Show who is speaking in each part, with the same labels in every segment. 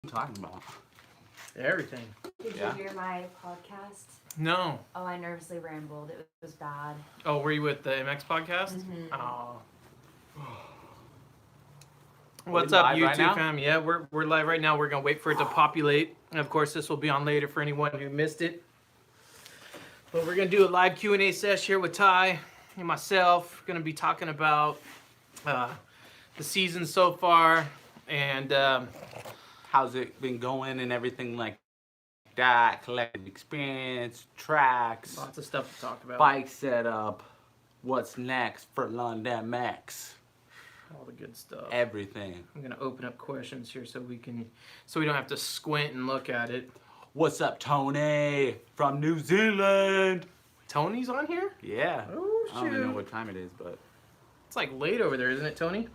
Speaker 1: talking about?
Speaker 2: Everything.
Speaker 3: Did you hear my podcast?
Speaker 2: No.
Speaker 3: Oh, I nervously rambled. It was bad.
Speaker 2: Oh, were you with the MX podcast?
Speaker 3: Mm-hmm.
Speaker 2: Oh. What's up,
Speaker 1: live right
Speaker 2: YouTube
Speaker 1: now?
Speaker 2: fam? Yeah, we're live right now. We're gonna wait for it to populate, and of course, this will be on later for anyone who missed it. But we're gonna do a live Q&A session here with Ty and myself. We're gonna be talking about the season so far and
Speaker 1: How's it been going and everything like that? Collective experience, tracks,
Speaker 2: lots of stuff to talk about.
Speaker 1: bike setup, what's next for London Max,
Speaker 2: All the good stuff.
Speaker 1: everything.
Speaker 2: I'm gonna open up questions here so we don't have to squint and look at it.
Speaker 1: What's up, Tony from New Zealand?
Speaker 2: Tony's on here?
Speaker 1: Yeah.
Speaker 2: Oh,
Speaker 1: I don't even know
Speaker 2: shoot.
Speaker 1: what time it is, but
Speaker 2: It's like late over there, isn't it, Tony?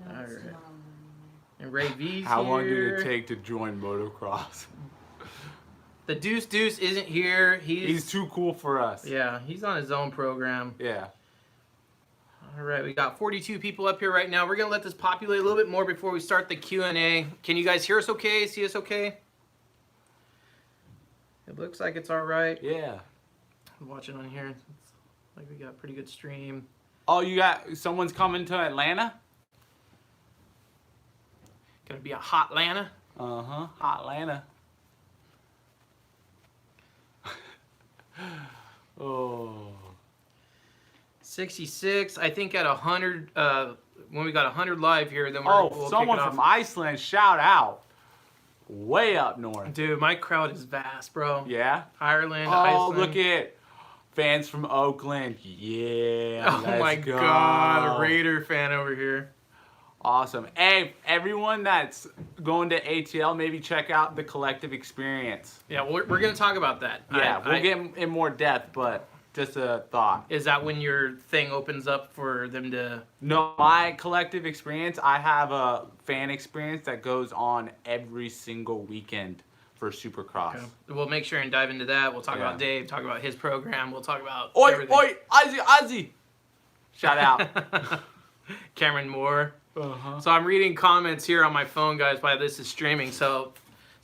Speaker 3: No, it's
Speaker 2: Alright.
Speaker 3: not on
Speaker 2: And Ray V's
Speaker 1: how
Speaker 2: here.
Speaker 1: long did it take to join motocross?
Speaker 2: The Deuce isn't here.
Speaker 1: He's too cool for us.
Speaker 2: Yeah, he's on his own program.
Speaker 1: Yeah.
Speaker 2: All right, we got 42 people up here right now. We're gonna let this populate a little bit more before we start the Q&A. Can you guys hear us okay? See us okay? It looks like it's all right.
Speaker 1: Yeah.
Speaker 2: I'm watching on here. It's like we got a pretty good stream.
Speaker 1: Oh, you got someone's coming to Atlanta?
Speaker 2: Gonna be a hot Atlanta.
Speaker 1: Uh-huh. Hot Atlanta. Oh.
Speaker 2: 66. I think at 100. When we got 100 live here, then we'll
Speaker 1: Oh,
Speaker 2: kick
Speaker 1: someone
Speaker 2: it off.
Speaker 1: from Iceland, shout out. Way up north.
Speaker 2: Dude, my crowd is vast, bro.
Speaker 1: Yeah?
Speaker 2: Ireland,
Speaker 1: Oh,
Speaker 2: Iceland.
Speaker 1: look at fans from Oakland. Yeah.
Speaker 2: Oh
Speaker 1: let's
Speaker 2: my
Speaker 1: go.
Speaker 2: God, a Raider fan over here.
Speaker 1: Awesome. Hey, everyone that's going to ATL, maybe check out the Collective Experience.
Speaker 2: Yeah, we're going to talk about that.
Speaker 1: Yeah, we'll get in more depth, but just a thought.
Speaker 2: Is that when your thing opens up for them to...
Speaker 1: No, my Collective Experience, I have a fan experience that goes on every single weekend for Supercross.
Speaker 2: Okay. We'll make sure and dive into that. We'll talk
Speaker 1: Yeah.
Speaker 2: about Dave, talk about his program. We'll talk about
Speaker 1: Oi,
Speaker 2: everything.
Speaker 1: oi, Ozzy. Shout out.
Speaker 2: Cameron Moore.
Speaker 1: Uh-huh.
Speaker 2: So I'm reading comments here on my phone, guys, while this is streaming, so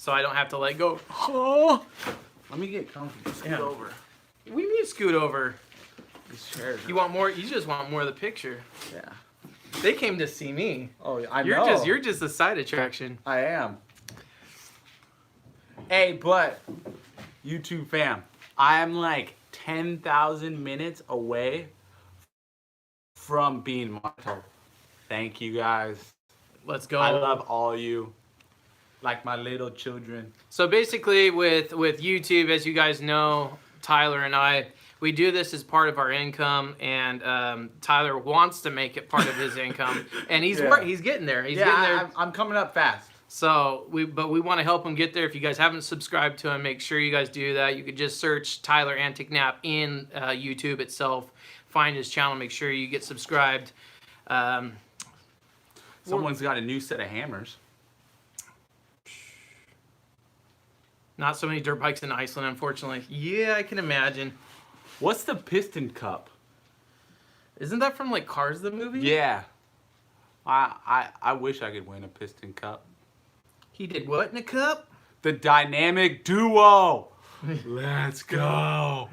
Speaker 2: I don't have to let go. Oh.
Speaker 1: Let me get comfy. Scoot
Speaker 2: Yeah.
Speaker 1: over.
Speaker 2: We need to scoot over.
Speaker 1: These chairs.
Speaker 2: You want more? You just want more of the picture.
Speaker 1: Yeah.
Speaker 2: They came to see me.
Speaker 1: Oh, I
Speaker 2: You're
Speaker 1: know.
Speaker 2: you're just a side attraction.
Speaker 1: I am. Hey, but YouTube fam, I am like 10,000 minutes away from being Monto. Thank you guys.
Speaker 2: Let's go.
Speaker 1: I love all you, like my little children.
Speaker 2: So basically, with YouTube, as you guys know, Tyler and I, we do this as part of our income, and Tyler wants to make it part of his income, and he's
Speaker 1: Yeah.
Speaker 2: he's getting there. He's
Speaker 1: Yeah,
Speaker 2: getting there.
Speaker 1: I'm coming up fast.
Speaker 2: So we want to help him get there. If you guys haven't subscribed to him, make sure you guys do that. You could just search Tyler Enticknap in YouTube itself, find his channel, make sure you get subscribed.
Speaker 1: Someone's got a new set of hammers.
Speaker 2: Not so many dirt bikes in Iceland, unfortunately. Yeah, I can imagine.
Speaker 1: What's the Piston Cup?
Speaker 2: Isn't that from like Cars the movie?
Speaker 1: Yeah. I wish I could win a Piston Cup.
Speaker 2: He did what in a cup?
Speaker 1: The dynamic duo. Let's go.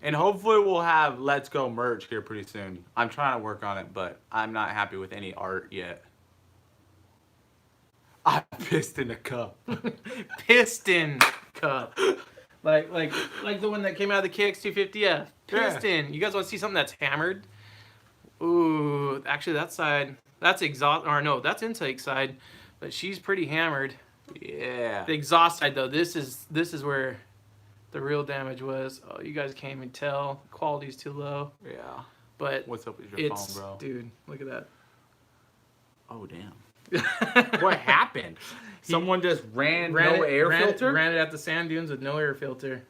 Speaker 1: And hopefully we'll have Let's Go merch here pretty soon. I'm trying to work on it, but I'm not happy with any art yet. I pissed in a cup.
Speaker 2: Piston cup. Like the one that came out of the KX250F. Piston. You guys want to see something that's hammered? Ooh, actually that side, that's exhaust, or no, that's intake side, but she's pretty hammered.
Speaker 1: Yeah.
Speaker 2: The exhaust side though, this is where the real damage was. Oh, you guys can't even tell. Quality's too low.
Speaker 1: Yeah.
Speaker 2: But
Speaker 1: What's up with your
Speaker 2: it's,
Speaker 1: phone, bro?
Speaker 2: dude, look at that.
Speaker 1: Oh, damn. What happened? Someone just ran no air filter?
Speaker 2: Ran it at the sand dunes with no air filter.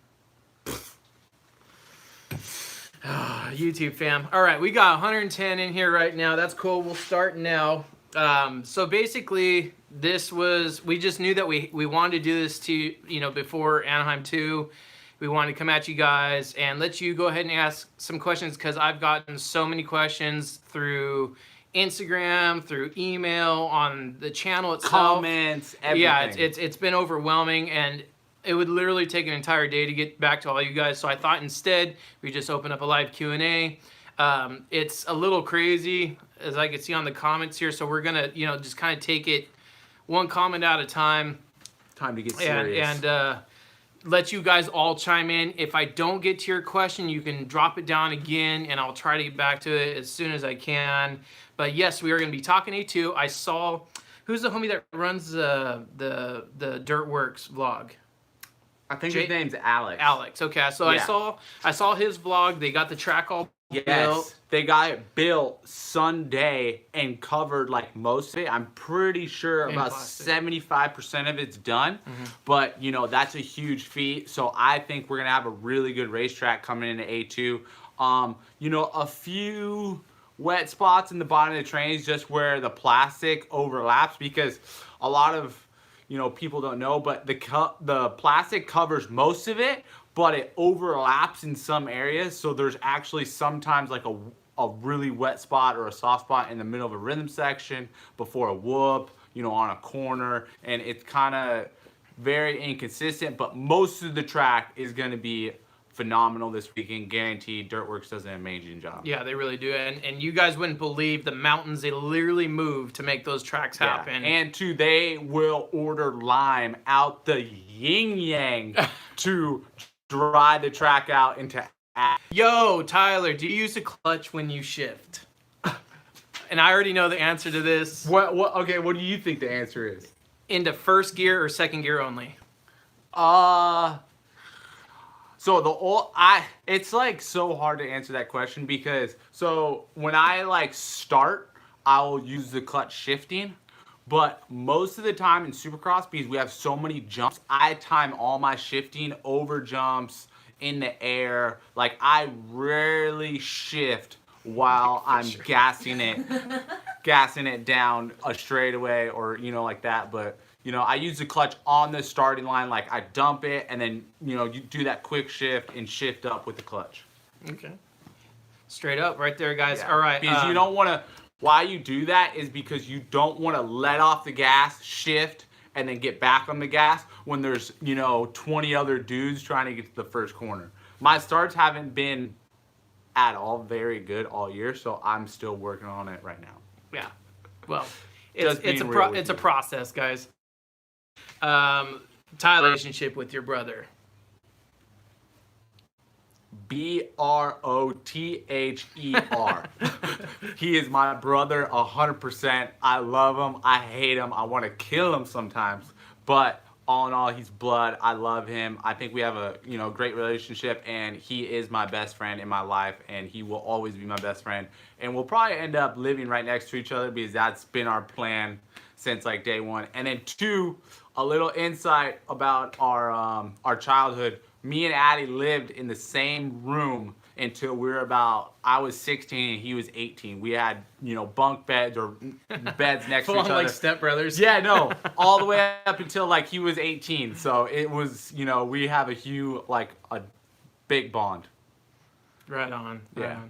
Speaker 2: YouTube fam. All right, we got 110 in here right now. That's cool. We'll start now. So basically, we just knew that we wanted to do this before Anaheim 2. We wanted to come at you guys and let you go ahead and ask some questions because I've gotten so many questions through Instagram, through email, on the channel itself.
Speaker 1: Comments, everything.
Speaker 2: Yeah, it's been overwhelming, and it would literally take an entire day to get back to all you guys. So I thought instead we just open up a live Q&A. It's a little crazy, as I can see on the comments here. So we're gonna, just kind of take it one comment at a time.
Speaker 1: Time to get serious.
Speaker 2: And let you guys all chime in. If I don't get to your question, you can drop it down again, and I'll try to get back to it as soon as I can. But yes, we are going to be talking A2. I saw, who's the homie that runs the Dirtworks vlog?
Speaker 1: I think his name's Alex.
Speaker 2: Alex. Okay, so
Speaker 1: Yeah.
Speaker 2: I saw his vlog. They got the track all
Speaker 1: Yes,
Speaker 2: built.
Speaker 1: they got it built Sunday and covered like most of it. I'm pretty sure
Speaker 2: In
Speaker 1: about
Speaker 2: plastic.
Speaker 1: 75% of it's done. But that's a huge feat. So I think we're gonna have a really good racetrack coming into A2. A few wet spots in the bottom of the trains just where the plastic overlaps, because a lot of people don't know, but the plastic covers most of it, but it overlaps in some areas. So there's actually sometimes like a really wet spot or a soft spot in the middle of a rhythm section before a whoop, on a corner, and it's kind of very inconsistent. But most of the track is going to be phenomenal this weekend, guaranteed. Dirtworks does an amazing job.
Speaker 2: Yeah, they really do. And you guys wouldn't believe the mountains they literally move to make those tracks happen.
Speaker 1: And they will order lime out the yin yang to dry the track out into.
Speaker 2: Yo, Tyler, do you use a clutch when you shift? And I already know the answer to this.
Speaker 1: What? Okay, what do you think the answer is?
Speaker 2: Into first gear or second gear only?
Speaker 1: So it's like so hard to answer that question, because when I start, I'll use the clutch shifting, but most of the time in Supercross, because we have so many jumps, I time all my shifting over jumps in the air. Like, I rarely shift while I'm gassing it down a straightaway or like that. But I use the clutch on the starting line. Like, I dump it, and then, you do that quick shift and shift up with the clutch.
Speaker 2: Okay. Straight up right there, guys.
Speaker 1: Yeah.
Speaker 2: All right.
Speaker 1: Because you don't want to, why you do that is because you don't want to let off the gas, shift, and then get back on the gas when there's, 20 other dudes trying to get to the first corner. My starts haven't been at all very good all year, so I'm still working on it right now.
Speaker 2: Yeah. Well,
Speaker 1: Just
Speaker 2: it's
Speaker 1: being real with
Speaker 2: it's a
Speaker 1: you.
Speaker 2: process, guys. Tyler, relationship with your brother.
Speaker 1: Brother. He is my brother 100%. I love him. I hate him. I want to kill him sometimes. But all in all, he's blood. I love him. I think we have a great relationship, and he is my best friend in my life, and he will always be my best friend. And we'll probably end up living right next to each other, because that's been our plan since like day one. And then two, a little insight about our childhood. Me and Addie lived in the same room until we were I was 16 and he was 18. We had, bunk beds or beds next to each other.
Speaker 2: Like stepbrothers.
Speaker 1: Yeah, no, all the way up until like he was 18. So it was, we have a big bond.
Speaker 2: Right on.
Speaker 1: Yeah.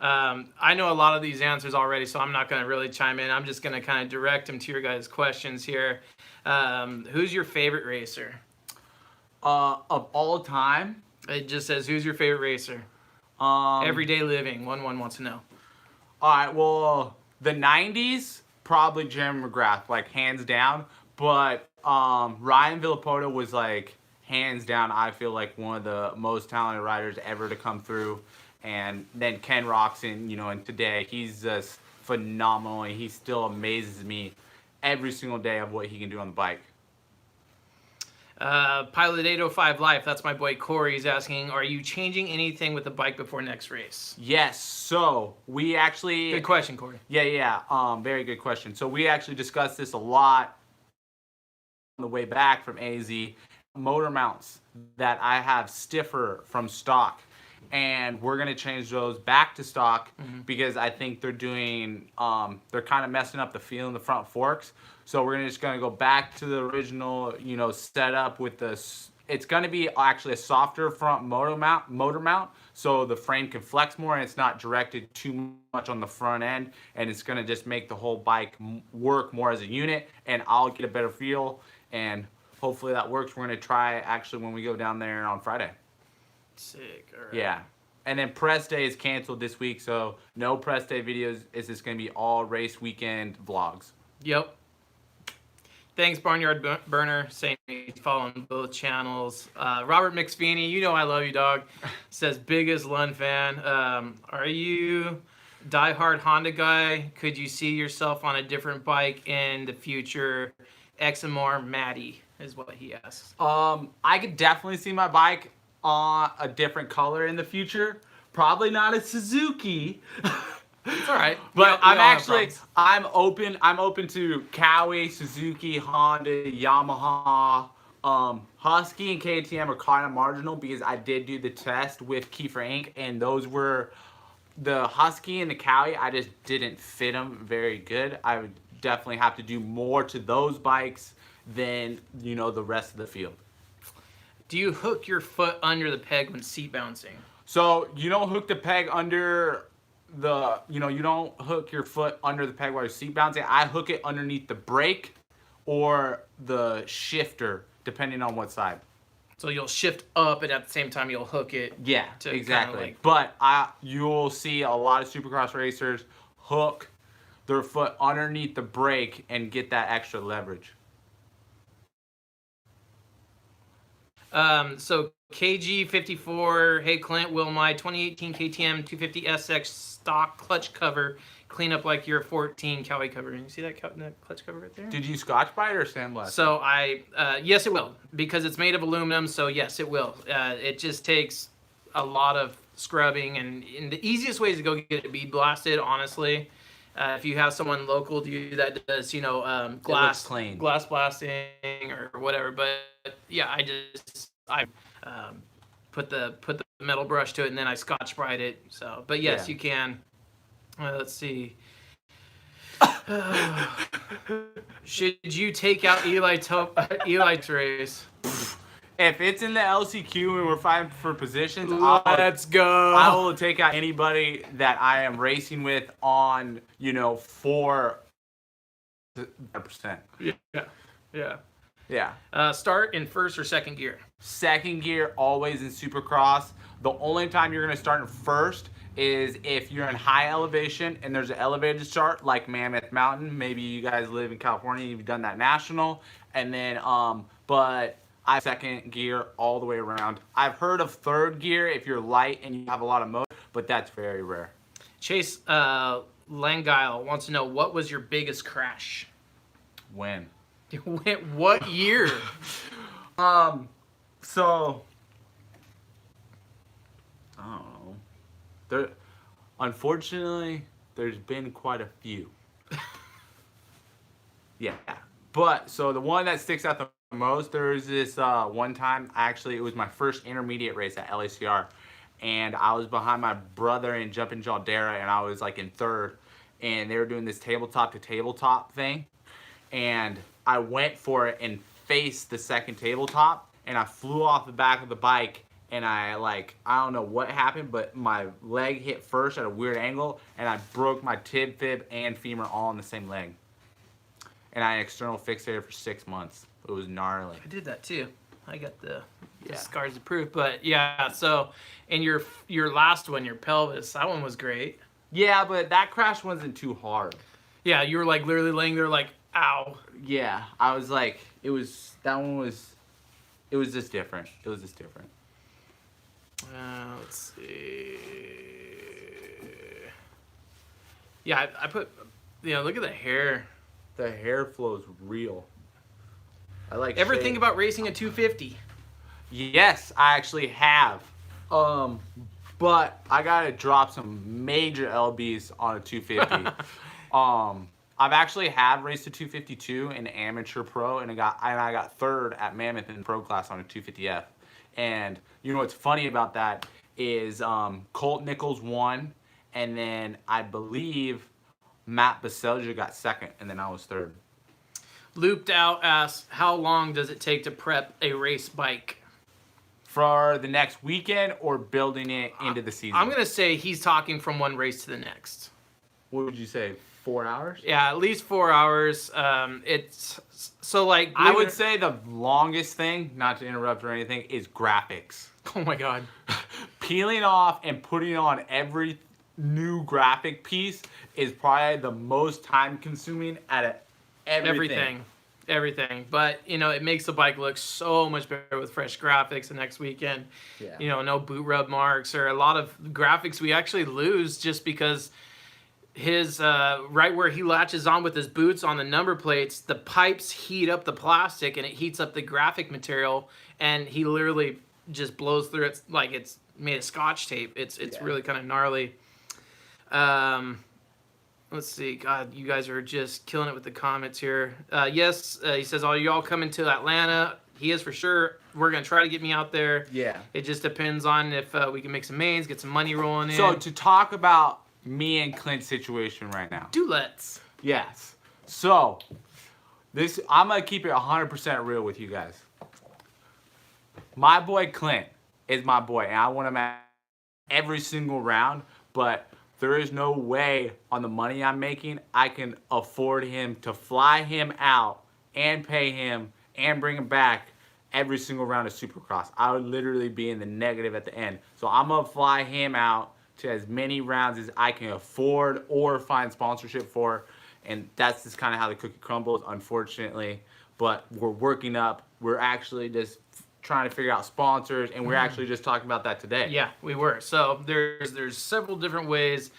Speaker 2: I know a lot of these answers already, so I'm not going to really chime in. I'm just going to kind of direct them to your guys' questions here. Who's your favorite racer?
Speaker 1: Of all time?
Speaker 2: It just says, who's your favorite racer? Everyday living. 1-1 wants to know.
Speaker 1: All right, well, the 90s, probably Jeremy McGrath, like hands down. But Ryan Villapoto was like hands down, I feel like one of the most talented riders ever to come through. And then Ken Roxon, and today he's just phenomenal. And he still amazes me every single day of what he can do on the bike.
Speaker 2: Pilot 805 Life, that's my boy Corey, is asking, are you changing anything with the bike before next race?
Speaker 1: Yes, so we actually...
Speaker 2: Good question, Corey.
Speaker 1: Yeah, very good question. So we actually discussed this a lot on the way back from AZ. Motor mounts that I have stiffer from stock, and we're going to change those back to stock because I think they're doing, they're kind of messing up the feel in the front forks. So we're just going to go back to the original, setup with this. It's going to be actually a softer front motor mount. so the frame can flex more and it's not directed too much on the front end, and it's going to just make the whole bike work more as a unit, and I'll get a better feel, and hopefully that works. We're going to try actually when we go down there on Friday.
Speaker 2: Sick. All right.
Speaker 1: Yeah. And then press day is canceled this week, so no press day videos. It's just going to be all race weekend vlogs.
Speaker 2: Yep. Thanks, Barnyard Burner, saying he's following both channels. Robert McSfeeney, you know I love you, dog. Says, biggest Lund fan. Are you diehard Honda guy? Could you see yourself on a different bike in the future? XMR Maddie is what he asks.
Speaker 1: I could definitely see my bike on a different color in the future. Probably not a Suzuki.
Speaker 2: It's all right.
Speaker 1: But
Speaker 2: We all have
Speaker 1: I'm open to Kawi, Suzuki, Honda, Yamaha, Husky and KTM are kind of marginal because I did do the test with Kiefer Inc. and those were the Husky and the Kawi. I just didn't fit them very good. I would definitely have to do more to those bikes than the rest of the field.
Speaker 2: Do you hook your foot under the peg when seat bouncing?
Speaker 1: So you don't hook the peg under you don't hook your foot under the peg while you're seat bouncing. I hook it underneath the brake or the shifter, depending on what side.
Speaker 2: So you'll shift up, and at the same time you'll hook it.
Speaker 1: Yeah,
Speaker 2: to
Speaker 1: exactly.
Speaker 2: Kind of
Speaker 1: But you'll see a lot of Supercross racers hook their foot underneath the brake and get that extra leverage.
Speaker 2: So KG54, hey Clint, will my 2018 KTM 250 SX stock clutch cover clean up like your 14 Kawi cover? You see that clutch cover right there?
Speaker 1: Did you Scotch Brite or sandblast?
Speaker 2: So yes, it will, because it's made of aluminum. So yes, it will. It just takes a lot of scrubbing, and the easiest way is to go get it bead blasted. Honestly, if you have someone local to you that does, glass blasting or whatever. But yeah, I put the metal brush to it, and then I Scotch Brite it. So, but yes,
Speaker 1: Yeah.
Speaker 2: you can. Let's see. Should you take out Eli's race?
Speaker 1: If it's in the LCQ and we're fighting for positions,
Speaker 2: Let's go.
Speaker 1: I will take out anybody that I am racing with on, for 100%.
Speaker 2: Yeah. Start in first or second gear.
Speaker 1: Second gear, always in Supercross. The only time you're going to start in first is if you're in high elevation and there's an elevated start like Mammoth Mountain. Maybe you guys live in California, you've done that national. And then, but I second gear all the way around. I've heard of third gear if you're light and you have a lot of motor, but that's very rare.
Speaker 2: Chase Langile wants to know, what was your biggest crash?
Speaker 1: When?
Speaker 2: What year?
Speaker 1: So I don't know. Unfortunately, there's been quite a few. Yeah, but so the one that sticks out the most, there's this one time. Actually, it was my first intermediate race at LACR, and I was behind my brother in Jumpin' Jaldera, and I was like in third, and they were doing this tabletop to tabletop thing, and I went for it and faced the second tabletop, and I flew off the back of the bike, and I don't know what happened, but my leg hit first at a weird angle, and I broke my tib, fib, and femur all in the same leg. And I had external fixator for 6 months. It was gnarly.
Speaker 2: I did that too. I got the scars to prove. But yeah, so and your last one, your pelvis, that one was great.
Speaker 1: Yeah, but that crash wasn't too hard.
Speaker 2: Yeah, you were like literally laying there like, ow.
Speaker 1: Yeah, I was like, it was just different. It was just different.
Speaker 2: Let's see. Yeah, I put, look at the hair.
Speaker 1: The hair flow is real. I like.
Speaker 2: Ever
Speaker 1: shade.
Speaker 2: think about racing a 250?
Speaker 1: Yes, I actually have. But I gotta drop some major LBs on a 250. I've actually had raced a 252 in amateur pro, and I got third at Mammoth in pro class on a 250F. And what's funny about that is Colt Nichols won, and then I believe Matt Baselja got second, and then I was third.
Speaker 2: Looped Out asks, how long does it take to prep a race bike?
Speaker 1: for the next weekend or building it into the season?
Speaker 2: I'm gonna say he's talking from one race to the next.
Speaker 1: What would you say? 4 hours?
Speaker 2: Yeah, at least 4 hours. It's so like
Speaker 1: I would say the longest thing, not to interrupt or anything, is graphics.
Speaker 2: Oh my god.
Speaker 1: Peeling off and putting on every new graphic piece is probably the most time consuming out of everything.
Speaker 2: Everything. But you know, it makes the bike look so much better with fresh graphics the next weekend.
Speaker 1: Yeah.
Speaker 2: You know, no boot rub marks or a lot of graphics we actually lose just because his right where he latches on with his boots on the number plates, the pipes heat up the plastic and it heats up the graphic material, and he literally just blows through it like it's made of scotch tape. It's really kind of gnarly. Let's see. God, you guys are just killing it with the comments here. Yes, he says, "Are y'all coming to Atlanta?" He is for sure. We're gonna try to get me out there.
Speaker 1: Yeah.
Speaker 2: It just depends on if we can make some mains, get some money rolling in.
Speaker 1: So to talk about me and Clint's situation right now.
Speaker 2: Do let's.
Speaker 1: Yes. So I'm gonna keep it 100% real with you guys. My boy Clint is my boy, and I want him at every single round, but there is no way on the money I'm making I can afford him to fly him out and pay him and bring him back every single round of Supercross. I would literally be in the negative at the end. So I'm gonna fly him out to as many rounds as I can afford or find sponsorship for, and that's just kind of how the cookie crumbles, unfortunately. But we're working up. We're actually just trying to figure out sponsors, and we're actually just talking about that today.
Speaker 2: Yeah, we were. So there's several different ways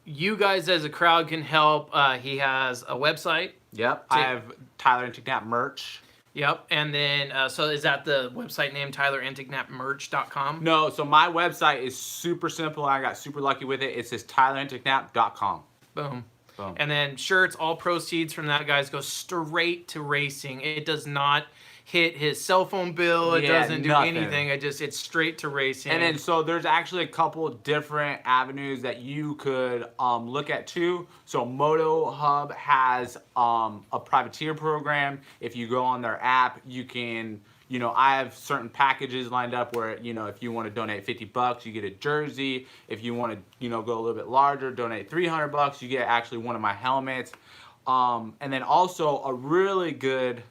Speaker 2: you guys as a crowd can help. He has a website.
Speaker 1: Yep. I have Tyler Enticknap merch.
Speaker 2: Yep. And then, so is that the website name, tylerenticknapmerch.com?
Speaker 1: No, so my website is super simple. I got super lucky with it. It says tylerenticknap.com.
Speaker 2: Boom.
Speaker 1: Boom.
Speaker 2: And then shirts, all proceeds from that, guys, go straight to racing. It does not hit his cell phone bill. It doesn't do anything. It's straight to racing.
Speaker 1: And then so there's actually a couple different avenues that you could look at too. So Moto Hub has a privateer program. If you go on their app, you can, you know, I have certain packages lined up where, you know, if you want to donate $50, you get a jersey. If you want to, you know, go a little bit larger, donate $300, you get actually one of my helmets. And then also a really good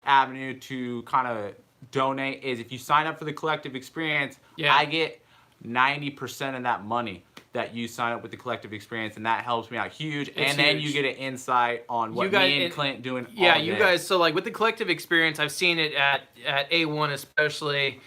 Speaker 1: avenue to kind of donate is if you sign up for the collective experience.
Speaker 2: Yeah.
Speaker 1: I get 90% of that money that you sign up with the collective experience, and that helps me out huge. And then you get an insight on what me and Clint doing.
Speaker 2: Yeah,
Speaker 1: all
Speaker 2: you
Speaker 1: day.
Speaker 2: guys. So like with the collective experience, I've seen it at A1 especially.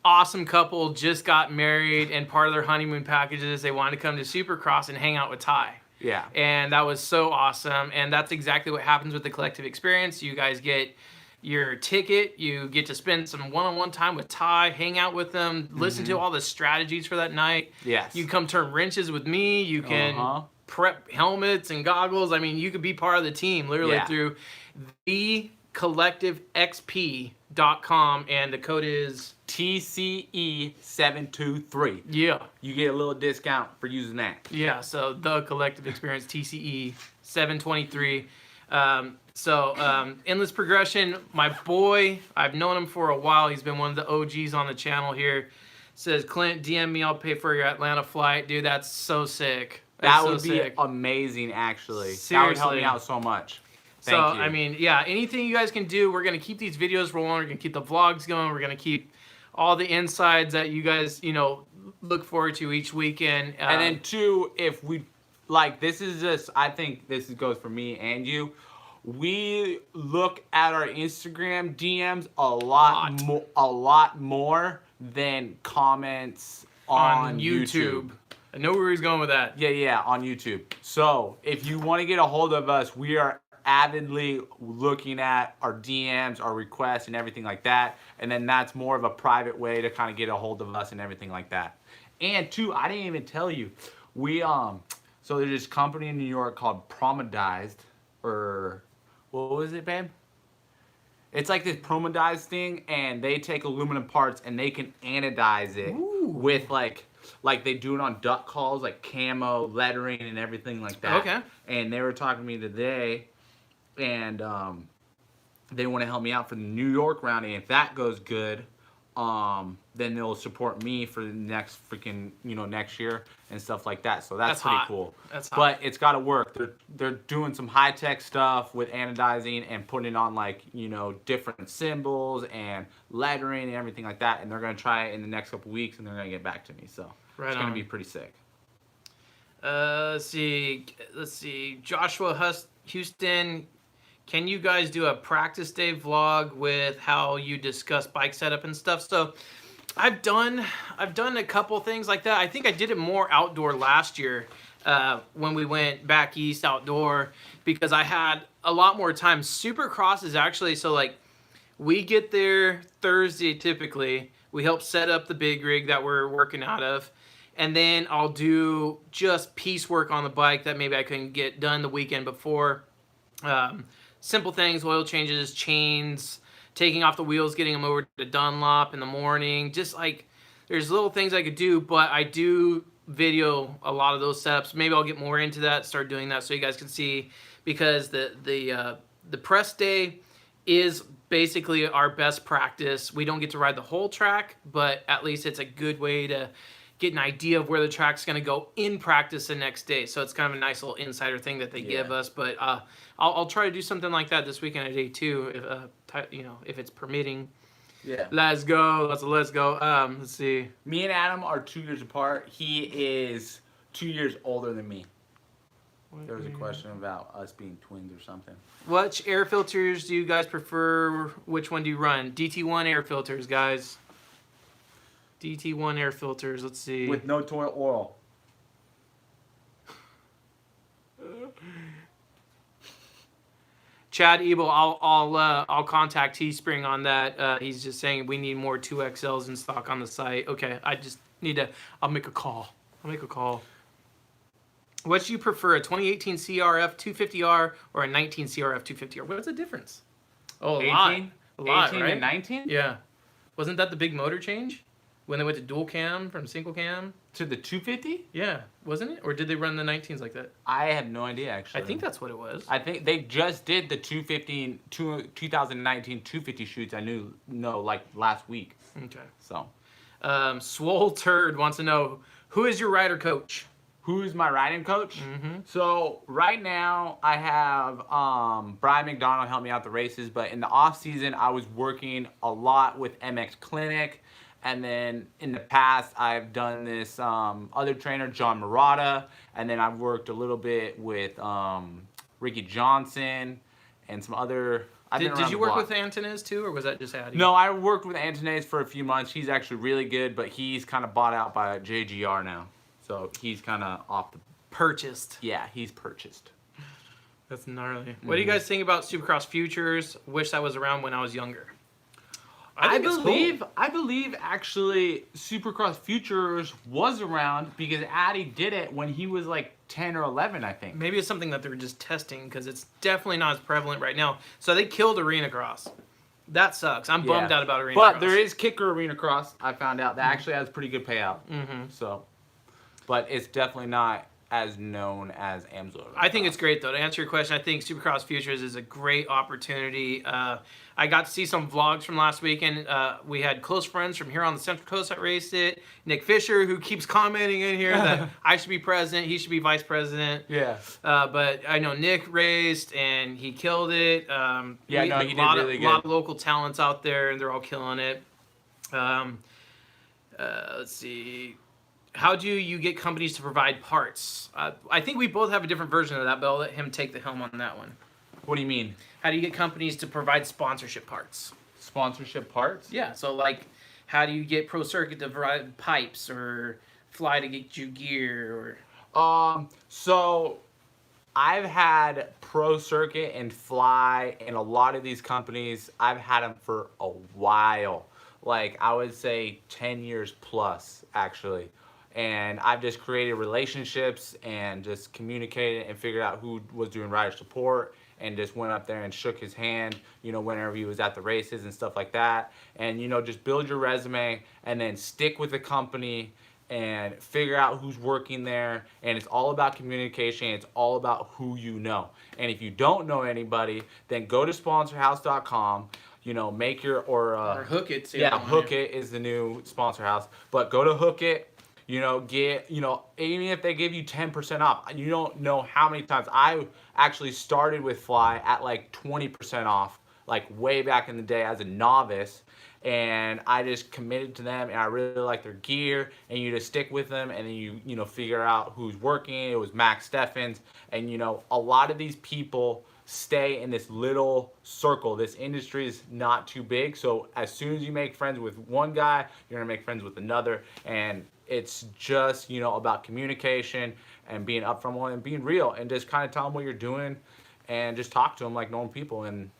Speaker 2: Awesome couple just got married, and part of their honeymoon packages they wanted to come to Supercross and hang out with Ty.
Speaker 1: Yeah.
Speaker 2: And that was so awesome. And that's exactly what happens with the collective experience. You guys get your ticket. You get to spend some one-on-one time with Ty, hang out with them, listen to all the strategies for that night.
Speaker 1: Yes.
Speaker 2: You come turn wrenches with me. You can prep helmets and goggles. I mean, you could be part of the team literally through thecollectivexp.com, and the code is
Speaker 1: TCE723.
Speaker 2: Yeah.
Speaker 1: You get a little discount for using that.
Speaker 2: Yeah, so the collective experience, TCE 723. Endless Progression, my boy, I've known him for a while. He's been one of the OGs on the channel here. Says, Clint, DM me, I'll pay for your Atlanta flight. Dude, that's so sick.
Speaker 1: That would be amazing, actually.
Speaker 2: Seriously.
Speaker 1: That would help me out so much. Thank you.
Speaker 2: I mean, yeah, anything you guys can do, we're going to keep these videos rolling. We're going to keep the vlogs going. We're going to keep all the insides that you guys, you know, look forward to each weekend.
Speaker 1: And then, too, if we, like, this is just, I think this goes for me and you. We look at our Instagram DMs a lot more than comments on YouTube.
Speaker 2: I know where he's going with that.
Speaker 1: Yeah, on YouTube. So, if you want to get a hold of us, we are avidly looking at our DMs, our requests, and everything like that. And then that's more of a private way to kind of get a hold of us and everything like that. And two, I didn't even tell you, we so there's this company in New York called Promodized, or what was it, babe? It's like this promodized thing, and they take aluminum parts and they can anodize it with like they do it on duck calls, like camo lettering and everything like that.
Speaker 2: Okay.
Speaker 1: And they were talking to me today, and they want to help me out for the New York round, and if that goes good, then they'll support me for the next freaking, next year and stuff like that. So that's pretty
Speaker 2: hot.
Speaker 1: cool.
Speaker 2: That's hot.
Speaker 1: But it's got to work. They're doing some high tech stuff with anodizing and putting on like, different symbols and lettering and everything like that. And they're going to try it in the next couple weeks and they're going to get back to me. So it's going to be pretty sick.
Speaker 2: Let's see. Joshua Houston, can you guys do a practice day vlog with how you discuss bike setup and stuff? So I've done a couple things like that. I think I did it more outdoor last year when we went back east outdoor because I had a lot more time. Supercross is actually, so like we get there Thursday typically. We help set up the big rig that we're working out of. And then I'll do just piecework on the bike that maybe I couldn't get done the weekend before. Simple things, oil changes, chains, taking off the wheels, getting them over to Dunlop in the morning. Just like, there's little things I could do, but I do video a lot of those setups. Maybe I'll get more into that, start doing that so you guys can see, because the press day is basically our best practice. We don't get to ride the whole track, but at least it's a good way to get an idea of where the track's going to go in practice the next day. So it's kind of a nice little insider thing that they give us. But I'll try to do something like that this weekend at day 2, if it's permitting.
Speaker 1: Yeah.
Speaker 2: Let's go. Let's go. Let's see.
Speaker 1: Me and Adam are 2 years apart. He is 2 years older than me. There was a question about us being twins or something.
Speaker 2: Which air filters do you guys prefer? Which one do you run? DT1 air filters, guys. DT1 air filters. Let's see.
Speaker 1: With no toilet oil.
Speaker 2: Chad Ebel, I'll contact Teespring on that. He's just saying we need more 2XLs in stock on the site. Okay, I just need to. I'll make a call. What do you prefer, a 2018 CRF 250R or a 19 CRF 250R? What's the difference? Oh,
Speaker 1: 18?
Speaker 2: A lot,
Speaker 1: 18
Speaker 2: right?
Speaker 1: and 19?
Speaker 2: Yeah. Wasn't that the big motor change? When they went to dual cam from single cam?
Speaker 1: To the 250?
Speaker 2: Yeah, wasn't it? Or did they run the 19s like that?
Speaker 1: I have no idea, actually.
Speaker 2: I think that's what it was.
Speaker 1: I think they just did the 2019 250 shoots, like last week.
Speaker 2: Okay.
Speaker 1: So.
Speaker 2: Swole Turd wants to know, who is your rider coach?
Speaker 1: Who's my riding coach?
Speaker 2: Mm-hmm.
Speaker 1: So right now I have Brian McDonald help me out the races, but in the off season I was working a lot with MX Clinic, and then in the past I've done this other trainer, John Murata, and then I've worked a little bit with Ricky Johnson and some other.
Speaker 2: Did you work with Antones too, or was that just Addy?
Speaker 1: No, I worked with Antones for a few months. He's actually really good, but he's kind of bought out by JGR now. So he's kind of off the...
Speaker 2: Purchased.
Speaker 1: Yeah, he's purchased.
Speaker 2: That's gnarly. What do you guys think about Supercross Futures? Wish that was around when I was younger. I believe actually Supercross Futures was around because Addy did it when he was like 10 or 11, I think. Maybe it's something that they were just testing because it's definitely not as prevalent right now. So they killed Arena Cross. That sucks. I'm bummed out about Arena Cross.
Speaker 1: But there is Kicker Arena Cross, I found out. That actually has pretty good payout. Mm-hmm. So... But it's definitely not as known as Amsoil.
Speaker 2: I think it's great, though. To answer your question, I think Supercross Futures is a great opportunity. I got to see some vlogs from last weekend. We had close friends from here on the Central Coast that raced it. Nick Fisher, who keeps commenting in here that I should be president, he should be vice president.
Speaker 1: Yeah.
Speaker 2: But I know Nick raced, and he killed it.
Speaker 1: He did really good.
Speaker 2: A lot of local talents out there, and they're all killing it. Let's see. How do you get companies to provide parts? I think we both have a different version of that, but I'll let him take the helm on that one.
Speaker 1: What do you mean?
Speaker 2: How do you get companies to provide sponsorship parts?
Speaker 1: Sponsorship parts?
Speaker 2: Yeah, so like, how do you get Pro Circuit to provide pipes, or Fly to get you gear, or...
Speaker 1: So I've had Pro Circuit and Fly and a lot of these companies, I've had them for a while. Like, I would say 10 years plus, actually. And I've just created relationships and just communicated and figured out who was doing rider support, and just went up there and shook his hand, whenever he was at the races and stuff like that. And, just build your resume and then stick with the company and figure out who's working there. And it's all about communication. It's all about who you know. And if you don't know anybody, then go to sponsorhouse.com. make your or
Speaker 2: Hook It.
Speaker 1: yeah, Hook It is the new sponsor house. But go to Hook It. Get, even if they give you 10% off, you don't know how many times. I actually started with Fly at like 20% off, like way back in the day as a novice. And I just committed to them, and I really like their gear, and you just stick with them, and then you figure out who's working. It was Max Steffens, and a lot of these people stay in this little circle. This industry is not too big, so as soon as you make friends with one guy, you're gonna make friends with another, and it's just about communication and being upfront and being real, and just kind of tell them what you're doing, and just talk to them like normal people, and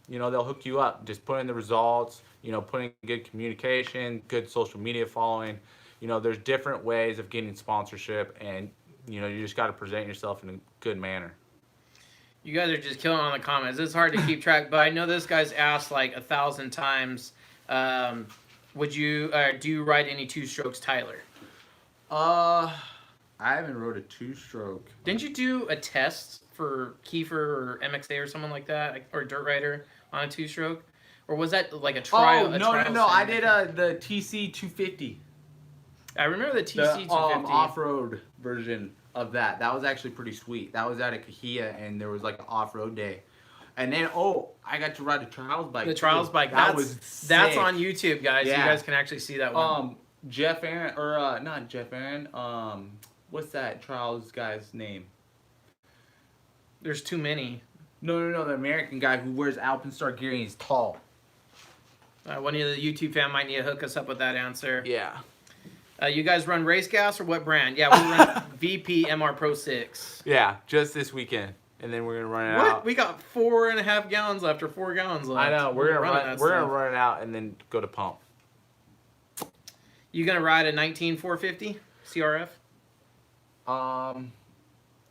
Speaker 1: they'll hook you up. Just put in the results, putting good communication, good social media following. There's different ways of getting sponsorship, and you just got to present yourself in a good manner.
Speaker 2: You guys are just killing on the comments. It's hard to keep track, but I know this guy's asked like 1,000 times. Would you do you ride any two-strokes, Tyler?
Speaker 1: I haven't rode a two-stroke.
Speaker 2: Didn't you do a test for Kiefer or MXA or someone like that, or Dirt Rider on a two-stroke? Or was that like a trial?
Speaker 1: Oh, no. I did the TC 250.
Speaker 2: I remember the TC
Speaker 1: The
Speaker 2: 250.
Speaker 1: off-road version of that. That was actually pretty sweet. That was at a Kahia, and there was like an off-road day. And then, I got to ride a trials bike.
Speaker 2: The trials bike. That's on YouTube, guys. Yeah. You guys can actually see that one.
Speaker 1: Jeff Aaron, or not Jeff Aaron. What's that trials guy's name?
Speaker 2: There's too many.
Speaker 1: No, the American guy who wears Alpenstar gear and he's tall.
Speaker 2: One of the YouTube fan might need to hook us up with that answer.
Speaker 1: Yeah.
Speaker 2: You guys run race gas or what brand? Yeah, we run VP MR Pro 6.
Speaker 1: Yeah, just this weekend. And then we're going to run it out.
Speaker 2: We got 4.5 gallons left or 4 gallons left.
Speaker 1: I know. We're going to run it out and then go to pump.
Speaker 2: You going to ride a 19 450 CRF?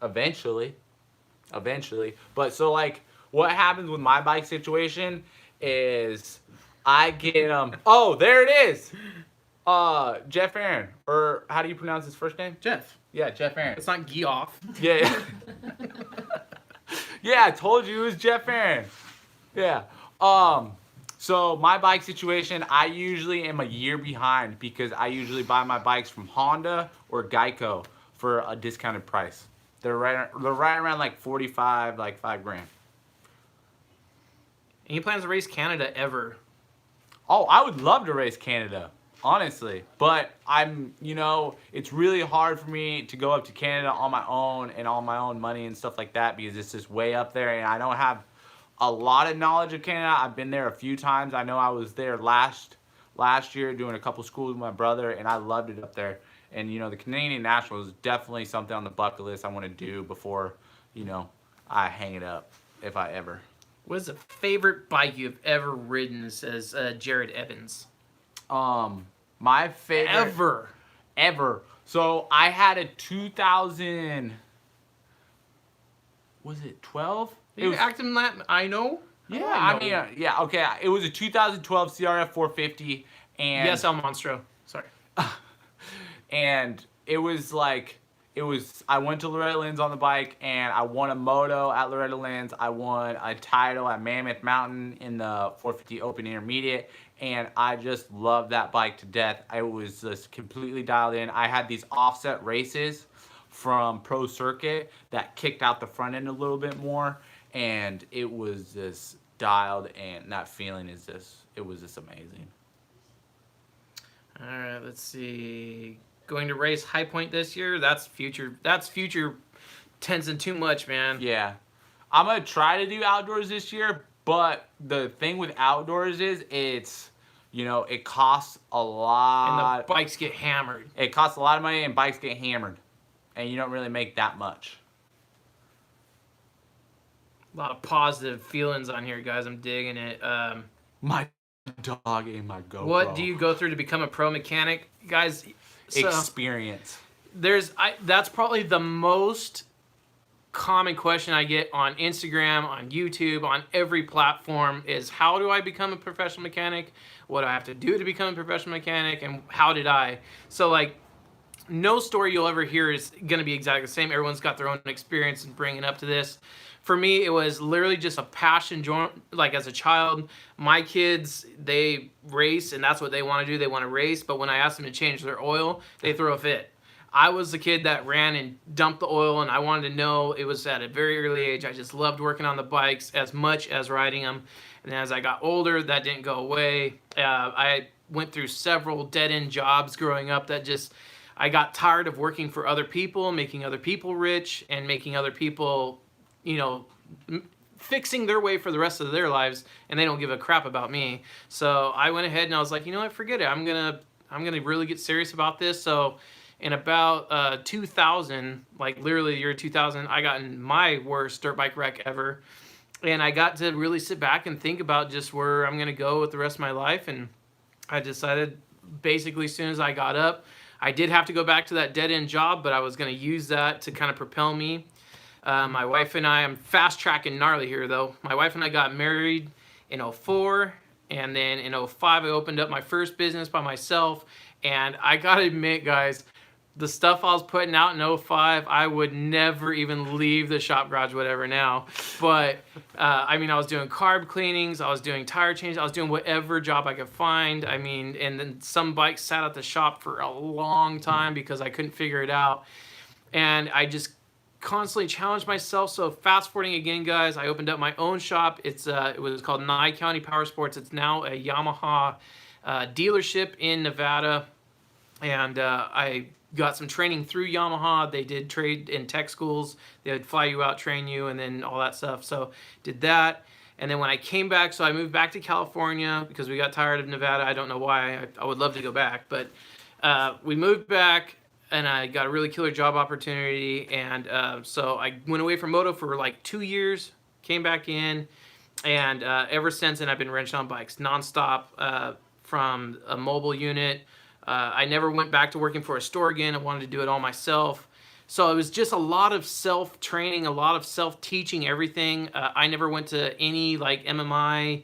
Speaker 1: Eventually. But so like what happens with my bike situation is I get oh, there it is. Jeff Aaron, or how do you pronounce his first name?
Speaker 2: Jeff.
Speaker 1: Yeah, Jeff Aaron.
Speaker 2: It's not Geoff.
Speaker 1: Yeah. Yeah, I told you it was Jeff Aaron. Yeah. So my bike situation, I usually am a year behind because I usually buy my bikes from Honda or Geico for a discounted price. They're right around like 45, like $5,000.
Speaker 2: Any plans to race Canada ever?
Speaker 1: Oh, I would love to race Canada, honestly. But it's really hard for me to go up to Canada on my own and on my own money and stuff like that because it's just way up there and I don't have a lot of knowledge of Canada. I've been there a few times. I know I was there last year doing a couple schools with my brother and I loved it up there. And, the Canadian National is definitely something on the bucket list I want to do before, I hang it up, if I ever.
Speaker 2: What is the favorite bike you've ever ridden, says Jared Evans?
Speaker 1: My favorite... Ever. So, I had a 2000... Was it 12?
Speaker 2: You acting that... I know?
Speaker 1: Yeah, okay. It was a 2012 CRF 450, and...
Speaker 2: Yes, El Monstro. Sorry.
Speaker 1: And I went to Loretta Lynn's on the bike, and I won a moto at Loretta Lynn's. I won a title at Mammoth Mountain in the 450 Open Intermediate, and I just loved that bike to death. I was just completely dialed in. I had these offset races from Pro Circuit that kicked out the front end a little bit more, and it was just dialed, and that feeling is it was just amazing.
Speaker 2: All right, let's see. Going to race High Point this year? That's future tensing too much, man.
Speaker 1: Yeah. I'm going to try to do outdoors this year, but the thing with outdoors is it costs a lot.
Speaker 2: And the bikes get hammered.
Speaker 1: It costs a lot of money and bikes get hammered. And you don't really make that much.
Speaker 2: A lot of positive feelings on here, guys. I'm digging it.
Speaker 1: My dog ate my GoPro.
Speaker 2: What do you go through to become a pro mechanic? Guys...
Speaker 1: Experience.
Speaker 2: That's probably the most common question I get on Instagram, on YouTube, on every platform is how do I become a professional mechanic? What do I have to do to become a professional mechanic? And how did I? So like no story you'll ever hear is going to be exactly the same. Everyone's got their own experience in bringing up to this. For me, it was literally just a passion. Like as a child, my kids, they race, and that's what they want to do. They want to race. But when I ask them to change their oil, they throw a fit. I was the kid that ran and dumped the oil, and I wanted to know. It was at a very early age. I just loved working on the bikes as much as riding them. And as I got older, that didn't go away. I went through several dead-end jobs growing up that just, I got tired of working for other people, making other people rich, and making other people, you know, fixing their way for the rest of their lives, and they don't give a crap about me. So I went ahead and I was like, you know what, forget it. I'm gonna really get serious about this. So in about 2000, like literally the year 2000, I got in my worst dirt bike wreck ever. And I got to really sit back and think about just where I'm going to go with the rest of my life. And I decided basically as soon as I got up, I did have to go back to that dead-end job, but I was going to use that to kind of propel me. My wife and I'm fast tracking gnarly here though. My wife and I got married in 04. And then in 05, I opened up my first business by myself. And I got to admit, guys, the stuff I was putting out in 05, I would never even leave the shop garage, whatever now. But, I mean, I was doing carb cleanings, I was doing tire changes, I was doing whatever job I could find. I mean, and then some bikes sat at the shop for a long time because I couldn't figure it out. And I just constantly challenged myself. So fast forwarding again, guys, I opened up my own shop. It was called Nye County Power Sports. It's now a Yamaha dealership in Nevada. And I got some training through Yamaha. They did trade in tech schools. They would fly you out, train you, and then all that stuff. So did that. And then when I came back, so I moved back to California because we got tired of Nevada. I don't know why. I would love to go back. But we moved back, and I got a really killer job opportunity. And so I went away from moto for like 2 years, came back in. And ever since then, I've been wrenching on bikes nonstop from a mobile unit. I never went back to working for a store again. I wanted to do it all myself. So it was just a lot of self-training, a lot of self-teaching everything. I never went to any like MMI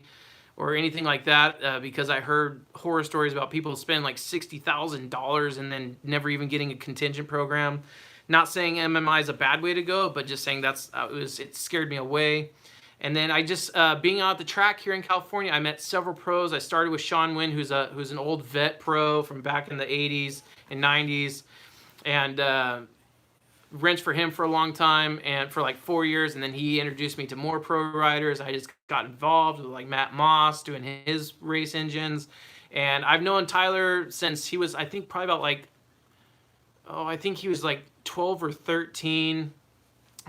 Speaker 2: or anything like that because I heard horror stories about people spending like $60,000 and then never even getting a contingent program. Not saying MMI is a bad way to go, but just saying it scared me away. And then I just, being out at the track here in California, I met several pros. I started with Sean Wynn, who's an old vet pro from back in the 80s and 90s. And wrenched for him for a long time and for like 4 years. And then he introduced me to more pro riders. I just got involved with like Matt Moss doing his race engines. And I've known Tyler since he was, I think probably about like, I think he was like 12 or 13.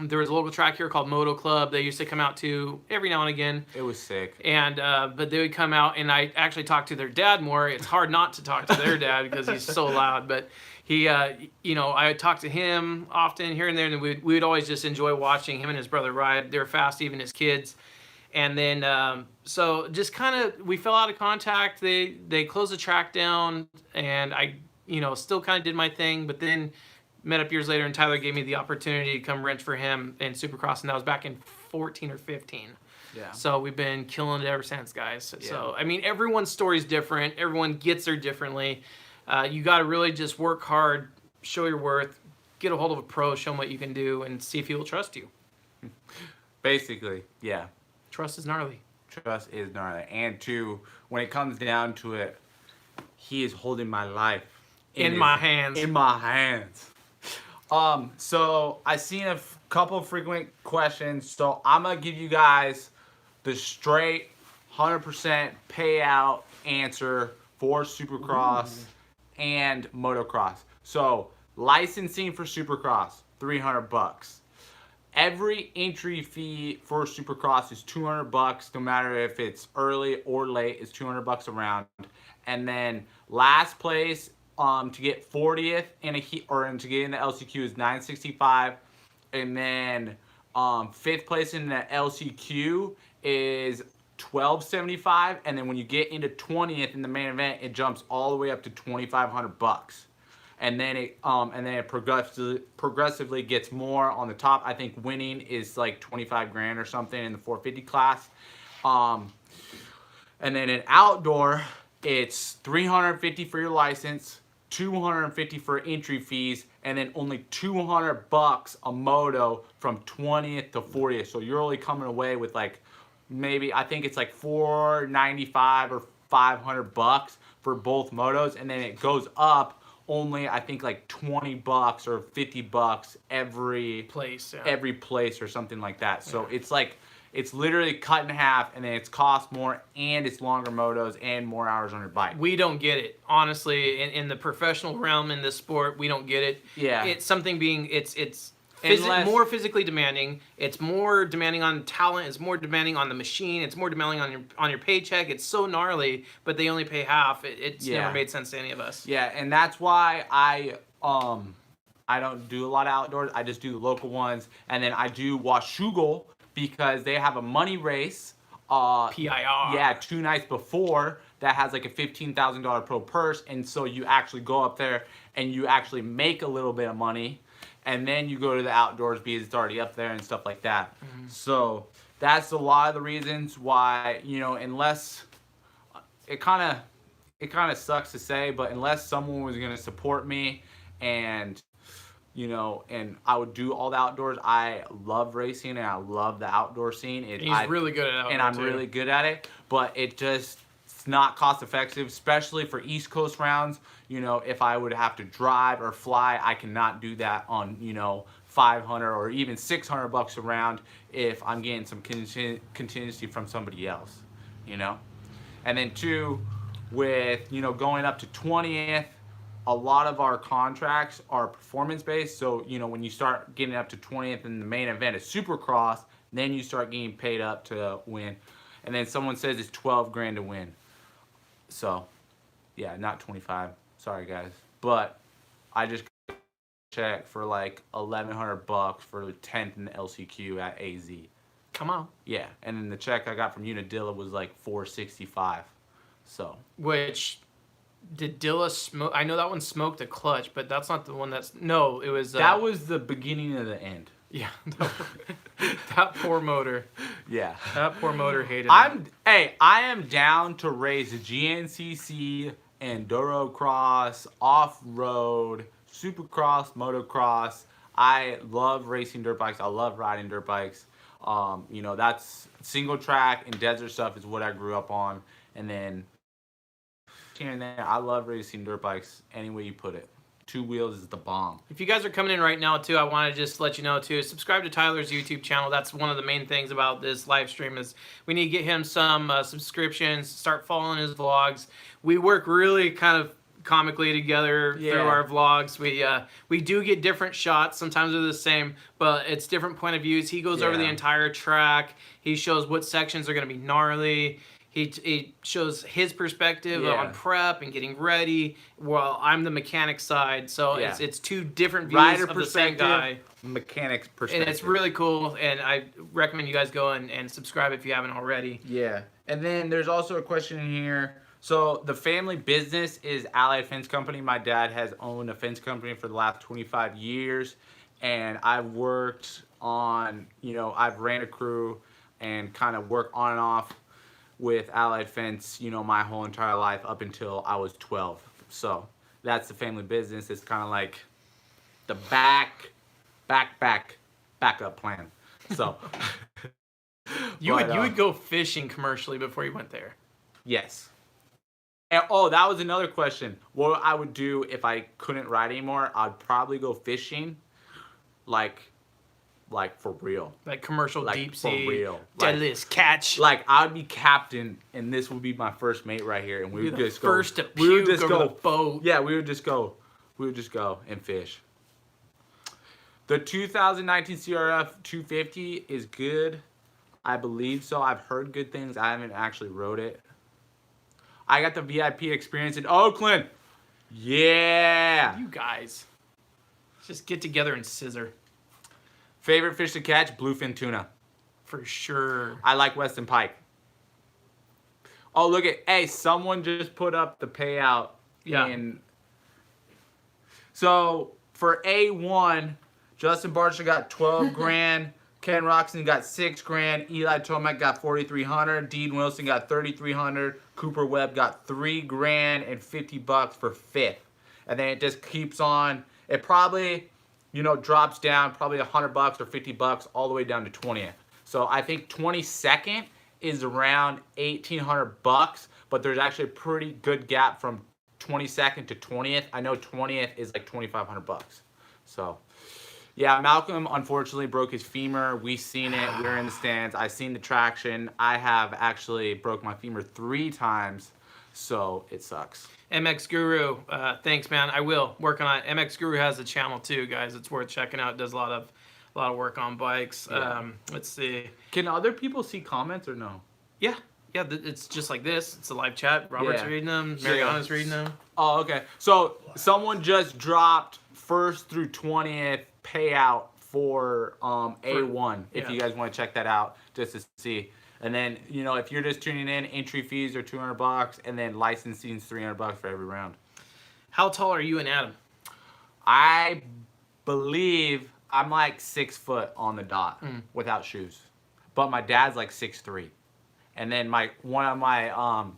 Speaker 2: There was a local track here called Moto Club. They used to come out to every now and again.
Speaker 1: It was sick.
Speaker 2: And but they would come out, and I actually talked to their dad more. It's hard not to talk to their dad because he's so loud. But he, you know, I would talk to him often here and there, and we would always just enjoy watching him and his brother ride. They were fast, even as kids. And then so just kind of we fell out of contact. They closed the track down, and I, you know, still kind of did my thing. But then met up years later, and Tyler gave me the opportunity to come wrench for him in Supercross, and that was back in 14 or 15.
Speaker 1: Yeah.
Speaker 2: So we've been killing it ever since, guys.
Speaker 1: Yeah.
Speaker 2: So, I mean, everyone's story is different. Everyone gets there differently. You got to really just work hard, show your worth, get a hold of a pro, show him what you can do, and see if he will trust you.
Speaker 1: Basically, yeah.
Speaker 2: Trust is gnarly.
Speaker 1: Trust is gnarly. And two, when it comes down to it, he is holding my life
Speaker 2: In my hands.
Speaker 1: In my hands. So I seen a couple of frequent questions, so I'm gonna give you guys the straight 100% payout answer for Supercross and motocross. So licensing for Supercross, $300. Every entry fee for Supercross is $200, no matter if it's early or late. It's $200 a round, and then last place to get 40th in a heat, or to get in the LCQ is $965, and then 5th place in the LCQ is $1275, and then when you get into 20th in the main event, it jumps all the way up to $2,500, and then it progressively gets more on the top. I think winning is like 25 grand or something in the 450 class, and then in outdoor, it's $350 for your license, $250 for entry fees, and then only $200 a moto from 20th to 40th. So you're only coming away with like maybe, I think it's like $495 or $500 for both motos, and then it goes up only I think like $20 or $50 every
Speaker 2: place,
Speaker 1: every place or something like that. So it's like it's literally cut in half, and then it's cost more, and it's longer motos and more hours on your bike.
Speaker 2: We don't get it, honestly. In the professional realm in this sport, we don't get it.
Speaker 1: Yeah.
Speaker 2: It's something being it's
Speaker 1: Unless-
Speaker 2: more physically demanding. It's more demanding on talent. It's more demanding on the machine. It's more demanding on your paycheck. It's so gnarly, but they only pay half. It's never made sense to any of us.
Speaker 1: Yeah, and that's why I don't do a lot of outdoors. I just do the local ones, and then I do Washougal because they have a money race.
Speaker 2: PIR.
Speaker 1: Yeah, 2 nights before that has like a $15,000 pro purse, and so you actually go up there and you actually make a little bit of money, and then you go to the outdoors because it's already up there and stuff like that. So that's a lot of the reasons why, you know, unless it kind of sucks to say, but unless someone was going to support me and, you know, and I would do all the outdoors. I love racing and I love the outdoor scene.
Speaker 2: He's really good at outdoor
Speaker 1: and I'm
Speaker 2: too.
Speaker 1: really good at it, but it's not cost effective, especially for East Coast rounds. You know, if I would have to drive or fly, I cannot do that on, you know, 500 or even $600 a round if I'm getting some contingency from somebody else, you know. And then two, with, you know, going up to 20th, a lot of our contracts are performance based. So, you know, when you start getting up to 20th in the main event of Supercross, then you start getting paid up to win. And then someone says it's 12 grand to win. So, yeah, not 25. Sorry, guys. But I just check for like $1,100 for the 10th in the LCQ at AZ.
Speaker 2: Come on.
Speaker 1: Yeah, and then the check I got from Unadilla was like $465. So.
Speaker 2: Which did Dilla smoke? I know that one smoked a clutch, but that's not the one that's. No, it was.
Speaker 1: That was the beginning of the end.
Speaker 2: Yeah. That poor motor.
Speaker 1: Yeah.
Speaker 2: That poor motor hated
Speaker 1: I am down to race GNCC, enduro cross, off-road, supercross, motocross. I love racing dirt bikes. I love riding dirt bikes. You know, that's single track and desert stuff is what I grew up on. And then here and there, I love racing dirt bikes any way you put it. 2 wheels is the bomb.
Speaker 2: If you guys are coming in right now too, I want to just let you know too, subscribe to Tyler's YouTube channel. That's one of the main things about this live stream is we need to get him some subscriptions, start following his vlogs. We work really kind of comically together through our vlogs. We do get different shots. Sometimes they're the same, but it's different point of views. He goes over the entire track. He shows what sections are going to be gnarly. He shows his perspective on prep and getting ready, while I'm the mechanic side. So it's 2 different views of the same guy.
Speaker 1: Mechanic's perspective.
Speaker 2: And it's really cool, and I recommend you guys go and subscribe if you haven't already.
Speaker 1: Yeah. And then there's also a question in here. So the family business is Allied Fence Company. My dad has owned a fence company for the last 25 years. And I've worked on, you know, I've ran a crew and kind of worked on and off with Allied Fence, you know, my whole entire life up until I was 12. So that's the family business. It's kind of like the backup plan. So
Speaker 2: you would go fishing commercially before you went there.
Speaker 1: Yes. And, oh, that was another question. What I would do if I couldn't ride anymore, I'd probably go fishing, like for real.
Speaker 2: Like commercial deep sea.
Speaker 1: For real.
Speaker 2: Deadliest catch.
Speaker 1: Like I would be captain, and this would be my first mate right here, and we would just go.
Speaker 2: First to puke over the boat.
Speaker 1: Yeah, we would just go and fish. The 2019 CRF 250 is good. I believe so. I've heard good things. I haven't actually rode it. I got the VIP experience in Oakland. Yeah.
Speaker 2: You guys. Just get together and scissor.
Speaker 1: Favorite fish to catch? Bluefin tuna.
Speaker 2: For sure.
Speaker 1: I like Weston pike. Oh, look at, hey, someone just put up the payout in. So for A1, Justin Barcia got 12 grand. Ken Roxon got 6 grand. Eli Tomac got 4,300. Dean Wilson got 3,300. Cooper Webb got 3 grand and $50 for 5th. and then it just keeps on. It probably, drops down probably $100 or $50 all the way down to 20th. So I think 22nd is around $1,800, but there's actually a pretty good gap from 22nd to 20th. I know 20th is like $2,500. So, yeah, Malcolm unfortunately broke his femur. We seen it. We were in the stands. I seen the traction. I have actually broke my femur 3 times, so it sucks.
Speaker 2: MX Guru, thanks, man. I will work on it. MX Guru has a channel too, guys. It's worth checking out. It does a lot of work on bikes.
Speaker 1: Yeah.
Speaker 2: Let's see.
Speaker 1: Can other people see comments or no?
Speaker 2: Yeah, it's just like this. It's a live chat. Robert's reading them. Mariana's reading them.
Speaker 1: Oh, okay. So someone just dropped 1st through 20th payout for A1. If you guys want to check that out, just to see. And then, if you're just tuning in, entry fees are $200, and then licensing is $300 for every round.
Speaker 2: How tall are you and Adam?
Speaker 1: I believe I'm like 6 foot on the dot without shoes, but my dad's like 6'3", and then one of my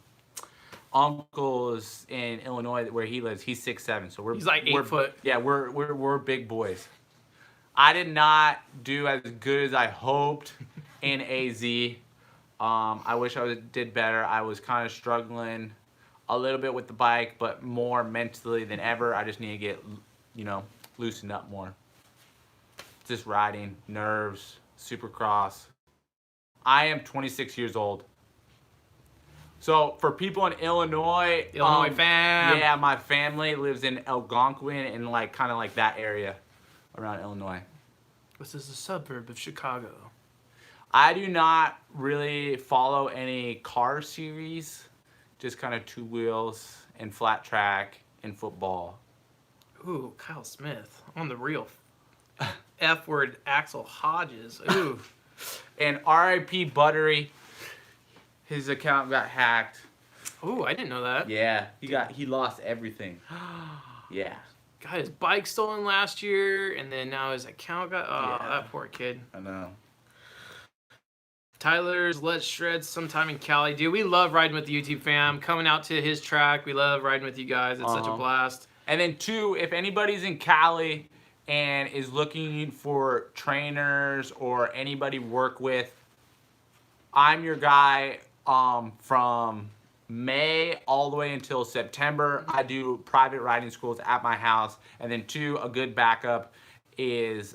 Speaker 1: uncles in Illinois where he lives, he's 6'7", so
Speaker 2: he's like 8 foot.
Speaker 1: Yeah, we're big boys. I did not do as good as I hoped in AZ. I wish I did better. I was kind of struggling a little bit with the bike, but more mentally than ever. I just need to get, loosened up more. Just riding, nerves, Supercross. I am 26 years old. So for people in Illinois,
Speaker 2: fam.
Speaker 1: Yeah, my family lives in Algonquin and kind of like that area around Illinois.
Speaker 2: This is a suburb of Chicago.
Speaker 1: I do not really follow any car series, just kind of 2 wheels and flat track and football.
Speaker 2: Ooh, Kyle Smith on the real F word, Axel Hodges. Ooh.
Speaker 1: And R.I.P. Buttery, his account got hacked.
Speaker 2: Ooh, I didn't know that.
Speaker 1: Yeah, he lost everything. Yeah.
Speaker 2: Got his bike stolen last year, and then now his account got. Oh, that poor kid.
Speaker 1: I know.
Speaker 2: Tyler's Let's Shred sometime in Cali. Dude, we love riding with the YouTube fam. Coming out to his track. We love riding with you guys. It's such a blast.
Speaker 1: And then 2, if anybody's in Cali and is looking for trainers or anybody to work with, I'm your guy from May all the way until September. I do private riding schools at my house. And then 2, a good backup is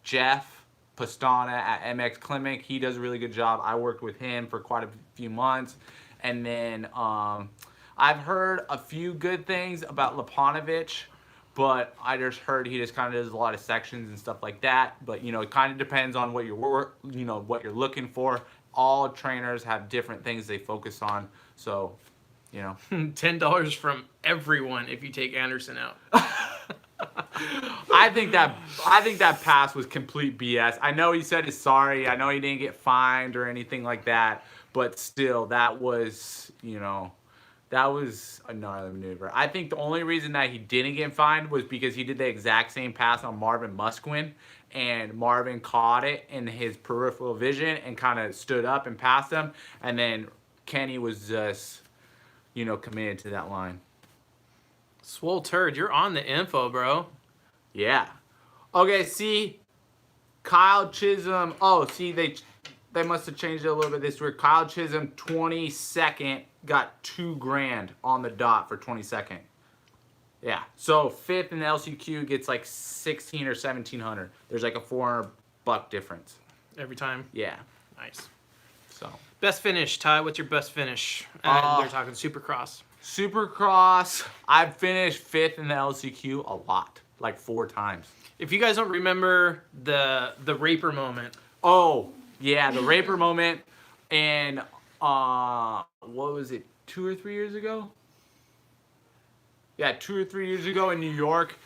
Speaker 1: Jeff Pastana at MX Clinic. He does a really good job. I worked with him for quite a few months. And then I've heard a few good things about Lipanovich, but I just heard he just kind of does a lot of sections and stuff like that. But it kind of depends on what what you're looking for. All trainers have different things they focus on. So,
Speaker 2: $10 from everyone if you take Anderson out.
Speaker 1: I think that pass was complete BS. I know he said he's sorry. I know he didn't get fined or anything like that, but still, that was a gnarly maneuver. I think the only reason that he didn't get fined was because he did the exact same pass on Marvin Musquin, and Marvin caught it in his peripheral vision and kind of stood up and passed him, and then Kenny was just, committed to that line.
Speaker 2: Swole Turd, you're on the info, bro.
Speaker 1: Yeah. Okay, see, Kyle Chisholm. Oh, see, they must have changed it a little bit this week. Kyle Chisholm, 22nd, got $2,000 on the dot for 22nd. Yeah. So 5th in the LCQ gets like 16 or 1700. There's like a $400 difference
Speaker 2: Every time?
Speaker 1: Yeah.
Speaker 2: Nice.
Speaker 1: So.
Speaker 2: Best finish, Ty. What's your best finish? They're talking Supercross.
Speaker 1: Supercross, I've finished 5th in the LCQ a lot, like 4 times.
Speaker 2: If you guys don't remember the Raper moment.
Speaker 1: Oh, yeah, the Raper moment. And what was it, 2 or 3 years ago? Yeah, 2 or 3 years ago in New York,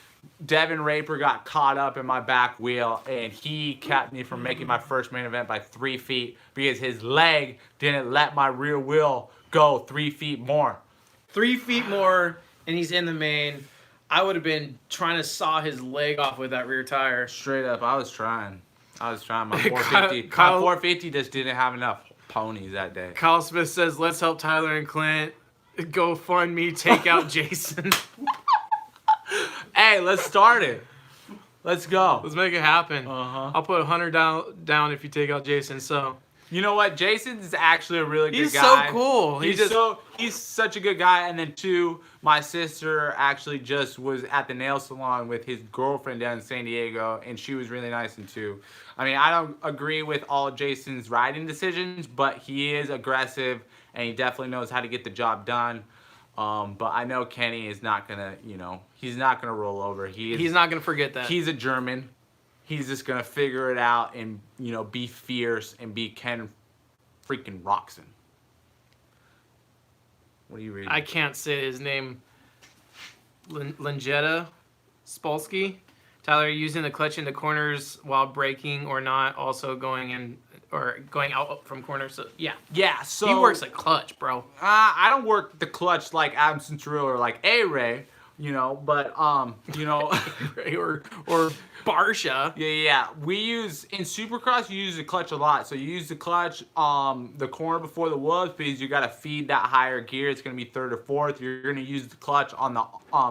Speaker 1: Devin Raper got caught up in my back wheel, and he kept me from making my first main event by 3 feet because his leg didn't let my rear wheel go 3 feet more.
Speaker 2: 3 feet more, and he's in the main. I would have been trying to saw his leg off with that rear tire.
Speaker 1: Straight up, I was trying. My 450, my 450 just didn't have enough ponies that day.
Speaker 2: Kyle Smith says, "Let's help Tyler and Clint. Go fund me, take out Jason."
Speaker 1: Hey, let's start it. Let's go.
Speaker 2: Let's make it happen.
Speaker 1: Uh-huh.
Speaker 2: I'll put 100 down if you take out Jason. So
Speaker 1: You know what? Jason's actually a really good
Speaker 2: he's
Speaker 1: guy.
Speaker 2: so cool.
Speaker 1: He's such a good guy. And then two, my sister actually just was at the nail salon with his girlfriend down in San Diego, and she was really nice. And two, I mean, I don't agree with all Jason's riding decisions, but he is aggressive and he definitely knows how to get the job done. But I know Kenny is not gonna, he's not gonna roll over.
Speaker 2: he's not gonna forget that.
Speaker 1: He's a German. He's just gonna figure it out and be fierce and be Ken freaking Roxon. What are you reading?
Speaker 2: I can't say his name. Langetta Spolsky. Tyler, using the clutch into corners while braking or not, also going in or going out from corners. So yeah,
Speaker 1: So
Speaker 2: he works a clutch, bro.
Speaker 1: I don't work the clutch like Adam Centurion or like A-Ray, but
Speaker 2: or Barsha.
Speaker 1: Yeah. We use in Supercross. You use the clutch a lot. So you use the clutch, the corner before the whoops because you got to feed that higher gear. It's gonna be third or fourth. You're gonna use the clutch on the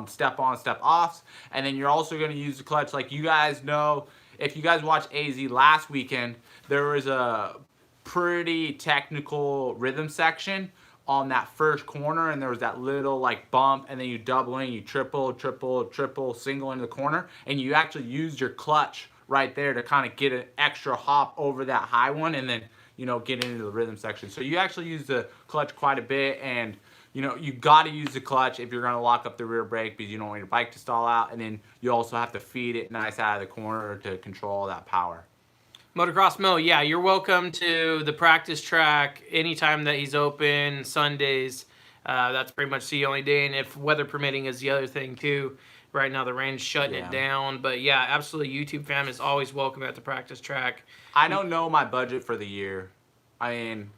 Speaker 1: step on, step offs, and then you're also gonna use the clutch like you guys know. If you guys watched AZ last weekend, there was a pretty technical rhythm section on that first corner, and there was that little like bump, and then you double in, you triple, single into the corner, and you actually used your clutch right there to kind of get an extra hop over that high one, and then get into the rhythm section. So you actually use the clutch quite a bit, and you got to use the clutch if you're going to lock up the rear brake because you don't want your bike to stall out, and then you also have to feed it nice out of the corner to control that power.
Speaker 2: Motocross Mo, yeah, you're welcome to the practice track anytime that he's open, Sundays. That's pretty much the only day, and if weather permitting is the other thing too. Right now the rain's shutting it down, but yeah, absolutely, YouTube fam is always welcome at the practice track.
Speaker 1: I don't know my budget for the year. I mean,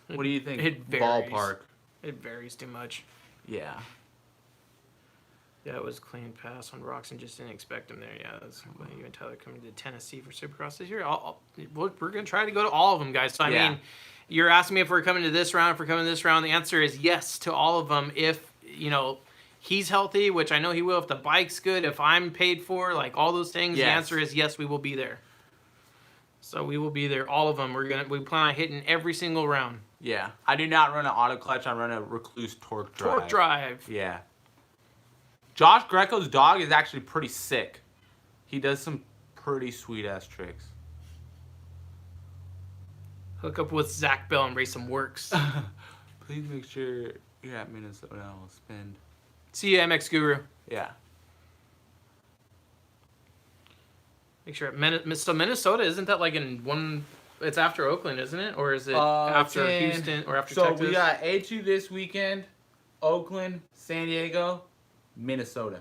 Speaker 1: what do you think?
Speaker 2: It varies.
Speaker 1: Ballpark.
Speaker 2: It varies too much.
Speaker 1: Yeah.
Speaker 2: Yeah, it was clean pass on Roxon. Just didn't expect him there. Yeah, that's why you and Tyler coming to Tennessee for Supercross this year. We're going to try to go to all of them, guys. So, I mean, you're asking me if we're coming to this round, if we're coming to this round. The answer is yes to all of them if, he's healthy, which I know he will. If the bike's good, if I'm paid for, like all those things, The answer is yes, we will be there. So we will be there, all of them. We plan on hitting every single round.
Speaker 1: Yeah. I do not run an auto clutch. I run a Recluse torque drive.
Speaker 2: Torque drive.
Speaker 1: Yeah. Josh Greco's dog is actually pretty sick. He does some pretty sweet-ass tricks.
Speaker 2: Hook up with Zach Bell and race some works.
Speaker 1: Please make sure you're at Minnesota. I'll spend.
Speaker 2: See you, MX Guru.
Speaker 1: Yeah.
Speaker 2: Make sure. So Minnesota, isn't that like in one... It's after Oakland, isn't it? Or is it after Houston or after Texas?
Speaker 1: So we got A2 this weekend, Oakland, San Diego, Minnesota.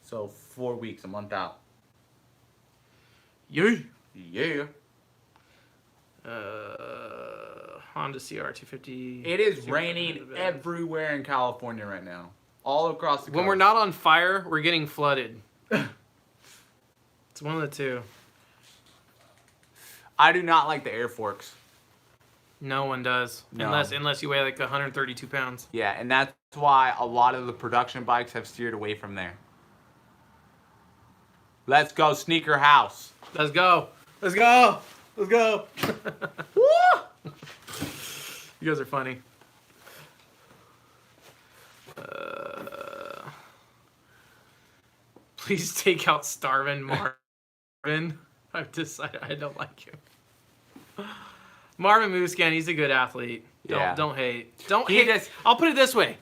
Speaker 1: So 4 weeks, a month out.
Speaker 2: Yeah.
Speaker 1: Yeah.
Speaker 2: Honda CR250.
Speaker 1: It is raining everywhere in California right now. All across the coast.
Speaker 2: When we're not on fire, we're getting flooded. It's one of the two.
Speaker 1: I do not like the air forks.
Speaker 2: No one does.
Speaker 1: No.
Speaker 2: Unless you weigh like 132 pounds.
Speaker 1: Yeah, and that's why a lot of the production bikes have steered away from there. Let's go, Sneaker House.
Speaker 2: Let's go. Let's go. Let's go. You guys are funny. Please take out Starvin Marvin. I've decided I don't like him. Marvin Muscan, he's a good athlete. Don't hate. Don't hate. I'll put it this way.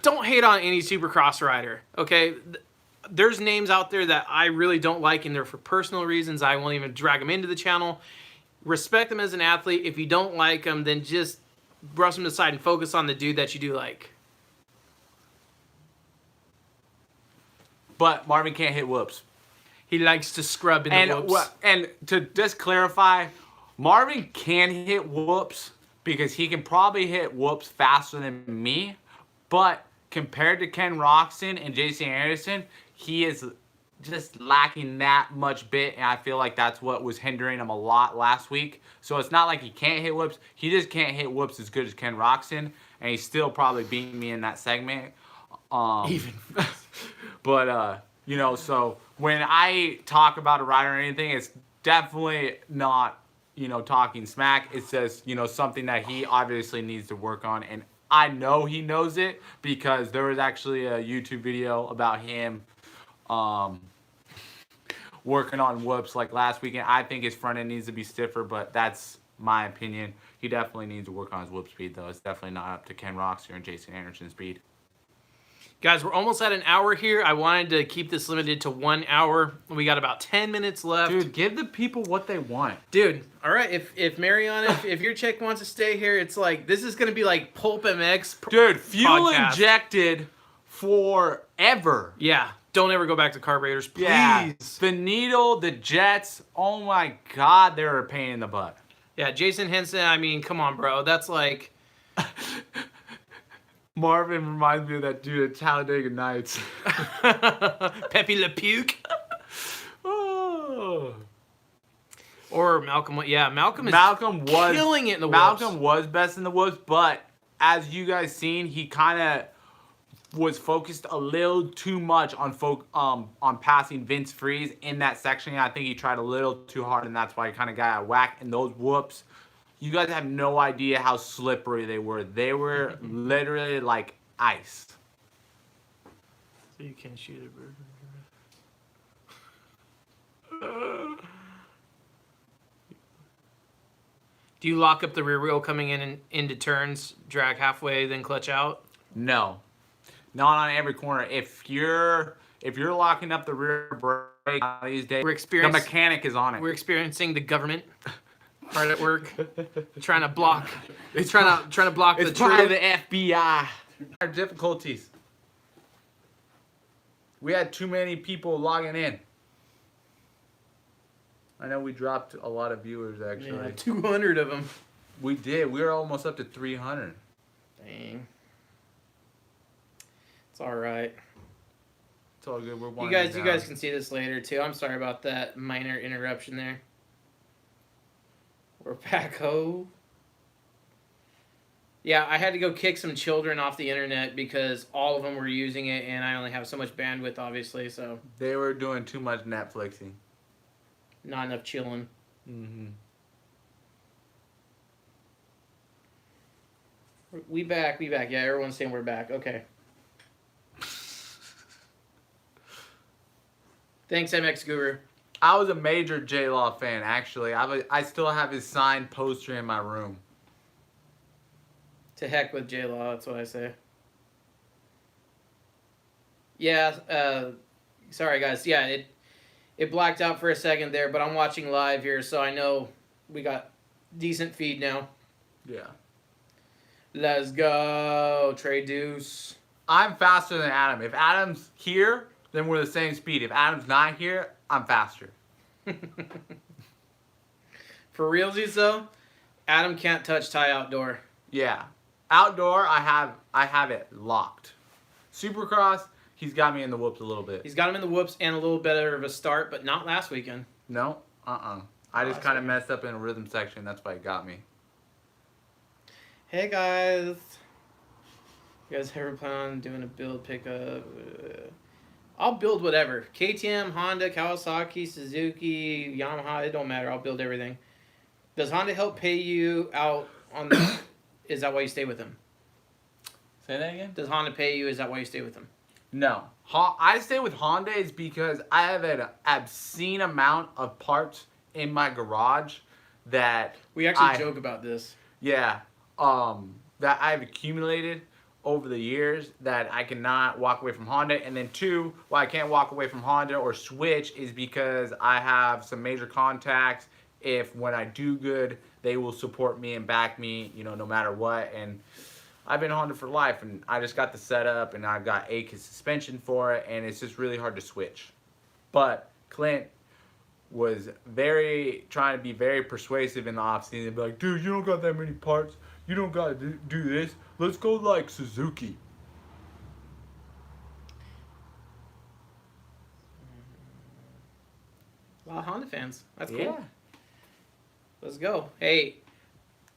Speaker 2: Don't hate on any Supercross rider, okay? There's names out there that I really don't like, and they're for personal reasons. I won't even drag them into the channel. Respect them as an athlete. If you don't like them, then just brush them aside and focus on the dude that you do like.
Speaker 1: But Marvin can't hit whoops.
Speaker 2: He likes to scrub in the whoops.
Speaker 1: And to just clarify, Marvin can hit whoops because he can probably hit whoops faster than me. But compared to Ken Roxon and Jason Anderson, he is just lacking that much bit. And I feel like that's what was hindering him a lot last week. So it's not like he can't hit whoops. He just can't hit whoops as good as Ken Roxon. And he's still probably beating me in that segment. But You know, so when I talk about a rider or anything, it's definitely not, you know, talking smack. It's just, you know, something that he obviously needs to work on. And I know he knows it because there was actually a YouTube video about him working on whoops like last weekend. I think his front end needs to be stiffer, but that's my opinion. He definitely needs to work on his whoop speed, though. It's definitely not up to Ken Roxer and Jason Anderson's speed.
Speaker 2: Guys, we're almost at an hour here. I wanted to keep this limited to 1 hour. We got about 10 minutes left.
Speaker 1: Dude, give the people what they want.
Speaker 2: Dude, all right. If Mariana, if your chick wants to stay here, it's like, this is going to be like Pulp MX.
Speaker 1: Dude, fuel
Speaker 2: podcast.
Speaker 1: injected forever.
Speaker 2: Yeah. Don't ever go back to carburetors, please.
Speaker 1: Yeah. The needle, the jets, oh my God, they're a pain in the butt.
Speaker 2: Yeah, Jason Henson, I mean, come on, bro. That's like...
Speaker 1: Marvin reminds me of that dude at Talladega Nights.
Speaker 2: Pepe Le Puke.
Speaker 1: Oh.
Speaker 2: Or Malcolm. Yeah, Malcolm is
Speaker 1: Was
Speaker 2: killing it in the whoops.
Speaker 1: Malcolm was best in the whoops, but as you guys seen, he kind of was focused a little too much on passing Vince Freeze in that section. I think he tried a little too hard, and that's why he kind of got out of whack. And those whoops, you guys have no idea how slippery they were. They were literally like ice.
Speaker 2: So you can't shoot a bird. Do you lock up the rear wheel coming in and into turns, drag halfway, then clutch out?
Speaker 1: No, not on every corner. If you're locking up the rear brake these days, the mechanic is on it.
Speaker 2: We're experiencing the government hard at work, trying to block. It's trying to block
Speaker 1: it's part of the FBI. Our difficulties. We had too many people logging in. I know we dropped a lot of viewers actually.
Speaker 2: Yeah, 200 of them.
Speaker 1: We did. We were almost up to 300.
Speaker 2: Dang. It's all right.
Speaker 1: It's all good. We're
Speaker 2: You guys can see this later too. I'm sorry about that minor interruption there. We're back home. Yeah, I had to go kick some children off the internet because all of them were using it, and I only have so much bandwidth, obviously. So
Speaker 1: they were doing too much Netflixing.
Speaker 2: Not enough chilling.
Speaker 1: Mm-hmm.
Speaker 2: We back. Yeah, everyone's saying we're back. Okay. Thanks, MX Guru.
Speaker 1: I was a major J-Law fan, actually. I still have his signed poster in my room.
Speaker 2: To heck with J-Law, that's what I say. Yeah, sorry guys. Yeah, it blacked out for a second there, but I'm watching live here, so I know we got decent feed now.
Speaker 1: Yeah.
Speaker 2: Let's go, Trey Deuce.
Speaker 1: I'm faster than Adam. If Adam's here, then we're the same speed. If Adam's not here, I'm faster.
Speaker 2: For realsies though, Adam can't touch Ty outdoor.
Speaker 1: Yeah. Outdoor, I have it locked. Supercross, he's got me in the whoops a little bit.
Speaker 2: He's got him in the whoops and a little better of a start, but not last weekend.
Speaker 1: No, I just kind of messed up in a rhythm section. That's why it got me.
Speaker 2: Hey guys. You guys ever plan on doing a build pickup? I'll build whatever. KTM, Honda, Kawasaki, Suzuki, Yamaha, it don't matter. I'll build everything. Does Honda help pay you out on the... Is that why you stay with them?
Speaker 1: Say that again?
Speaker 2: Does Honda pay you? Is that why you stay with them?
Speaker 1: No. I stay with Honda is because I have an obscene amount of parts in my garage that...
Speaker 2: We actually joke about this.
Speaker 1: Yeah. That I've accumulated over the years that I cannot walk away from Honda. And then two, why I can't walk away from Honda or switch is because I have some major contacts. If when I do good, they will support me and back me, you know, no matter what. And I've been Honda for life, and I just got the setup, and I've got AKIS suspension for it, and it's just really hard to switch. But Clint was trying to be very persuasive in the offseason, be like, dude, you don't got that many parts. You don't got to do this. Let's go like Suzuki.
Speaker 2: A lot of Honda fans. That's cool.
Speaker 1: Yeah.
Speaker 2: Let's go. Hey,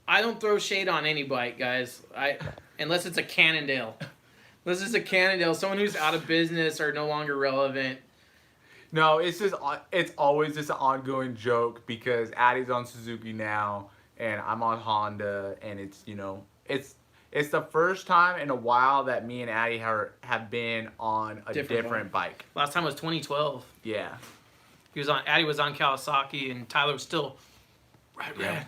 Speaker 2: I don't throw shade on any bike, guys. Unless it's a Cannondale. Unless it's a Cannondale, someone who's out of business or no longer relevant.
Speaker 1: No, it's always just an ongoing joke because Addy's on Suzuki now and I'm on Honda, and it's it's the first time in a while that me and Addy have been on a different bike.
Speaker 2: Last time was 2012.
Speaker 1: Yeah.
Speaker 2: Addy was on Kawasaki, and Tyler was still red.
Speaker 1: Yeah.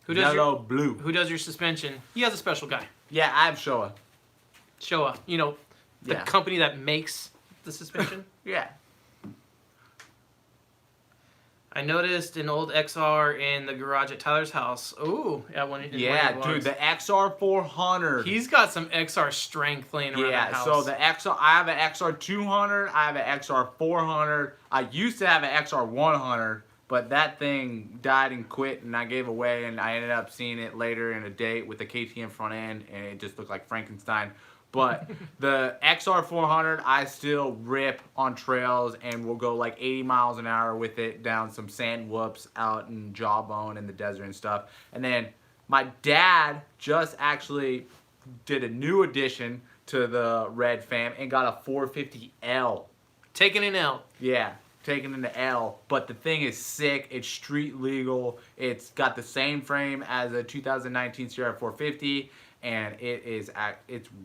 Speaker 2: Blue. Who does your suspension? He has a special guy.
Speaker 1: Yeah, I have Showa.
Speaker 2: Showa, the company that makes the suspension.
Speaker 1: Yeah.
Speaker 2: I noticed an old XR in the garage at Tyler's house. Ooh,
Speaker 1: dude, the XR 400.
Speaker 2: He's got some XR strength laying around the house.
Speaker 1: So the XR, I have an XR 200. I have an XR 400. I used to have an XR 100, but that thing died and quit, and I gave away, and I ended up seeing it later in a date with the KTM front end, and it just looked like Frankenstein. But the XR 400, I still rip on trails and will go like 80 miles an hour with it down some sand whoops out in Jawbone in the desert and stuff. And then my dad just actually did a new addition to the Red Fam and got a 450L.
Speaker 2: Taking an L.
Speaker 1: Yeah, taking an L. But the thing is sick. It's street legal. It's got the same frame as a 2019 Sierra 450. And it's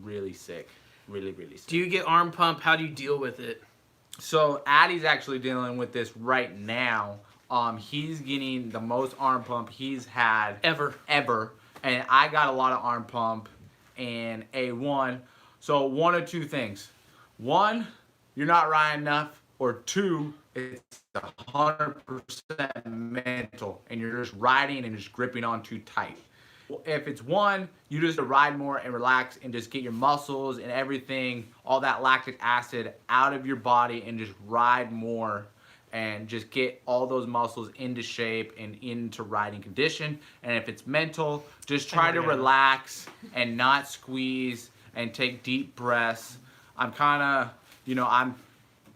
Speaker 1: really sick. Really, really sick.
Speaker 2: Do you get arm pump? How do you deal with it?
Speaker 1: So Addy's actually dealing with this right now. He's getting the most arm pump he's had
Speaker 2: ever.
Speaker 1: And I got a lot of arm pump and A1. So one of two things. One, you're not riding enough. Or two, it's 100% mental. And you're just riding and just gripping on too tight. If it's one, you just ride more and relax and just get your muscles and everything, all that lactic acid out of your body and just ride more and just get all those muscles into shape and into riding condition. And if it's mental, just try to relax and not squeeze and take deep breaths.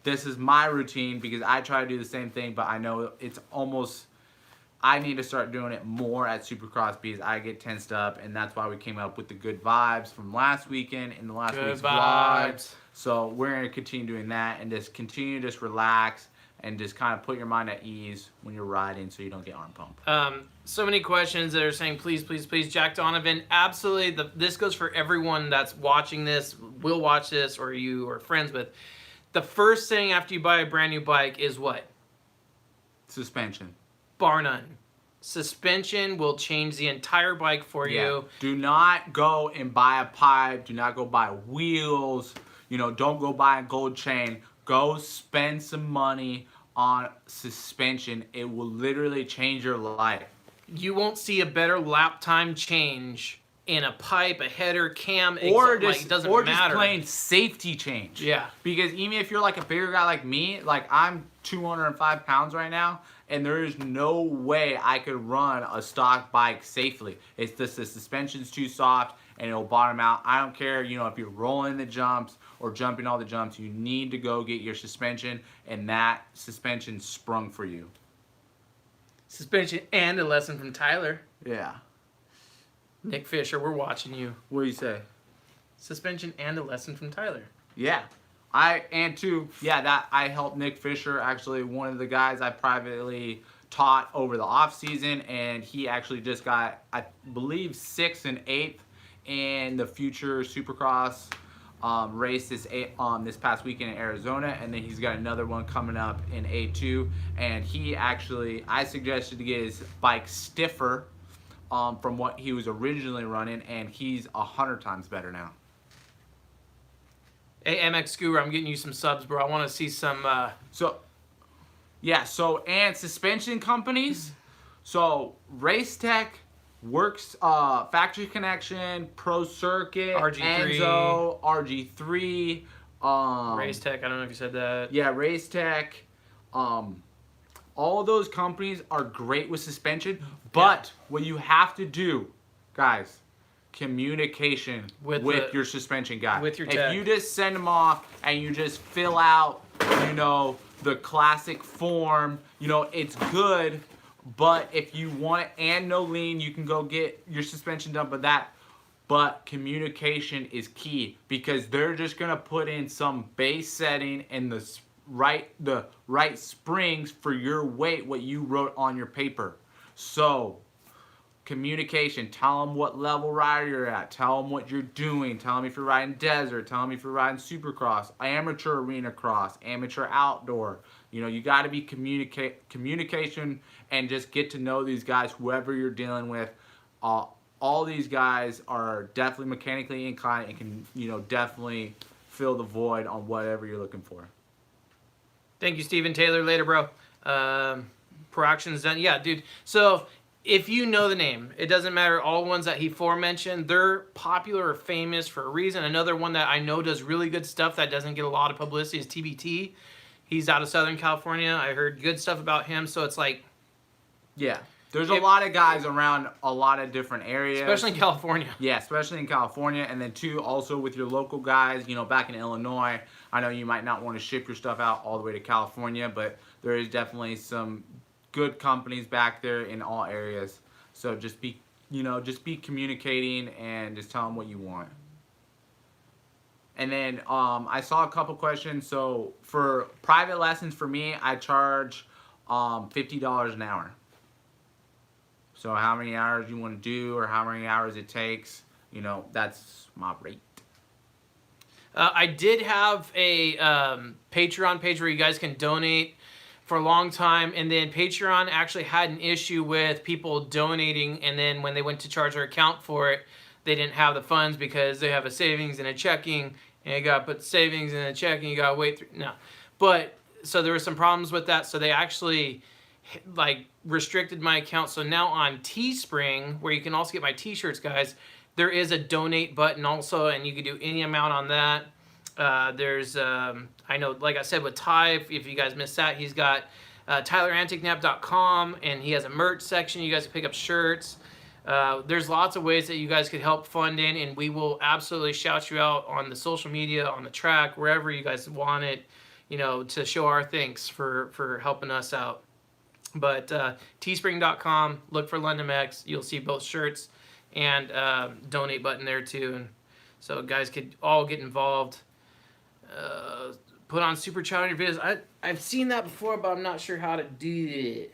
Speaker 1: This is my routine because I try to do the same thing, but I know I need to start doing it more at Supercross because I get tensed up, and that's why we came up with the good vibes from last weekend in the last week's vlog. So we're going to continue doing that and just continue to just relax and just kind of put your mind at ease when you're riding so you don't get arm pump.
Speaker 2: So many questions that are saying, please, please, please, Jack Donovan. Absolutely, this goes for everyone that's watching this, will watch this, or you are friends with. The first thing after you buy a brand new bike is what?
Speaker 1: Suspension.
Speaker 2: Bar none. Suspension will change the entire bike for you.
Speaker 1: Do not go and buy a pipe. Do not go buy wheels. Don't go buy a gold chain. Go spend some money on suspension. It will literally change your life.
Speaker 2: You won't see a better lap time change in a pipe, a header, cam,
Speaker 1: or
Speaker 2: just
Speaker 1: plain safety change.
Speaker 2: Yeah.
Speaker 1: Because even if you're like a bigger guy like me, like I'm 205 pounds right now, and there is no way I could run a stock bike safely. It's just the suspension's too soft and it'll bottom out. I don't care, if you're rolling the jumps or jumping all the jumps, you need to go get your suspension, and that suspension sprung for you.
Speaker 2: Suspension and a lesson from Tyler.
Speaker 1: Yeah.
Speaker 2: Nick Fisher, we're watching you.
Speaker 1: What do you say?
Speaker 2: Suspension and a lesson from Tyler.
Speaker 1: Yeah. I helped Nick Fisher, actually one of the guys I privately taught over the off season, and he actually just got, I believe, 6th and 8th in the future Supercross race this past weekend in Arizona, and then he's got another one coming up in A2. And I suggested to get his bike stiffer from what he was originally running, and he's 100 times better now.
Speaker 2: Hey, MX Guru, I'm getting you some subs, bro. I want to see some...
Speaker 1: and suspension companies. So, Race Tech, Works, Factory Connection, Pro Circuit,
Speaker 2: RG3.
Speaker 1: Enzo, RG3.
Speaker 2: Race Tech, I don't know if you said that.
Speaker 1: Yeah, Race Tech. All of those companies are great with suspension, but what you have to do, guys, communication with your suspension guy.
Speaker 2: With your tech.
Speaker 1: If you just send them off and you just fill out, the classic form, it's good, but if you want it and no lean, you can go get your suspension done, but that but communication is key because they're just gonna put in some base setting and the right springs for your weight, what you wrote on your paper. So communication, tell them what level rider you're at, tell them what you're doing, tell them if you're riding desert, tell them if you're riding supercross, amateur arena cross, amateur outdoor. You know, you got to be communication and just get to know these guys, whoever you're dealing with. All these guys are definitely mechanically inclined and can, you know, definitely fill the void on whatever you're looking for.
Speaker 2: Thank you, Steven Taylor. Later, bro. Pro Action's done. Yeah, dude. So if you know the name, it doesn't matter. All the ones that he forementioned, they're popular or famous for a reason. Another one that I know does really good stuff that doesn't get a lot of publicity is TBT. He's out of Southern California. I heard good stuff about him. So it's like,
Speaker 1: yeah, there's a lot of guys around a lot of different areas.
Speaker 2: Especially in California.
Speaker 1: Yeah, especially in California. And then, too, also with your local guys, you know, back in Illinois, I know you might not want to ship your stuff out all the way to California, but there is definitely some good companies back there in all areas. So just be, you know, just be communicating and just tell them what you want. And then I saw a couple questions. So for private lessons for me, I charge $50 an hour. So how many hours you want to do or how many hours it takes, you know, that's my rate.
Speaker 2: I did have a Patreon page where you guys can donate for a long time, and then Patreon actually had an issue with people donating, and then when they went to charge their account for it, they didn't have the funds because they have a savings and a checking, and you got to put savings in a checking, you got to wait through. No. But, so there were some problems with that, so they actually like restricted my account. So now on Teespring, where you can also get my t-shirts, guys, there is a donate button also, and you can do any amount on that. There's, I know, like I said, with Ty, if you guys missed that, he's got TylerEnticknap.com, and he has a merch section. You guys can pick up shirts. There's lots of ways that you guys could help fund in, and we will absolutely shout you out on the social media, on the track, wherever you guys want it, you know, to show our thanks for helping us out. But teespring.com, look for London X. You'll see both shirts and donate button there too. And so guys could all get involved. Put on super chat on your videos. I've seen that before, but I'm not sure how to do it.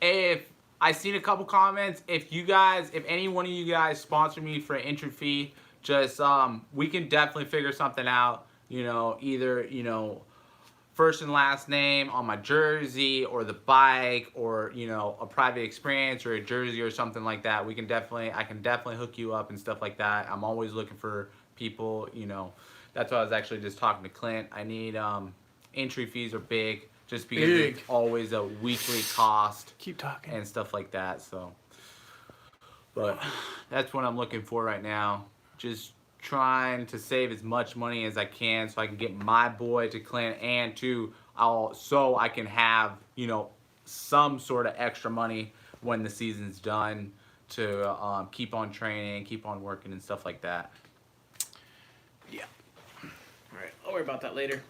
Speaker 1: If I seen a couple comments, if any one of you guys sponsor me for an entry fee, just we can definitely figure something out. You know, either, you know, first and last name on my jersey or the bike, or, you know, a private experience or a jersey or something like that. I can definitely hook you up and stuff like that. I'm always looking for people, you know. That's why I was actually just talking to Clint. I need entry fees are big just because it's always a weekly cost.
Speaker 2: Keep talking.
Speaker 1: And stuff like that. So, but that's what I'm looking for right now. Just trying to save as much money as I can so I can get my boy to Clint, and so I can have, you know, some sort of extra money when the season's done to keep on training, keep on working and stuff like that.
Speaker 2: Yeah. All right, I'll worry about that later.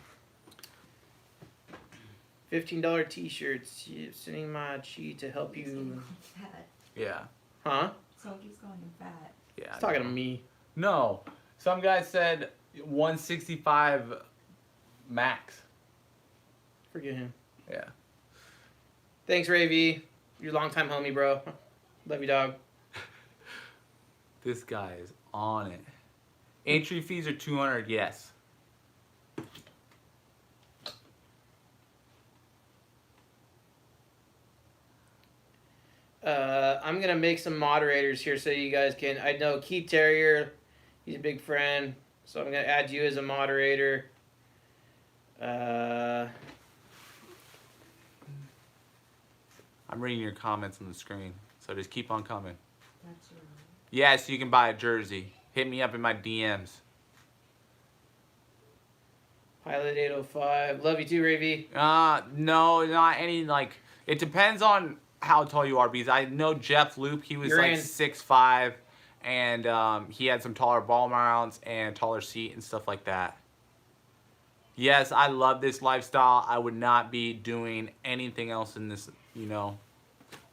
Speaker 2: $15 t-shirts. Sending my chi to help you.
Speaker 3: Fat.
Speaker 1: Yeah.
Speaker 2: Huh?
Speaker 3: So keeps calling you fat.
Speaker 1: Yeah.
Speaker 2: He's talking to me.
Speaker 1: No. Some guy said 165 max.
Speaker 2: Forget him.
Speaker 1: Yeah.
Speaker 2: Thanks, Ray V. You're a longtime homie, bro. Love you, dog.
Speaker 1: This guy is on it. Entry fees are $200, yes.
Speaker 2: I'm going to make some moderators here so you guys can... I know Keith Terrier, he's a big friend, so I'm going to add you as a moderator.
Speaker 1: I'm reading your comments on the screen, so just keep on coming.
Speaker 3: That's your...
Speaker 1: Yes, you can buy a jersey. Hit me up in my DMs.
Speaker 2: Pilot 805. Love you too, Ray V.
Speaker 1: No, not any, like... It depends on how tall you are, because I know Jeff Loop, he was
Speaker 2: You're
Speaker 1: like
Speaker 2: in.
Speaker 1: 6'5", and he had some taller ball mounts and taller seat and stuff like that. Yes, I love this lifestyle. I would not be doing anything else in this, you know.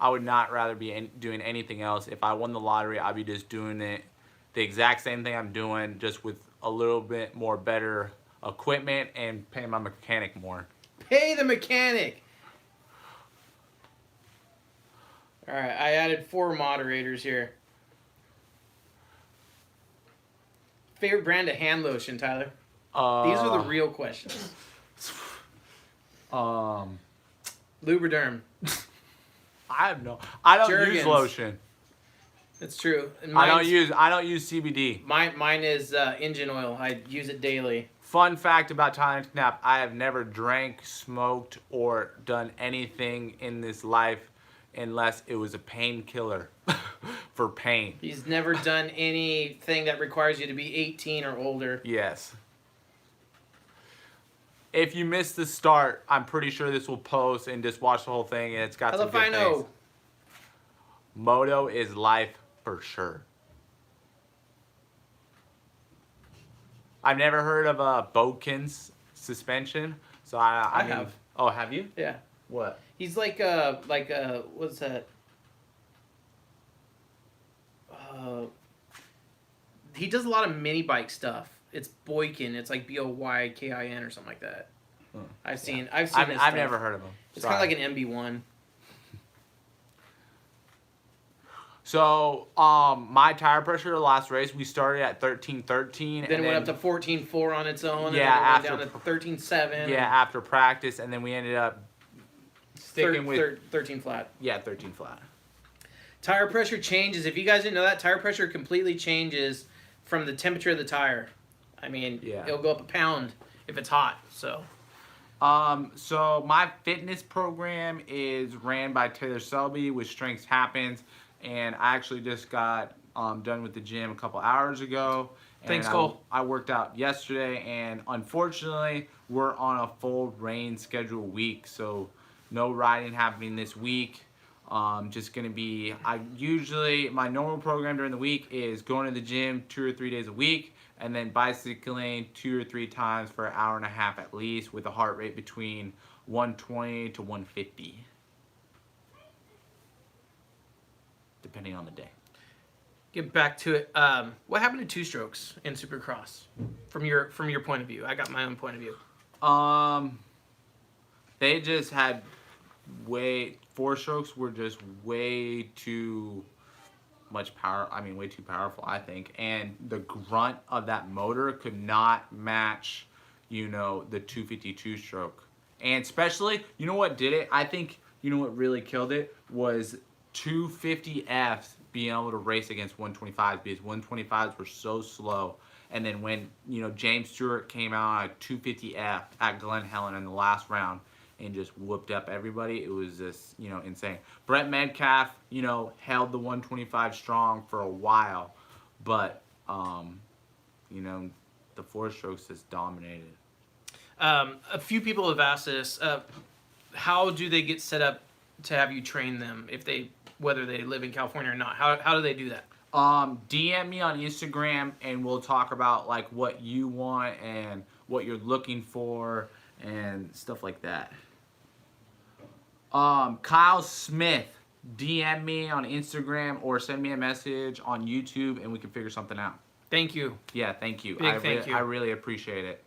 Speaker 1: I would not rather be doing anything else. If I won the lottery, I'd be just doing it the exact same thing I'm doing, just with a little bit more better equipment and paying my mechanic more.
Speaker 2: Pay the mechanic. All right, I added 4 moderators here. Favorite brand of hand lotion, Tyler? These are the real questions. Lubriderm.
Speaker 1: I don't use
Speaker 2: Jergens.
Speaker 1: lotion.
Speaker 2: It's true. And
Speaker 1: I don't use CBD.
Speaker 2: Mine is engine oil. I use it daily.
Speaker 1: Fun fact about Tyler Enticknap, I have never drank, smoked, or done anything in this life unless it was a painkiller for pain.
Speaker 2: He's never done anything that requires you to be 18 or older.
Speaker 1: Yes. If you missed the start, I'm pretty sure this will post, and just watch the whole thing, and it's got some good things. Moto is life for sure. I've never heard of a Bodkin's suspension, so I mean,
Speaker 2: have.
Speaker 1: Oh, have you?
Speaker 2: Yeah.
Speaker 1: What?
Speaker 2: He's like what's that? He does a lot of mini bike stuff. It's Boykin. It's like Boykin or something like that. I've seen his
Speaker 1: I've
Speaker 2: stuff.
Speaker 1: never heard of him.
Speaker 2: It's kind of like an MB1.
Speaker 1: So, my tire pressure the last race, we started at 13.13.
Speaker 2: Then it went up to 14.4 on its own.
Speaker 1: Yeah,
Speaker 2: and then it went down to 13.7.
Speaker 1: Yeah, after practice, and then we ended up sticking with
Speaker 2: 13 flat.
Speaker 1: Yeah, 13 flat.
Speaker 2: Tire pressure changes. If you guys didn't know that, tire pressure completely changes from the temperature of the tire. I mean, it'll go up a pound if it's hot. So
Speaker 1: my fitness program is ran by Taylor Selby with Strengths Happens, and I actually just got done with the gym a couple hours ago.
Speaker 2: Thanks, Cole.
Speaker 1: I worked out yesterday, and unfortunately, we're on a full rain schedule week, so no riding happening this week. Just gonna be, my normal program during the week is going to the gym 2 or 3 days a week, and then bicycling 2 or 3 times for an hour and a half at least, with a heart rate between 120 to 150. Depending on the day.
Speaker 2: Get back to it. What happened to 2 strokes in Supercross? From your point of view. I got my own point of view.
Speaker 1: They just had 4 strokes were just way too much power. I mean, way too powerful, I think. And the grunt of that motor could not match, the 252 stroke. And especially, you know what did it? I think, what really killed it was 250Fs being able to race against 125s, because 125s were so slow. And then when, James Stewart came out at 250F at Glen Helen in the last round and just whooped up everybody, it was just, insane. Brett Metcalf, held the 125 strong for a while, but, the 4 strokes just dominated.
Speaker 2: A few people have asked this. How do they get set up to have you train them, whether they live in California or not? How do they do that?
Speaker 1: DM me on Instagram, and we'll talk about like what you want and what you're looking for and stuff like that. Kyle Smith, DM me on Instagram or send me a message on YouTube, and we can figure something out.
Speaker 2: Thank you.
Speaker 1: Yeah, thank you.
Speaker 2: Thank you.
Speaker 1: I really appreciate it.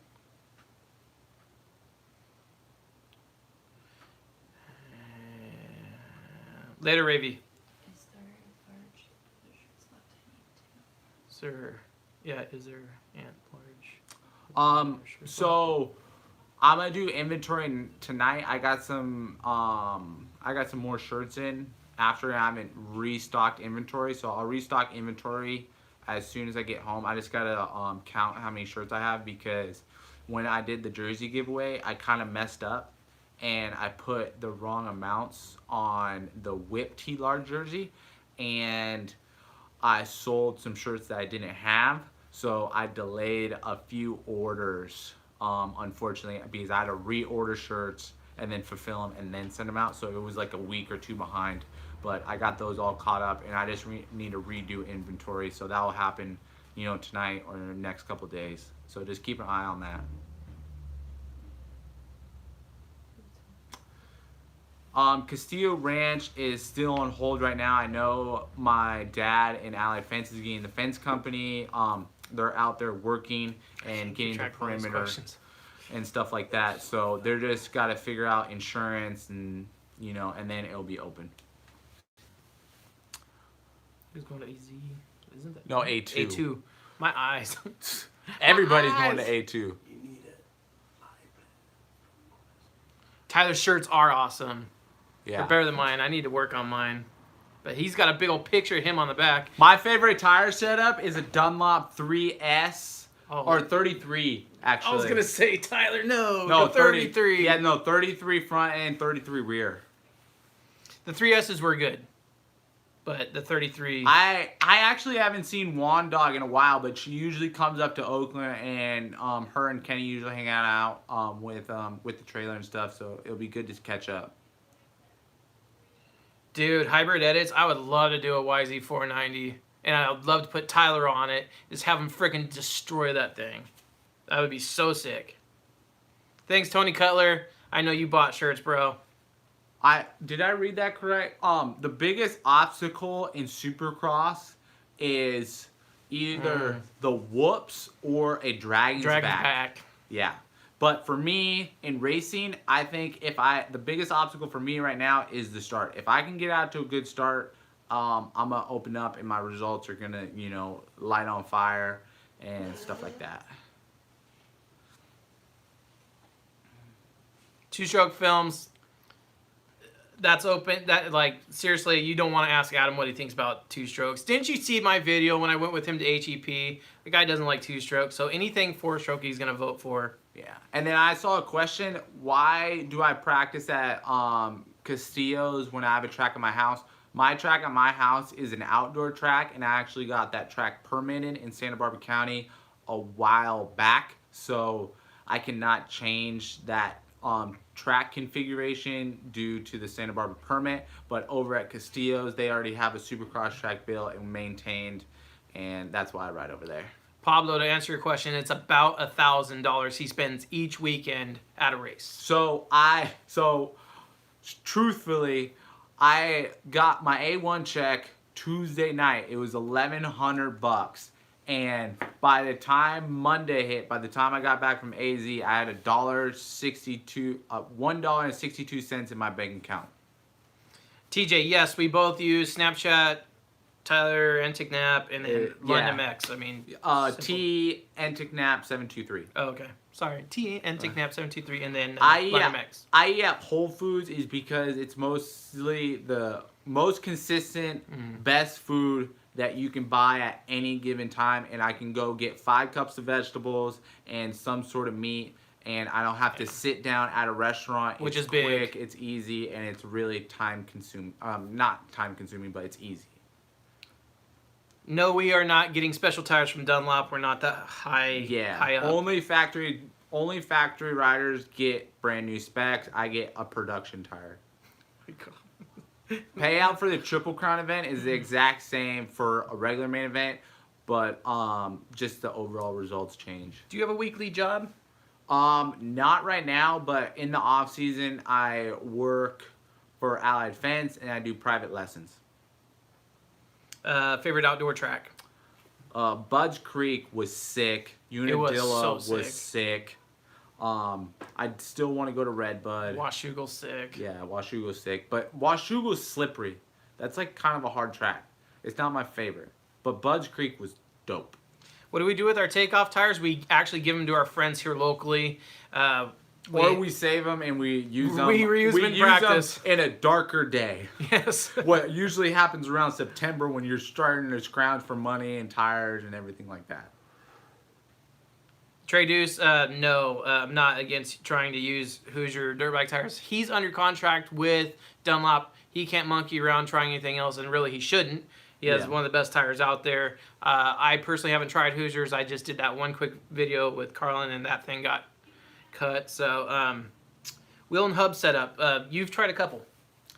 Speaker 2: Later, Ravy.
Speaker 3: Is there a large shirts left I need to?
Speaker 2: Sir, yeah, is there large?
Speaker 1: So I'm gonna do inventory tonight. I got some more shirts in after I haven't restocked inventory, so I'll restock inventory as soon as I get home. I just gotta count how many shirts I have, because when I did the jersey giveaway, I kind of messed up and I put the wrong amounts on the Whip T large jersey, and I sold some shirts that I didn't have, so I delayed a few orders, unfortunately, because I had to reorder shirts and then fulfill them and then send them out, so it was like a week or 2 behind. But I got those all caught up, and I just need to redo inventory, so that will happen, tonight or in the next couple of days. So just keep an eye on that. Castillo Ranch is still on hold right now. I know my dad and Allied Fence is getting the fence company. They're out there working and getting the
Speaker 2: Track all those
Speaker 1: perimeter
Speaker 2: questions.
Speaker 1: and stuff like that. So they're just got to figure out insurance and, you know, and then it'll be open.
Speaker 2: Who's going to AZ? Isn't that
Speaker 1: No, A2.
Speaker 2: A2. My eyes.
Speaker 1: Everybody's
Speaker 2: My
Speaker 1: going to
Speaker 2: eyes.
Speaker 1: A2.
Speaker 4: You need it.
Speaker 2: Tyler's shirts are awesome.
Speaker 1: Yeah.
Speaker 2: They're better than mine. I need to work on mine. But he's got a big old picture of him on the back.
Speaker 1: My favorite tire setup is a Dunlop 3S
Speaker 2: Oh.
Speaker 1: or 33 actually.
Speaker 2: I was gonna say Tyler, no,
Speaker 1: no,
Speaker 2: the 33.
Speaker 1: Yeah, no, 33 front and 33 rear.
Speaker 2: The 3S's were good, but the 33.
Speaker 1: I actually haven't seen Juan Dog in a while, but she usually comes up to Oakland, and her and Kenny usually hang out with the trailer and stuff. So it'll be good to catch up.
Speaker 2: Dude, hybrid edits. I would love to do a YZ490, and I would love to put Tyler on it. Just have him freaking destroy that thing. That would be so sick. Thanks, Tony Cutler. I know you bought shirts, bro.
Speaker 1: Did I read that correct? The biggest obstacle in Supercross is either the whoops or a dragon's back. Yeah. But for me, in racing, I think the biggest obstacle for me right now is the start. If I can get out to a good start, I'm going to open up and my results are going to, you know, light on fire and stuff like that.
Speaker 2: Two-stroke films. That's open. That, like, seriously, you don't want to ask Adam what he thinks about two-strokes. Didn't you see my video when I went with him to HEP? The guy doesn't like two-strokes, so anything four-stroke he's going to vote for.
Speaker 1: Yeah. And then I saw a question, why do I practice at Castillo's when I have a track at my house? My track at my house is an outdoor track, and I actually got that track permitted in Santa Barbara County a while back, so I cannot change that track configuration due to the Santa Barbara permit. But over at Castillo's, they already have a Supercross track built and maintained, and that's why I ride over there.
Speaker 2: Pablo, to answer your question, it's about $1,000 he spends each weekend at a race.
Speaker 1: So truthfully, I got my A1 check Tuesday night. It was $1,100, and by the time Monday hit, by the time I got back from AZ, I had $1.62 in my bank account.
Speaker 2: TJ, yes, we both use Snapchat, Tyler Enticknap, and then London
Speaker 1: yeah.
Speaker 2: X. I mean,
Speaker 1: T Enticknap 723.
Speaker 2: Oh, okay. Sorry. T Enticknap 723, and then
Speaker 1: I
Speaker 2: London X.
Speaker 1: eat at Whole Foods is because it's mostly the most consistent, best food that you can buy at any given time, and I can go get 5 cups of vegetables and some sort of meat, and I don't have to sit down at a restaurant.
Speaker 2: Which
Speaker 1: it's
Speaker 2: is big.
Speaker 1: quick, it's easy, and it's really time consuming. Not time consuming, but it's easy.
Speaker 2: No, we are not getting special tires from Dunlop. We're not that high up.
Speaker 1: Only factory riders get brand new specs. I get a production tire. Payout for the Triple Crown event is the exact same for a regular main event, but just the overall results change.
Speaker 2: Do you have a weekly job?
Speaker 1: Not right now, but in the off season I work for Allied Fence and I do private lessons.
Speaker 2: Favorite outdoor track?
Speaker 1: Bud's Creek was sick. Unadilla was sick. I still want to go to Red Bud.
Speaker 2: Washougal's sick.
Speaker 1: Yeah, Washougal's sick. But Washougal's slippery. That's like kind of a hard track. It's not my favorite. But Bud's Creek was dope.
Speaker 2: What do we do with our takeoff tires? We actually give them to our friends here locally.
Speaker 1: Or we save them and we use them.
Speaker 2: We reuse them in practice.
Speaker 1: Them in a darker day.
Speaker 2: Yes.
Speaker 1: What usually happens around September when you're starting to scrounge for money and tires and everything like that.
Speaker 2: Trey Deuce, no, I'm not against trying to use Hoosier dirt bike tires. He's under contract with Dunlop. He can't monkey around trying anything else, and really he shouldn't. He has one of the best tires out there. I personally haven't tried Hoosiers. I just did that one quick video with Carlin, and that thing got cut. So, wheel and hub setup. You've tried a couple.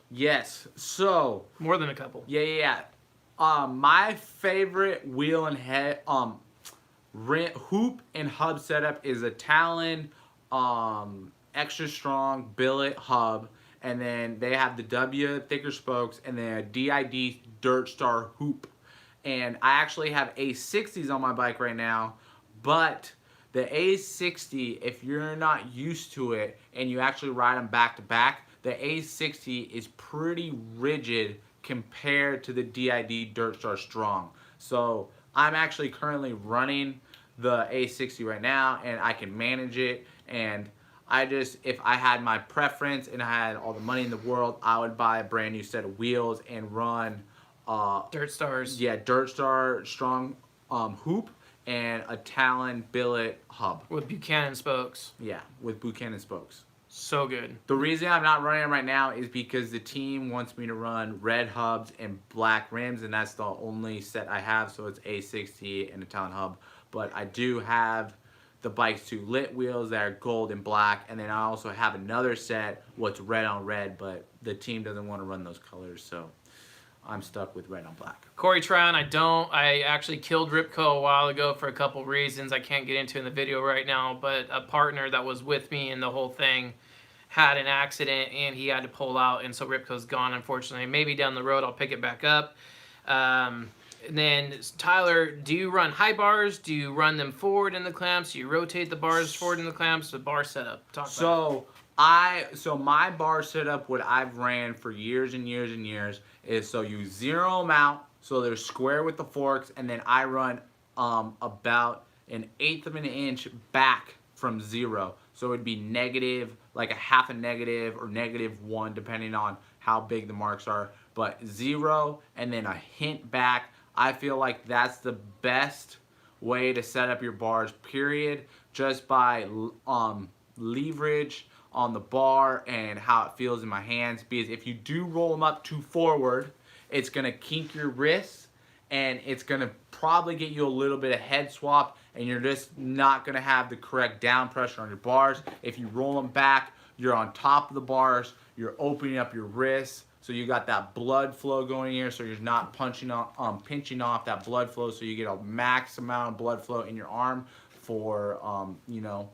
Speaker 1: Yes. So.
Speaker 2: More than a couple.
Speaker 1: Yeah. My favorite wheel and head, hoop and hub setup is a Talon extra strong billet hub, and then they have the W thicker spokes, and then a DID Dirt Star hoop. And I actually have A60s on my bike right now, but the A60, if you're not used to it and you actually ride them back to back, the A60 is pretty rigid compared to the DID Dirt Star Strong. So I'm actually currently running the A60 right now, and I can manage it. And I just, if I had my preference and I had all the money in the world, I would buy a brand new set of wheels and run
Speaker 2: Dirt Stars.
Speaker 1: Yeah, Dirt Star Strong hoop and a Talon billet hub.
Speaker 2: With Buchanan spokes.
Speaker 1: Yeah, with Buchanan spokes.
Speaker 2: So good.
Speaker 1: The reason I'm not running them right now is because the team wants me to run red hubs and black rims, and that's the only set I have, so it's A60 and a Talon hub. But I do have the bike's 2 lit wheels that are gold and black, and then I also have another set what's red on red, but the team doesn't want to run those colors, so I'm stuck with red on black.
Speaker 2: Corey Tryon, I actually killed Ripco a while ago for a couple reasons I can't get into in the video right now, but a partner that was with me in the whole thing had an accident and he had to pull out, and so Ripco's gone, unfortunately. Maybe down the road I'll pick it back up. And then Tyler, do you run high bars? Do you run them forward in the clamps? Do you rotate the bars forward in the clamps? The bar setup. Talk about it.
Speaker 1: So my bar setup, what I've ran for years and years and years, is so you zero them out, so they're square with the forks, and then I run about 1/8 of an inch back from zero. So it'd be negative, like a half a negative or -1, depending on how big the marks are. But 0 and then a hint back. I feel like that's the best way to set up your bars, period, just by leverage on the bar and how it feels in my hands. Because if you do roll them up too forward, it's going to kink your wrists and it's going to probably get you a little bit of head swap, and you're just not going to have the correct down pressure on your bars. If you roll them back, you're on top of the bars, you're opening up your wrists, so you got that blood flow going here, so you're not pinching off that blood flow, so you get a max amount of blood flow in your arm for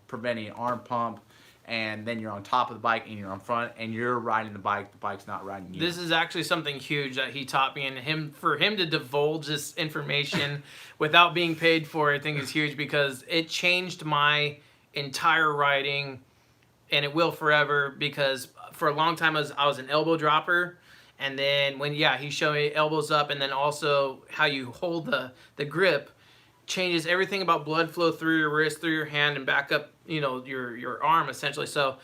Speaker 1: preventing arm pump. And then you're on top of the bike and you're on front and you're riding the bike's not riding you.
Speaker 2: This is actually something huge that he taught me, and for him to divulge this information without being paid for it, I think is huge, because it changed my entire riding, and it will forever, because for a long time I was an elbow dropper, and then when he showed me elbows up, and then also how you hold the grip changes everything about blood flow through your wrist, through your hand, and back up, your arm, essentially. So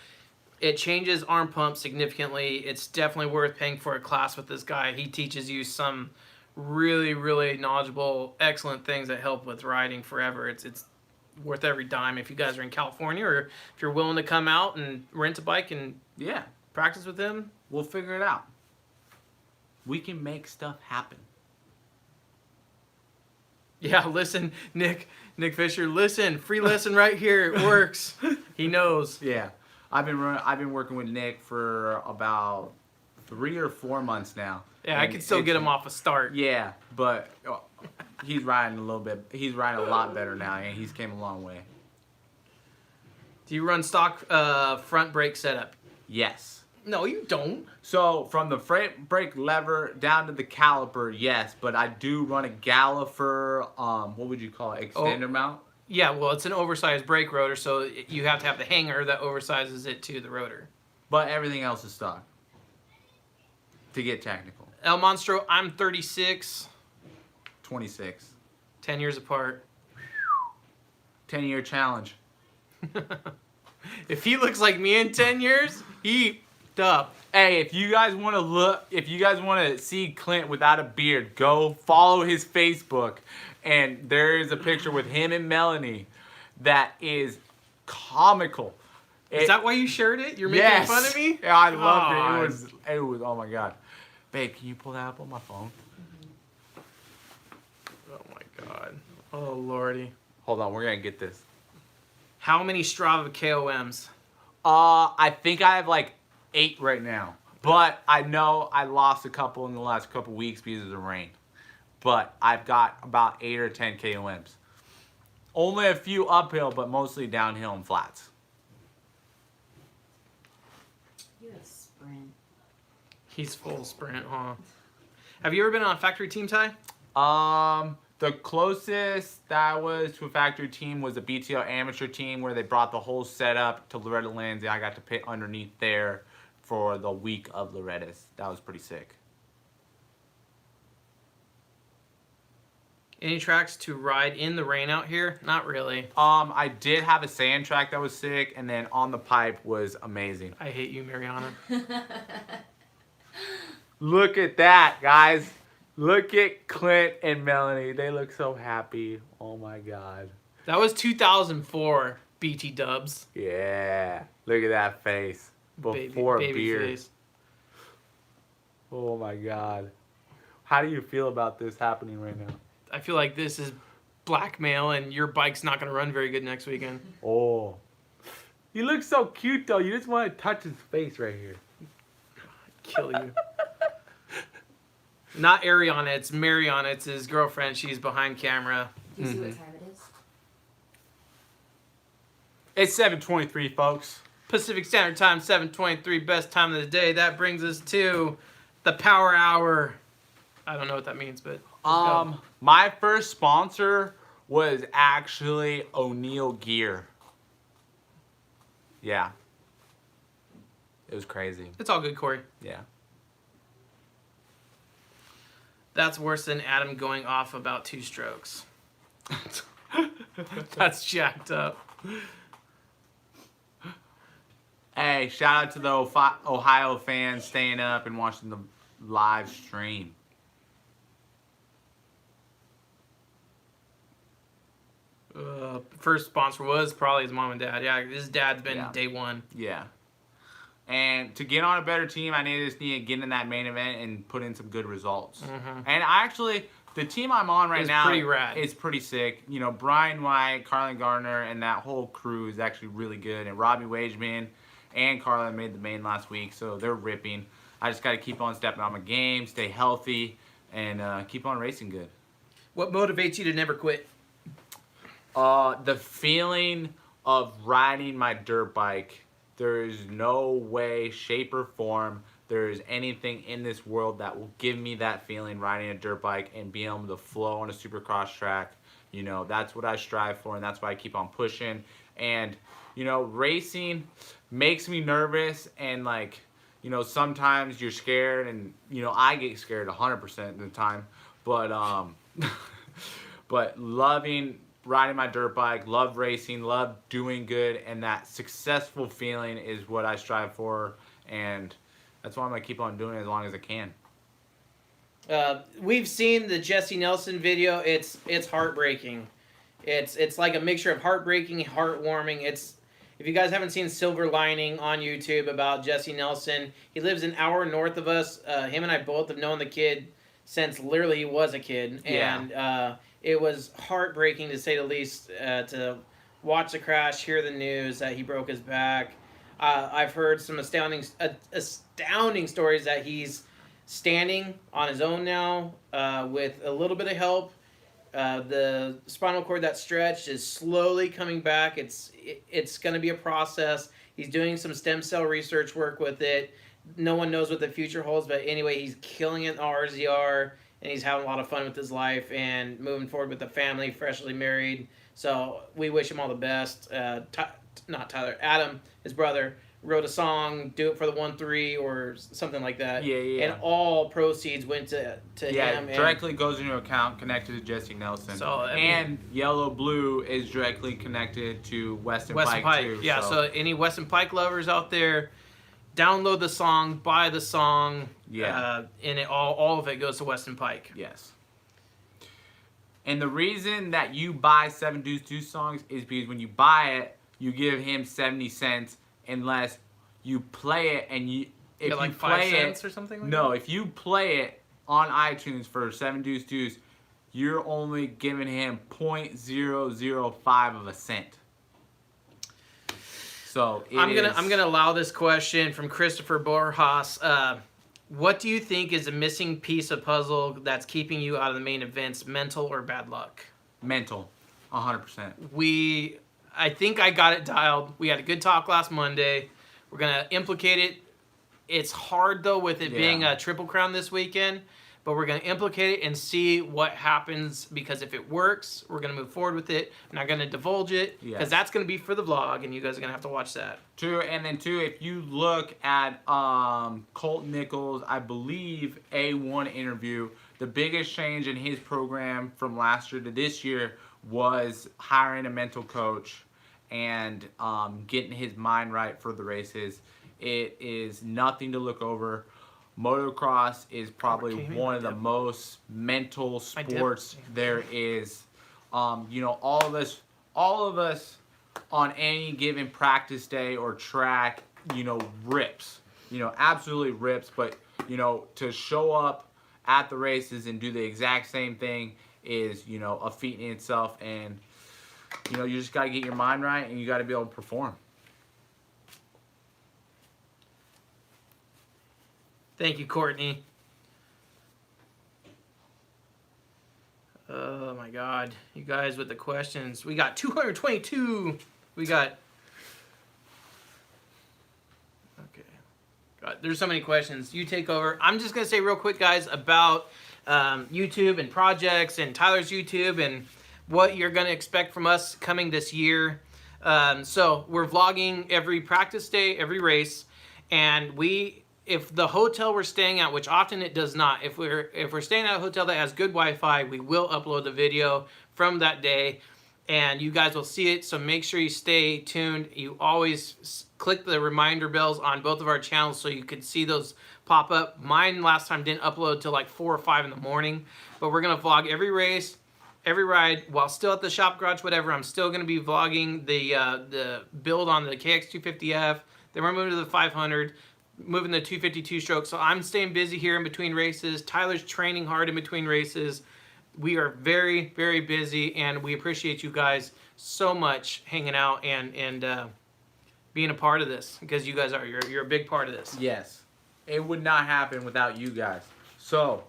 Speaker 2: it changes arm pump significantly. It's definitely worth paying for a class with this guy. He teaches you some really, really knowledgeable, excellent things that help with riding forever. It's worth every dime if you guys are in California, or if you're willing to come out and rent a bike and practice with him.
Speaker 1: We'll figure it out. We can make stuff happen.
Speaker 2: Yeah, listen, Nick Fisher, listen, free lesson right here. It works. He knows.
Speaker 1: Yeah, I've been working with Nick for about 3 or 4 months now.
Speaker 2: Yeah, I can still get him off a start.
Speaker 1: Yeah, but he's riding a little bit. He's riding a lot better now, and he's came a long way.
Speaker 2: Do you run stock front brake setup?
Speaker 1: Yes.
Speaker 2: No, you don't.
Speaker 1: So from the front brake lever down to the caliper, yes, but I do run a Gallifer, what would you call it, extender mount?
Speaker 2: Yeah, well, it's an oversized brake rotor, so you have to have the hanger that oversizes it to the rotor.
Speaker 1: But everything else is stock, to get technical.
Speaker 2: El Monstro, I'm 36.
Speaker 1: 26.
Speaker 2: 10 years apart.
Speaker 1: 10-year challenge.
Speaker 2: If he looks like me in 10 years, he up.
Speaker 1: Hey, if you guys want to see Clint without a beard, go follow his Facebook, and there is a picture with him and Melanie that is comical.
Speaker 2: Is that why you shared it? You're making fun of me?
Speaker 1: Yeah, I loved it. It was oh my god. Babe, can you pull that up on my phone?
Speaker 2: Oh my god. Oh lordy.
Speaker 1: Hold on, we're gonna get this.
Speaker 2: How many Strava KOMs?
Speaker 1: I think I have like 8 right now, but I know I lost a couple in the last couple weeks because of the rain. But I've got about 8 or 10 KOMs. Only a few uphill, but mostly downhill and flats.
Speaker 3: You have sprint.
Speaker 2: He's full sprint, huh? Have you ever been on a factory team, Ty?
Speaker 1: The closest that was to a factory team was a BTL amateur team where they brought the whole setup to Loretta Lynn's, and I got to pit underneath there for the week of Loretta's. That was pretty sick.
Speaker 2: Any tracks to ride in the rain out here? Not really.
Speaker 1: I did have a sand track that was sick, and then on the pipe was amazing.
Speaker 2: I hate you, Mariana.
Speaker 1: Look at that, guys. Look at Clint and Melanie. They look so happy. Oh my God.
Speaker 2: That was 2004 BT Dubs.
Speaker 1: Yeah. Look at that face. Before
Speaker 2: baby
Speaker 1: beer.
Speaker 2: face.
Speaker 1: Oh my God. How do you feel about this happening right now?
Speaker 2: I feel like this is blackmail and your bike's not going to run very good next weekend.
Speaker 1: Oh. He looks so cute though. You just want to touch his face right here.
Speaker 2: Kill you. Not Ariana, it's Mariana. It's his girlfriend. She's behind camera.
Speaker 3: Do you see what time it is?
Speaker 1: It's 7:23, folks.
Speaker 2: Pacific Standard Time, 7:23, best time of the day. That brings us to the Power Hour. I don't know what that means, but let's go.
Speaker 1: My first sponsor was actually O'Neill Gear. Yeah. It was crazy.
Speaker 2: It's all good, Corey.
Speaker 1: Yeah.
Speaker 2: That's worse than Adam going off about 2 strokes. That's jacked up.
Speaker 1: Hey, shout out to the Ohio fans staying up and watching the live stream.
Speaker 2: First sponsor was probably his mom and dad. Yeah, his dad's been day one.
Speaker 1: Yeah. And to get on a better team, I just need to get in that main event and put in some good results. And the team I'm on right now
Speaker 2: pretty rad.
Speaker 1: is pretty sick. You know, Brian White, Carlin Gardner, and that whole crew is actually really good. And Robbie Wageman and Carlin made the main last week, so they're ripping. I just got to keep on stepping on my game, stay healthy, and keep on racing good.
Speaker 2: What motivates you to never quit?
Speaker 1: The feeling of riding my dirt bike. There is no way, shape, or form there is anything in this world that will give me that feeling riding a dirt bike and being able to flow on a Supercross track. You know, that's what I strive for, and that's why I keep on pushing. And, you know, racing makes me nervous, and, like, you know, sometimes you're scared, and, you know, I get scared 100% of the time. But, but loving riding my dirt bike, love racing, love doing good, and that successful feeling is what I strive for, and that's why I'm going to keep on doing it as long as I can.
Speaker 2: We've seen the Jesse Nelson video. It's heartbreaking. It's like a mixture of heartbreaking, heartwarming. If you guys haven't seen Silver Lining on YouTube about Jesse Nelson, he lives an hour north of us. Him and I both have known the kid since literally he was a kid, and it was heartbreaking to say the least to watch the crash, hear the news that he broke his back. I've heard some astounding stories that he's standing on his own now with a little bit of help. The spinal cord that stretched is slowly coming back. It's going to be a process. He's doing some stem cell research work with it. No one knows what the future holds, but anyway, he's killing it in the RZR. And he's having a lot of fun with his life and moving forward with the family, freshly married. So we wish him all the best. Not Tyler, Adam, his brother, wrote a song, "Do It for the 1-3" or something like that.
Speaker 1: Yeah.
Speaker 2: And all proceeds went to him.
Speaker 1: Yeah, directly goes into an account connected to Jesse Nelson.
Speaker 2: So,
Speaker 1: and Yellow Blue is directly connected to Weston Pike too.
Speaker 2: Yeah, so any Weston Pike lovers out there, download the song, buy the song.
Speaker 1: Yeah.
Speaker 2: And all of it goes to Weston Pike.
Speaker 1: Yes. And the reason that you buy 7 Deuce Deuce songs is because when you buy it, you give him 70 cents unless you play it and you if you
Speaker 2: like
Speaker 1: play
Speaker 2: 5 cents
Speaker 1: it
Speaker 2: or something like
Speaker 1: no,
Speaker 2: that?
Speaker 1: if you play it on iTunes for 7 Deuce Deuce, you're only giving him 0.005 of a cent. So
Speaker 2: I'm gonna allow this question from Christopher Borjas. What do you think is a missing piece of puzzle that's keeping you out of the main events, mental or bad luck?
Speaker 1: mental, 100%.
Speaker 2: I think I got it dialed. We had a good talk last Monday. We're gonna implicate it It's hard though with it being
Speaker 1: Yeah.
Speaker 2: a Triple Crown this weekend, but we're going to implicate it and see what happens, because if it works, we're going to move forward with it. I'm not going to divulge it because
Speaker 1: Yes.
Speaker 2: that's going to be for the vlog and you guys are going to have to watch that.
Speaker 1: Two, and then two, if you look at Colt Nichols, I believe A1 interview, the biggest change in his program from last year to this year was hiring a mental coach and getting his mind right for the races. It is nothing to look over. Motocross is probably
Speaker 2: Overcame it,
Speaker 1: one of
Speaker 2: my
Speaker 1: the
Speaker 2: dip.
Speaker 1: most mental
Speaker 2: My dip.
Speaker 1: sports there is. You know, all of us on any given practice day or track, you know, rips. You know, absolutely rips. But, you know, to show up at the races and do the exact same thing is, you know, a feat in itself. And, you know, you just got to get your mind right and you got to be able to perform.
Speaker 2: Thank you, Courtney. Oh my God, you guys with the questions. We got 222. We got. Okay. God, there's so many questions. You take over. I'm just gonna say real quick, guys, about YouTube and projects and Tyler's YouTube and what you're gonna expect from us coming this year. So we're vlogging every practice day, every race, and if the hotel we're staying at, which often it does not, if we're staying at a hotel that has good Wi-Fi, we will upload the video from that day, and you guys will see it. So make sure you stay tuned. You always click the reminder bells on both of our channels so you could see those pop up. Mine last time didn't upload till like 4 or 5 in the morning, but we're gonna vlog every race, every ride, while still at the shop garage, whatever. I'm still gonna be vlogging the build on the KX250F. Then we're moving to the 500. Moving the 252 stroke. So I'm staying busy here in between races. Tyler's training hard in between races. We are very, very busy, and we appreciate you guys so much hanging out and being a part of this, because you guys are, you're a big part of this.
Speaker 1: Yes. It would not happen without you guys. So,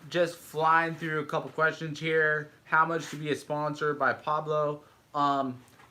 Speaker 1: just flying through a couple questions here. How much to be a sponsor by Pablo?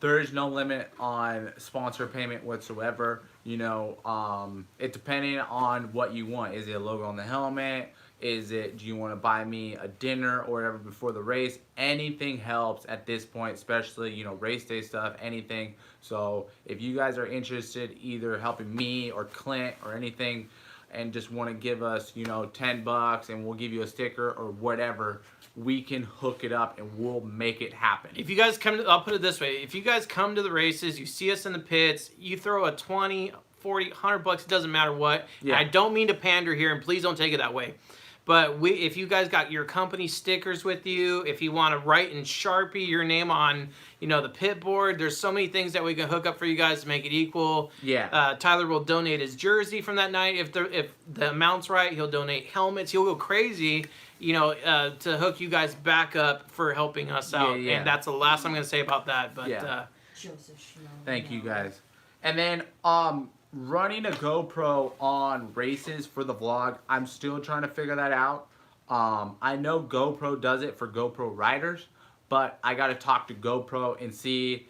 Speaker 1: There is no limit on sponsor payment whatsoever. You know, it depending on what you want. Is it a logo on the helmet? Is it, do you want to buy me a dinner or whatever before the race? Anything helps at this point, especially, you know, race day stuff, anything. So if you guys are interested, either helping me or Clint or anything, and just want to give us, you know, $10 and we'll give you a sticker or whatever, we can hook it up and we'll make it happen.
Speaker 2: If you guys come to, I'll put it this way, if you guys come to the races, you see us in the pits, you throw a 20, 40, $100, it doesn't matter what.
Speaker 1: Yeah.
Speaker 2: And I don't mean to pander here, and please don't take it that way. But if you guys got your company stickers with you, if you want to write in Sharpie your name on, you know, the pit board, there's so many things that we can hook up for you guys to make it equal.
Speaker 1: Yeah.
Speaker 2: Tyler will donate his jersey from that night. If the amount's right, he'll donate helmets. He'll go crazy, you know, to hook you guys back up for helping us out.
Speaker 1: Yeah.
Speaker 2: And that's the last I'm going to say about that. But
Speaker 1: Yeah.
Speaker 3: Joseph Schmo.
Speaker 1: Thank you guys. And then running a GoPro on races for the vlog, I'm still trying to figure that out. I know GoPro does it for GoPro riders, but I got to talk to GoPro and see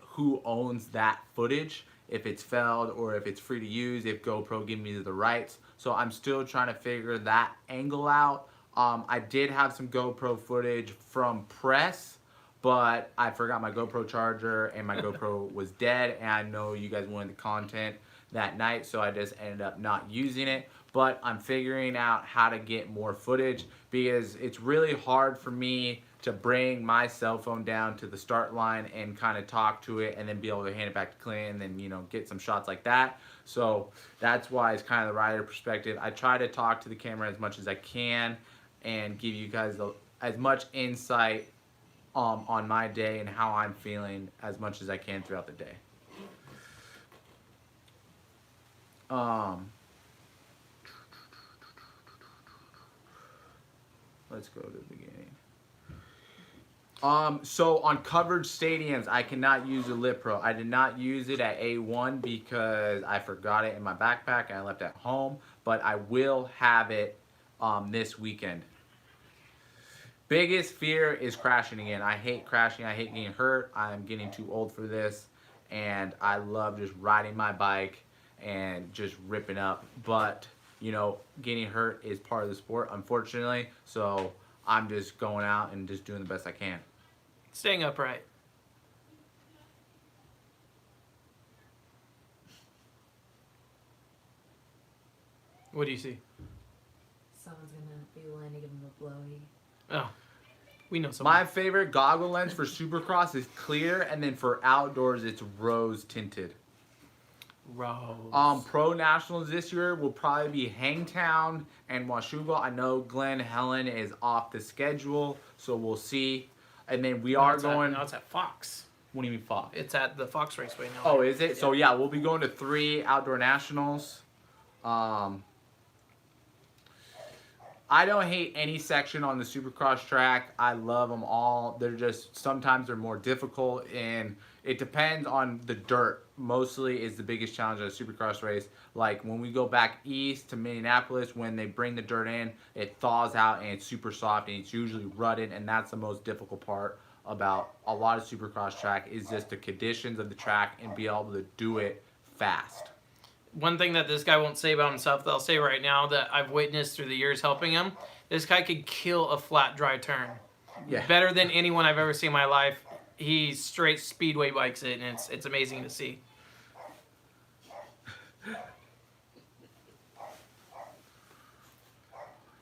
Speaker 1: who owns that footage, if it's failed or if it's free to use, if GoPro give me the rights. So I'm still trying to figure that angle out. I did have some GoPro footage from press, but I forgot my GoPro charger and my GoPro was dead, and I know you guys wanted the content that night, so I just ended up not using it. But I'm figuring out how to get more footage, because it's really hard for me to bring my cell phone down to the start line and kind of talk to it and then be able to hand it back to Clint and then, you know, get some shots like that. So that's why it's kind of the rider perspective. I try to talk to the camera as much as I can and give you guys as much insight on my day and how I'm feeling as much as I can throughout the day. Let's go to the beginning. So on covered stadiums, I cannot use a Lip Pro. I did not use it at A1 because I forgot it in my backpack and I left it at home, but I will have it this weekend. Biggest fear is crashing again. I hate crashing. I hate getting hurt. I'm getting too old for this, and I love just riding my bike and just ripping up. But, you know, getting hurt is part of the sport, unfortunately. So I'm just going out and just doing the best I can.
Speaker 2: Staying upright. What do you see?
Speaker 3: Someone's gonna be willing to give him a blowy.
Speaker 2: Oh, we know someone.
Speaker 1: My favorite goggle lens for Supercross is clear, and then for outdoors, it's rose tinted.
Speaker 2: Rose.
Speaker 1: Pro Nationals this year will probably be Hangtown and Washougal. I know Glen Helen is off the schedule, so we'll see. And then we are going.
Speaker 2: Now it's at Fox.
Speaker 1: What do you mean Fox?
Speaker 2: It's at the Fox Raceway now.
Speaker 1: Oh, is it? So yeah, we'll be going to 3 outdoor nationals. I don't hate any section on the Supercross track. I love them all. They're just, sometimes they're more difficult, and it depends on the dirt. Mostly is the biggest challenge of a Supercross race. Like when we go back east to Minneapolis, when they bring the dirt in, it thaws out and it's super soft and it's usually rutted, and that's the most difficult part about a lot of Supercross track is just the conditions of the track and be able to do it fast.
Speaker 2: One thing that this guy won't say about himself that I'll say right now that I've witnessed through the years helping him, this guy could kill a flat, dry turn.
Speaker 1: Yeah.
Speaker 2: Better than anyone I've ever seen in my life. He straight speedway bikes it, and it's amazing to see.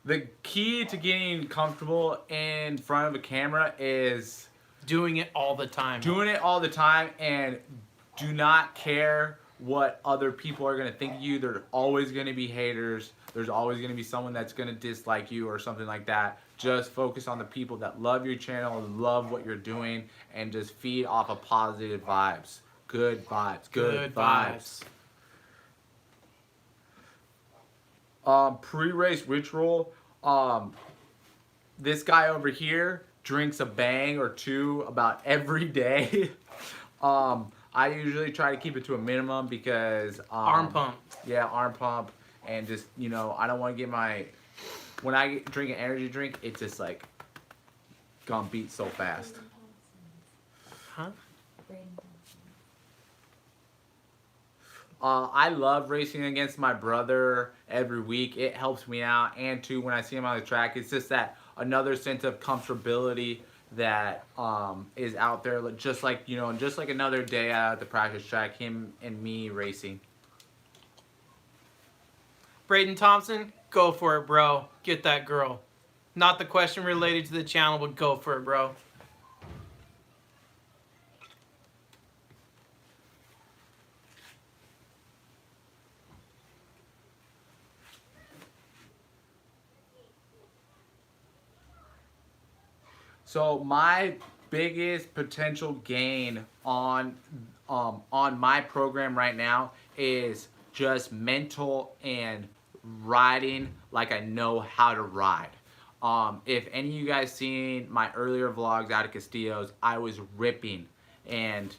Speaker 1: The key to getting comfortable in front of a camera is
Speaker 2: Doing it all the time.
Speaker 1: doing it all the time, and do not care what other people are going to think of you. There's always going to be haters. There's always going to be someone that's going to dislike you or something like that. Just focus on the people that love your channel, love what you're doing, and just feed off of positive vibes. Good vibes. Good vibes. Pre-race ritual. This guy over here drinks a bang or two about every day. I usually try to keep it to a minimum because
Speaker 2: Arm pump.
Speaker 1: Yeah, arm pump, and just, you know, I don't want to get my, when I drink an energy drink, it's just like gonna beat so fast.
Speaker 2: Huh?
Speaker 1: I love racing against my brother every week. It helps me out, and too, when I see him on the track, it's just that another sense of comfortability that is out there, just like, you know, just like another day out at the practice track, him and me racing.
Speaker 2: Braden Thompson, go for it, bro. Get that girl. Not the question related to the channel, but go for it, bro.
Speaker 1: So my biggest potential gain on my program right now is just mental and riding like I know how to ride. If any of you guys seen my earlier vlogs out of Castillo's, I was ripping, and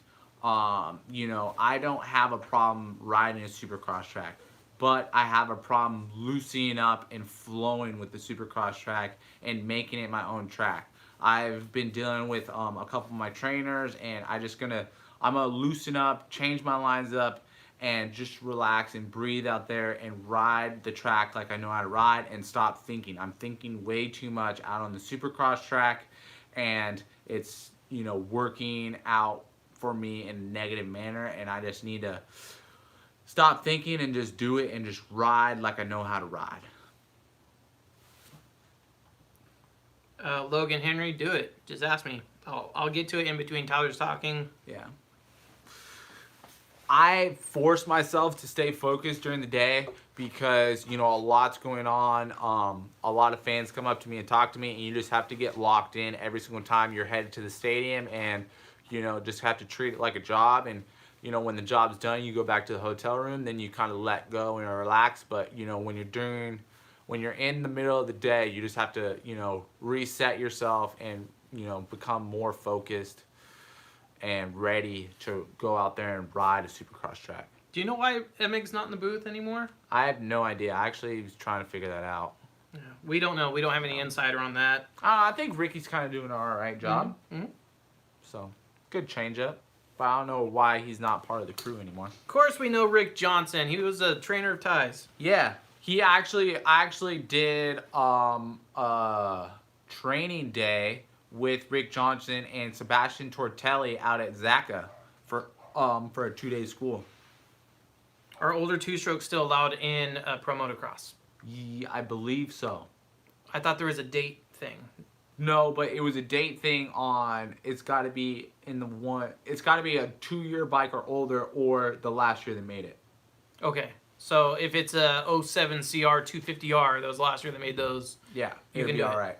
Speaker 1: you know, I don't have a problem riding a Supercross track, but I have a problem loosening up and flowing with the Supercross track and making it my own track. I've been dealing with a couple of my trainers, and I'm gonna loosen up, change my lines up, and just relax and breathe out there and ride the track like I know how to ride, and stop thinking. I'm thinking way too much out on the Supercross track, and it's, you know, working out for me in a negative manner, and I just need to stop thinking and just do it and just ride like I know how to ride.
Speaker 2: Logan Henry, do it. Just ask me. I'll get to it in between Tyler's talking.
Speaker 1: Yeah. I force myself to stay focused during the day because, you know, a lot's going on. A lot of fans come up to me and talk to me, and you just have to get locked in every single time you're headed to the stadium, and, you know, just have to treat it like a job. And, you know, when the job's done, you go back to the hotel room, then you kind of let go and relax. But, you know, when you're in the middle of the day, you just have to, you know, reset yourself and, you know, become more focused and ready to go out there and ride a Supercross track.
Speaker 2: Do you know why Emmig's not in the booth anymore?
Speaker 1: I have no idea. I actually was trying to figure that out.
Speaker 2: Yeah, we don't know. We don't have any insider on that.
Speaker 1: I think Ricky's kind of doing an alright job.
Speaker 2: Mm-hmm.
Speaker 1: So, good change up. but I don't know why he's not part of the crew anymore.
Speaker 2: Of course, we know Rick Johnson. He was a trainer of Ty's.
Speaker 1: Yeah, I actually did training day with Rick Johnson and Sebastian Tortelli out at Zaka for a 2-day school.
Speaker 2: Are older two-strokes still allowed in pro motocross?
Speaker 1: Yeah, I believe so.
Speaker 2: I thought there was a date thing.
Speaker 1: No, but it was a date thing on. It's got to be It's got to be a 2-year bike or older, or the last year they made it.
Speaker 2: Okay, so if it's a 07 CR 250R, that was last year they made those.
Speaker 1: Yeah,
Speaker 2: You
Speaker 1: it'll
Speaker 2: can
Speaker 1: be
Speaker 2: do it.
Speaker 1: all right.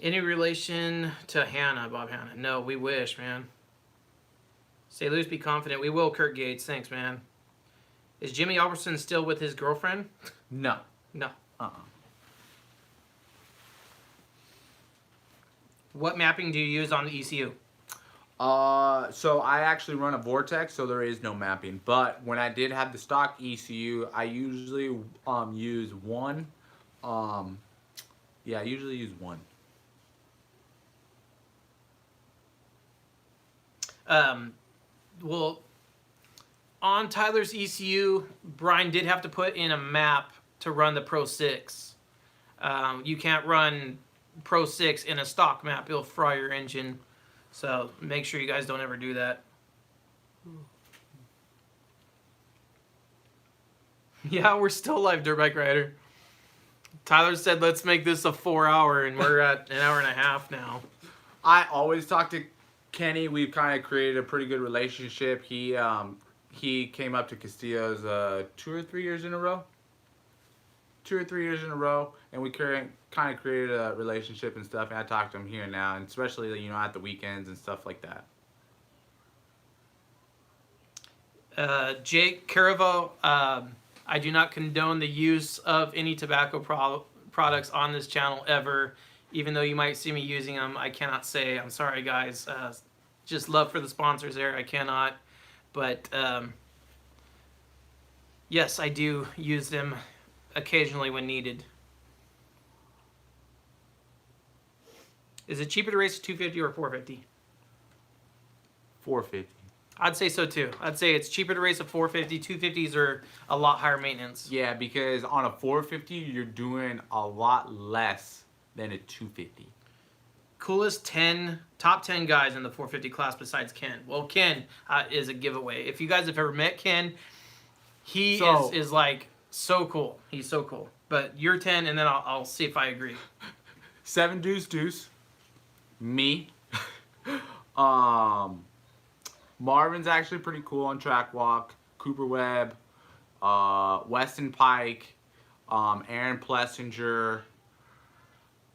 Speaker 2: Any relation to Hannah, Bob Hannah? No, we wish, man. Stay loose, be confident. We will, Kurt Gates. Thanks, man. Is Jimmy Albertson still with his girlfriend?
Speaker 1: No.
Speaker 2: No.
Speaker 1: Uh-uh.
Speaker 2: What mapping do you use on the ECU?
Speaker 1: So I actually run a Vortex, so there is no mapping. But when I did have the stock ECU, I usually use one. Yeah, I usually use one.
Speaker 2: Well, on Tyler's ECU, Brian did have to put in a map to run the Pro 6. You can't run Pro 6 in a stock map. It'll fry your engine. So make sure you guys don't ever do that. Yeah, we're still live, Dirt Bike Rider. Tyler said, let's make this a 4-hour, and we're at an hour and a half now.
Speaker 1: I always talk to Kenny. We've kind of created a pretty good relationship. He came up to Castillo's 2 or 3 years in a row. 2 or 3 years in a row, and we kind of created a relationship and stuff. And I talk to him here and now, and especially at the weekends and stuff like that.
Speaker 2: Jake Caravo, I do not condone the use of any tobacco products on this channel ever. Even though you might see me using them, I cannot say. I'm sorry, guys. Just love for the sponsors there. I cannot. But yes, I do use them occasionally when needed. Is it cheaper to race a 250 or 450?
Speaker 1: 450.
Speaker 2: I'd say so too. I'd say it's cheaper to race a 450. 250s are a lot higher maintenance.
Speaker 1: Yeah, because on a 450, you're doing a lot less than a 250.
Speaker 2: Coolest top 10 guys in the 450 class besides Ken. Well, Ken is a giveaway. If you guys have ever met Ken, he is like so cool. He's so cool. But you're 10, and then I'll see if I agree.
Speaker 1: 7 Deuce. Me. Marvin's actually pretty cool on track walk. Cooper Webb, Weston Pike, Aaron Plessinger,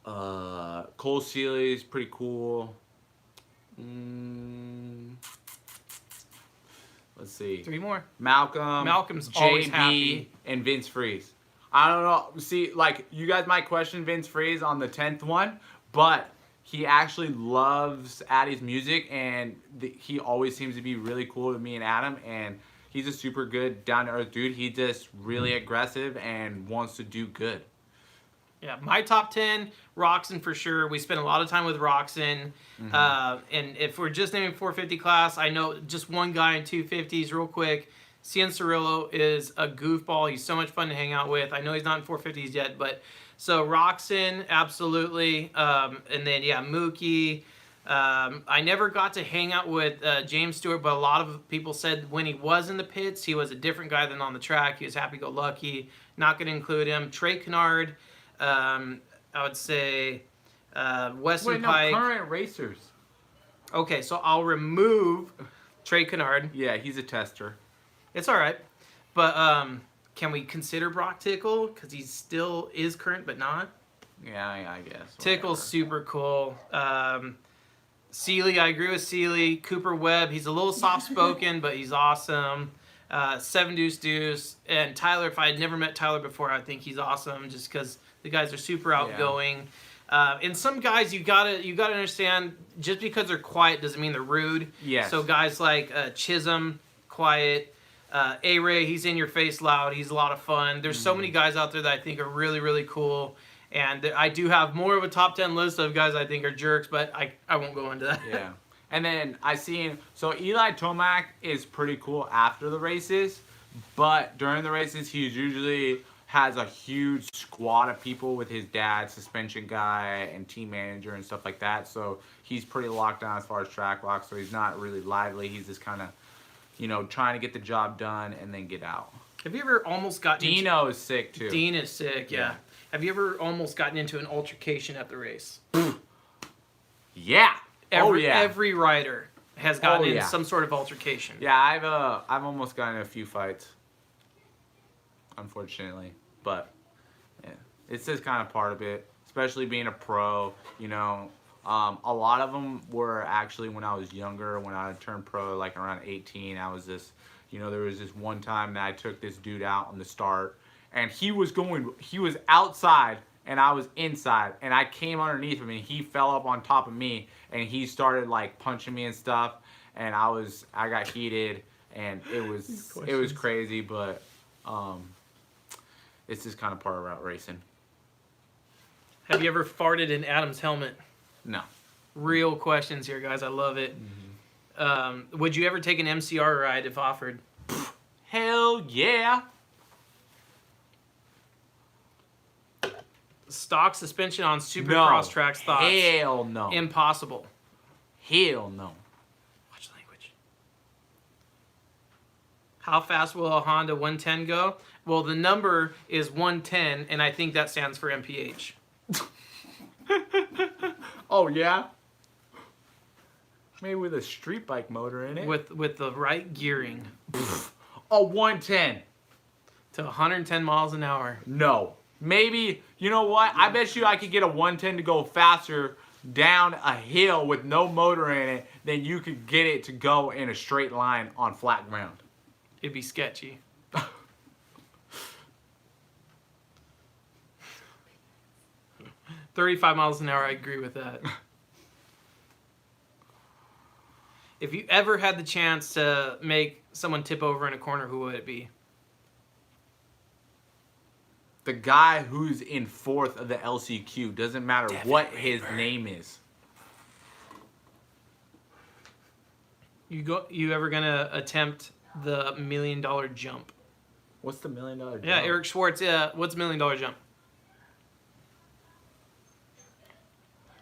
Speaker 1: Cole Seeley's pretty cool. Let's see.
Speaker 2: 3 more.
Speaker 1: Malcolm's
Speaker 2: always
Speaker 1: JB,
Speaker 2: happy.
Speaker 1: and Vince Freeze. I don't know. See, like, you guys might question Vince Freeze on the 10th one, but he actually loves Addie's music, and he always seems to be really cool to me and Adam, and he's a super good, down-to-earth dude. He's just really aggressive and wants to do good.
Speaker 2: Yeah, my top 10, Roxon for sure. We spent a lot of time with Roxon. And if we're just naming 450 class, I know just one guy in 250s real quick. Cian Cirillo is a goofball. He's so much fun to hang out with. I know he's not in 450s yet, but so Roxon, absolutely. And then, yeah, Mookie. I never got to hang out with James Stewart, but a lot of people said when he was in the pits, he was a different guy than on the track. He was happy-go-lucky. Not going to include him. Trey Kennard, I would say Weston Pike.
Speaker 1: Current racers.
Speaker 2: Okay, so I'll remove Trey Kennard.
Speaker 1: Yeah, he's a tester.
Speaker 2: It's all right. But can we consider Brock Tickle? Because he still is current, but not.
Speaker 1: Yeah, I guess.
Speaker 2: Tickle's super cool. Seeley, I agree with Seeley. Cooper Webb, he's a little soft-spoken, but he's awesome. 7 Deuce. And Tyler, if I had never met Tyler before, I think he's awesome just because the guys are super outgoing. And some guys, you gotta understand, just because they're quiet doesn't mean they're rude.
Speaker 1: Yes.
Speaker 2: So guys like Chisholm, quiet. A-Ray, he's in your face loud. He's a lot of fun. There's so many guys out there that I think are really, really cool. And I do have more of a top 10 list of guys I think are jerks, but I won't go into that.
Speaker 1: Yeah. And then I seen, so Eli Tomac is pretty cool after the races, but during the races, he usually has a huge squad of people with his dad, suspension guy, and team manager and stuff like that. So he's pretty locked down as far as track lock. So he's not really lively. He's just kind of, you know, trying to get the job done and then get out.
Speaker 2: Have you ever almost gotten
Speaker 1: Dino is sick too.
Speaker 2: Dean is sick, yeah. Have you ever almost gotten into an altercation at the race?
Speaker 1: Yeah.
Speaker 2: Every rider has gotten in
Speaker 1: yeah.
Speaker 2: some sort of altercation.
Speaker 1: Yeah, I've almost gotten in a few fights, unfortunately, but yeah, it's just kind of part of it. Especially being a pro, you know, a lot of them were actually when I was younger. When I turned pro, like around 18, I was this, you know, there was this one time that I took this dude out on the start, and he was outside and I was inside, and I came underneath him and he fell up on top of me and he started like punching me and stuff, and I got heated and it was crazy, but it's just kind of part of route racing.
Speaker 2: Have you ever farted in Adam's helmet?
Speaker 1: No.
Speaker 2: Real questions here, guys. I love it. Would you ever take an MCR ride if offered?
Speaker 1: Hell yeah.
Speaker 2: Stock suspension on Supercross tracks, thoughts?
Speaker 1: Hell no.
Speaker 2: Impossible.
Speaker 1: Hell no.
Speaker 2: Watch language. How fast will a Honda 110 go? Well, the number is 110, and I think that stands for MPH.
Speaker 1: Oh yeah. Maybe with a street bike motor in it.
Speaker 2: With the right gearing.
Speaker 1: A 110.
Speaker 2: To 110 miles an hour.
Speaker 1: No. Maybe, you know what? I bet you I could get a 110 to go faster down a hill with no motor in it than you could get it to go in a straight line on flat ground.
Speaker 2: It'd be sketchy. 35 miles an hour, I agree with that. If you ever had the chance to make someone tip over in a corner, who would it be?
Speaker 1: The guy who's in fourth of the LCQ, doesn't matter
Speaker 2: Devin
Speaker 1: what
Speaker 2: Rayburn.
Speaker 1: his name is.
Speaker 2: You ever gonna attempt the $1 million jump?
Speaker 1: What's the $1 million jump?
Speaker 2: Yeah, Eric Schwartz. What's $1 million jump?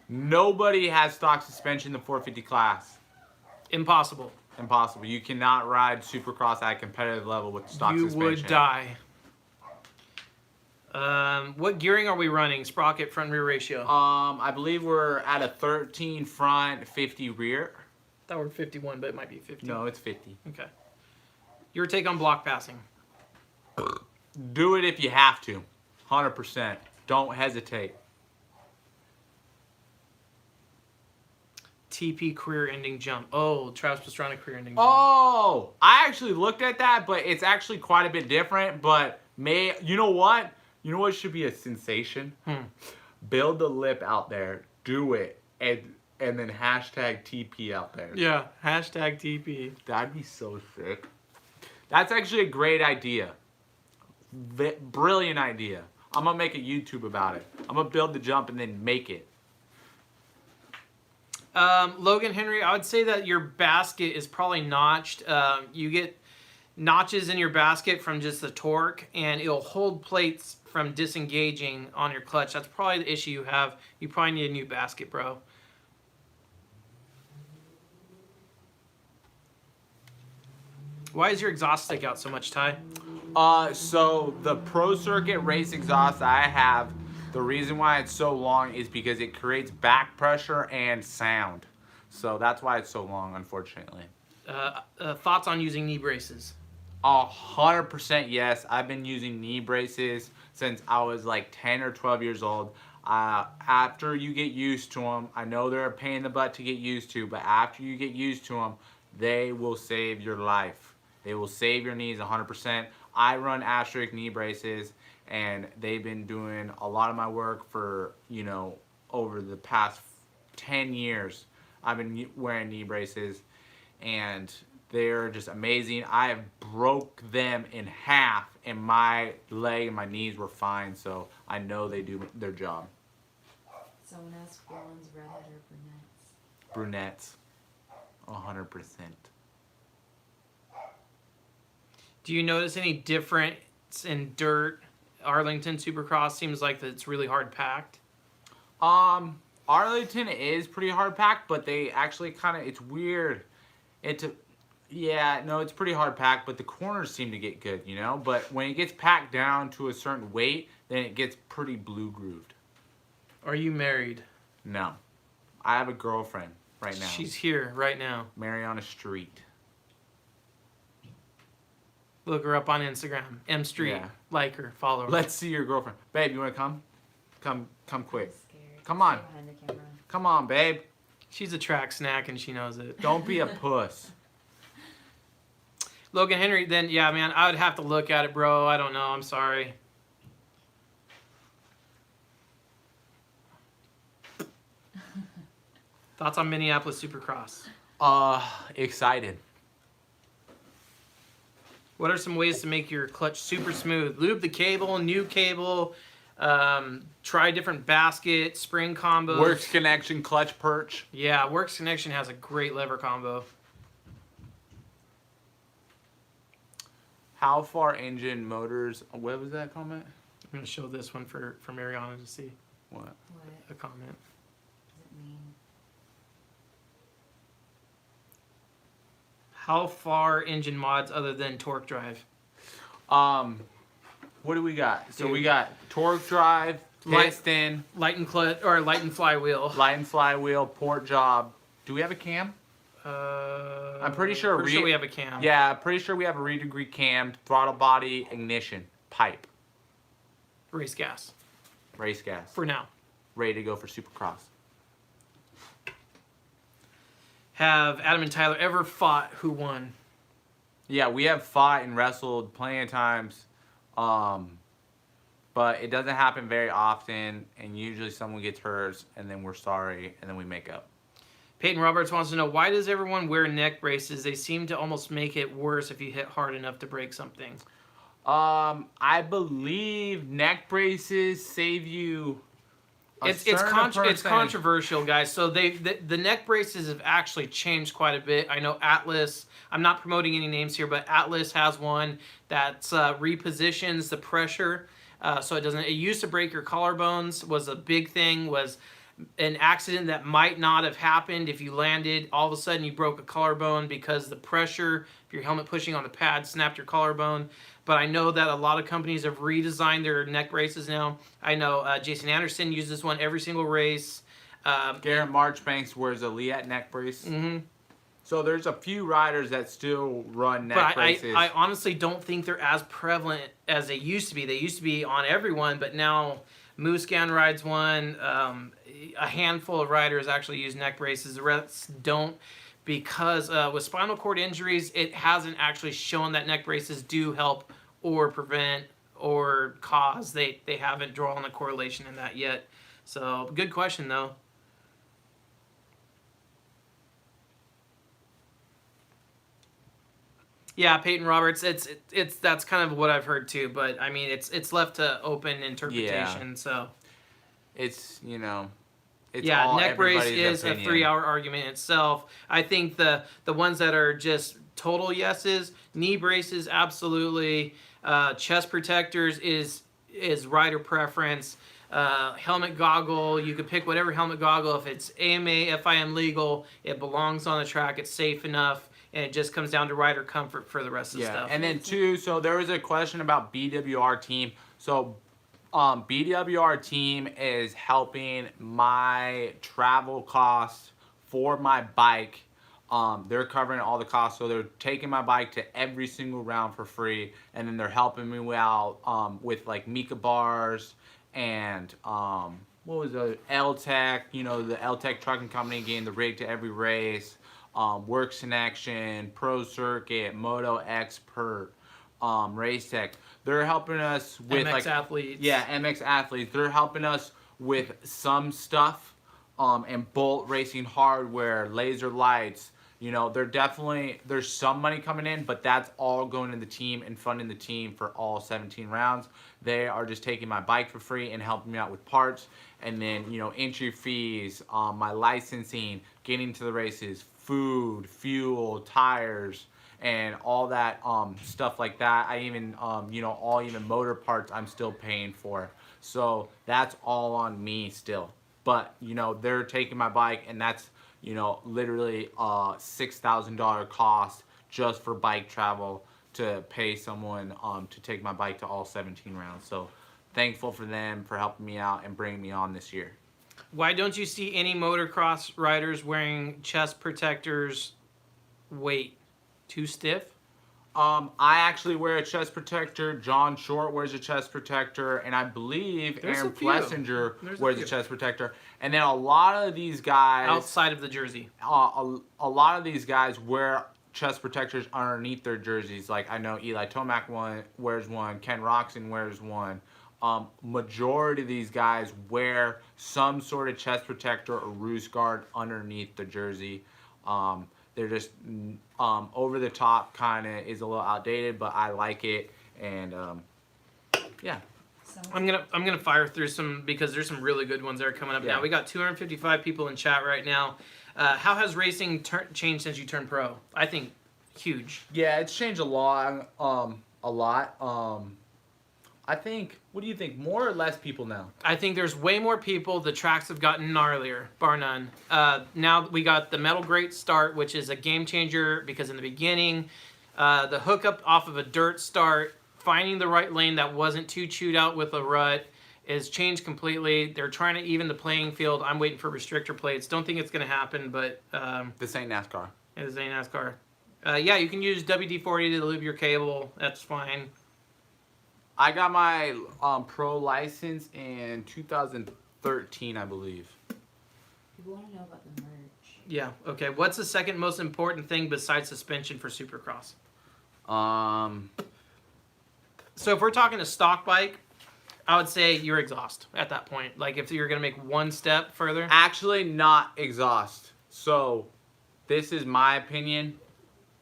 Speaker 1: Nobody has stock suspension in the 450 class.
Speaker 2: Impossible.
Speaker 1: Impossible. You cannot ride Supercross at a competitive level with stock suspension.
Speaker 2: You would die. What gearing are we running? Sprocket front and rear ratio.
Speaker 1: I believe we're at a 13 front, 50 rear.
Speaker 2: I thought we were 51, but it might be 50.
Speaker 1: No, it's 50.
Speaker 2: Okay. Your take on block passing?
Speaker 1: Do it if you have to. 100%. Don't hesitate.
Speaker 2: TP career-ending jump. Oh, Travis Pastrana career-ending jump.
Speaker 1: Oh, I actually looked at that, but it's actually quite a bit different. But you know what? You know what should be a sensation? Build the lip out there. Do it. And then hashtag TP out there.
Speaker 2: Yeah, hashtag TP.
Speaker 1: That'd be so sick. That's actually a great idea. Brilliant idea. I'm going to make a YouTube about it. I'm going to build the jump and then make it.
Speaker 2: Logan Henry, I would say that your basket is probably notched. You get notches in your basket from just the torque, and it'll hold plates from disengaging on your clutch. That's probably the issue you have. You probably need a new basket, bro. Why is your exhaust stick out so much, Ty?
Speaker 1: So the Pro Circuit race exhaust I have, the reason why it's so long is because it creates back pressure and sound. So that's why it's so long, unfortunately.
Speaker 2: Thoughts on using knee braces?
Speaker 1: 100% yes. I've been using knee braces since I was like 10 or 12 years old. After you get used to them, I know they're a pain in the butt to get used to, but after you get used to them, they will save your life. They will save your knees 100%. I run Asterisk knee braces, and they've been doing a lot of my work for, you know, over the past 10 years. I've been wearing knee braces, and they're just amazing. I have broke them in half, and my leg and my knees were fine, so I know they do their job.
Speaker 3: Someone asked blondes, redhead, or brunettes.
Speaker 1: Brunettes. 100%.
Speaker 2: Do you notice any difference in dirt? Arlington Supercross seems like that it's really hard packed.
Speaker 1: Arlington is pretty hard packed, but they actually kind of, it's weird. Yeah, no, it's pretty hard packed, but the corners seem to get good, you know? But when it gets packed down to a certain weight, then it gets pretty blue grooved.
Speaker 2: Are you married?
Speaker 1: No. I have a girlfriend right now.
Speaker 2: She's here right now.
Speaker 1: Mariana Street.
Speaker 2: Look her up on Instagram. M Street.
Speaker 1: Yeah.
Speaker 2: Like her. Follow her.
Speaker 1: Let's see your girlfriend. Babe, you want to come? Come quick.
Speaker 3: Scared.
Speaker 1: Come on.
Speaker 3: Stay behind the camera.
Speaker 1: Come on, babe.
Speaker 2: She's a track snack and she knows it.
Speaker 1: Don't be a puss.
Speaker 2: Logan Henry, then, yeah, man, I would have to look at it, bro. I don't know. I'm sorry. Thoughts on Minneapolis Supercross?
Speaker 1: Excited.
Speaker 2: What are some ways to make your clutch super smooth? Lube the cable, new cable, try different basket, spring combos.
Speaker 1: Works connection, clutch perch.
Speaker 2: Yeah, Works Connection has a great lever combo.
Speaker 1: How far engine motors? What was that comment?
Speaker 2: I'm going to show this one for Mariana to see
Speaker 1: What?
Speaker 3: What
Speaker 2: a comment.
Speaker 3: does it mean?
Speaker 2: How far engine mods other than torque drive?
Speaker 1: What do we got? So we got torque drive, piston,
Speaker 2: Light and clutch or light and flywheel.
Speaker 1: light and flywheel, port job. Do we have a cam? I'm pretty sure
Speaker 2: we have a cam.
Speaker 1: Yeah, pretty sure we have a reed-degree cam, throttle body, ignition, pipe,
Speaker 2: Race gas
Speaker 1: race gas.
Speaker 2: for now.
Speaker 1: Ready to go for Supercross.
Speaker 2: Have Adam and Tyler ever fought? Who won?
Speaker 1: Yeah, we have fought and wrestled plenty of times, but it doesn't happen very often, and usually someone gets hurt, and then we're sorry, and then we make up.
Speaker 2: Peyton Roberts wants to know, why does everyone wear neck braces? They seem to almost make it worse if you hit hard enough to break something.
Speaker 1: I believe neck braces save you.
Speaker 2: It's controversial, guys. So the neck braces have actually changed quite a bit. I know Atlas. I'm not promoting any names here, but Atlas has one that repositions the pressure, so it doesn't. It used to break your collarbones. Was a big thing. Was an accident that might not have happened if you landed. All of a sudden, you broke a collarbone because the pressure of your helmet pushing on the pad snapped your collarbone. But I know that a lot of companies have redesigned their neck braces now. I know Jason Anderson uses one every single race.
Speaker 1: Garrett Marchbanks wears a Liat neck brace.
Speaker 2: Mm-hmm.
Speaker 1: So there's a few riders that still run neck braces.
Speaker 2: I honestly don't think they're as prevalent as they used to be. They used to be on everyone, but now Mooscan rides one. A handful of riders actually use neck braces. The rest don't, because with spinal cord injuries, it hasn't actually shown that neck braces do help or prevent or cause. They haven't drawn a correlation in that yet. So good question though. Yeah, Peyton Roberts. It's that's kind of what I've heard too. But I mean, it's left to open interpretation.
Speaker 1: Yeah.
Speaker 2: So
Speaker 1: It's, you know, it's
Speaker 2: yeah,
Speaker 1: all
Speaker 2: neck brace
Speaker 1: everybody's
Speaker 2: is
Speaker 1: opinion.
Speaker 2: a 3-hour argument itself. I think the ones that are just total yeses, knee braces absolutely, chest protectors is rider preference. Helmet goggle, you could pick whatever helmet goggle. If it's AMA, FIM legal, it belongs on the track. It's safe enough. And it just comes down to rider comfort for the rest of the stuff.
Speaker 1: And then two, so there was a question about BWR team. So BWR team is helping my travel costs for my bike. They're covering all the costs, so they're taking my bike to every single round for free, and then they're helping me out with like Mika bars and what was the L-Tech, you know, the L-Tech trucking company getting the rig to every race. Works Connection, Pro Circuit, Moto Expert, Race Tech. They're helping us with
Speaker 2: MX
Speaker 1: like
Speaker 2: athletes.
Speaker 1: Yeah, MX athletes. They're helping us with some stuff, and Bolt racing hardware, laser lights, You know, there's some money coming in, but that's all going to the team and funding the team for all 17 rounds. They are just taking my bike for free and helping me out with parts. And then, you know, entry fees, my licensing, getting to the races, food, fuel, tires, and all that stuff like that. I even, you know, all even motor parts I'm still paying for. So that's all on me still. But, you know, they're taking my bike, and that's, you know, literally $6,000 cost just for bike travel to pay someone to take my bike to all 17 rounds. So thankful for them for helping me out and bringing me on this year.
Speaker 2: Why don't you see any motocross riders wearing chest protectors? Wait, too stiff?
Speaker 1: I actually wear a chest protector. John Short wears a chest protector, and I believe
Speaker 2: There's
Speaker 1: Aaron
Speaker 2: a few.
Speaker 1: Plessinger
Speaker 2: There's a
Speaker 1: wears a
Speaker 2: few.
Speaker 1: chest protector. And then a lot of these guys,
Speaker 2: Outside of the jersey.
Speaker 1: a lot of these guys wear chest protectors underneath their jerseys. Like I know Eli Tomac wears one, Ken Roxon wears one. Majority of these guys wear some sort of chest protector or roost guard underneath the jersey. They're just over the top, kind of is a little outdated, but I like it. And yeah.
Speaker 3: So
Speaker 2: I'm gonna fire through some because there's some really good ones that are coming up
Speaker 1: Yeah.
Speaker 2: now. We got 255 people in chat right now. How has racing changed since you turned pro? I think huge.
Speaker 1: Yeah, it's changed a lot. A lot. I think. What do you think? More or less people now?
Speaker 2: I think there's way more people. The tracks have gotten gnarlier, bar none. Now we got the Metal Great Start, which is a game changer because in the beginning, the hookup off of a dirt start, finding the right lane that wasn't too chewed out with a rut, is changed completely. They're trying to even the playing field. I'm waiting for restrictor plates. Don't think it's going to happen, but
Speaker 1: This ain't NASCAR.
Speaker 2: it is a NASCAR. Yeah, you can use WD-40 to lube your cable. That's fine.
Speaker 1: I got my pro license in 2013, I believe.
Speaker 3: people want to know about the merch.
Speaker 2: Yeah, okay. What's the second most important thing besides suspension for Supercross? So if we're talking a stock bike, I would say your exhaust at that point. Like if you're going to make one step further.
Speaker 1: Actually, not exhaust. So, this is my opinion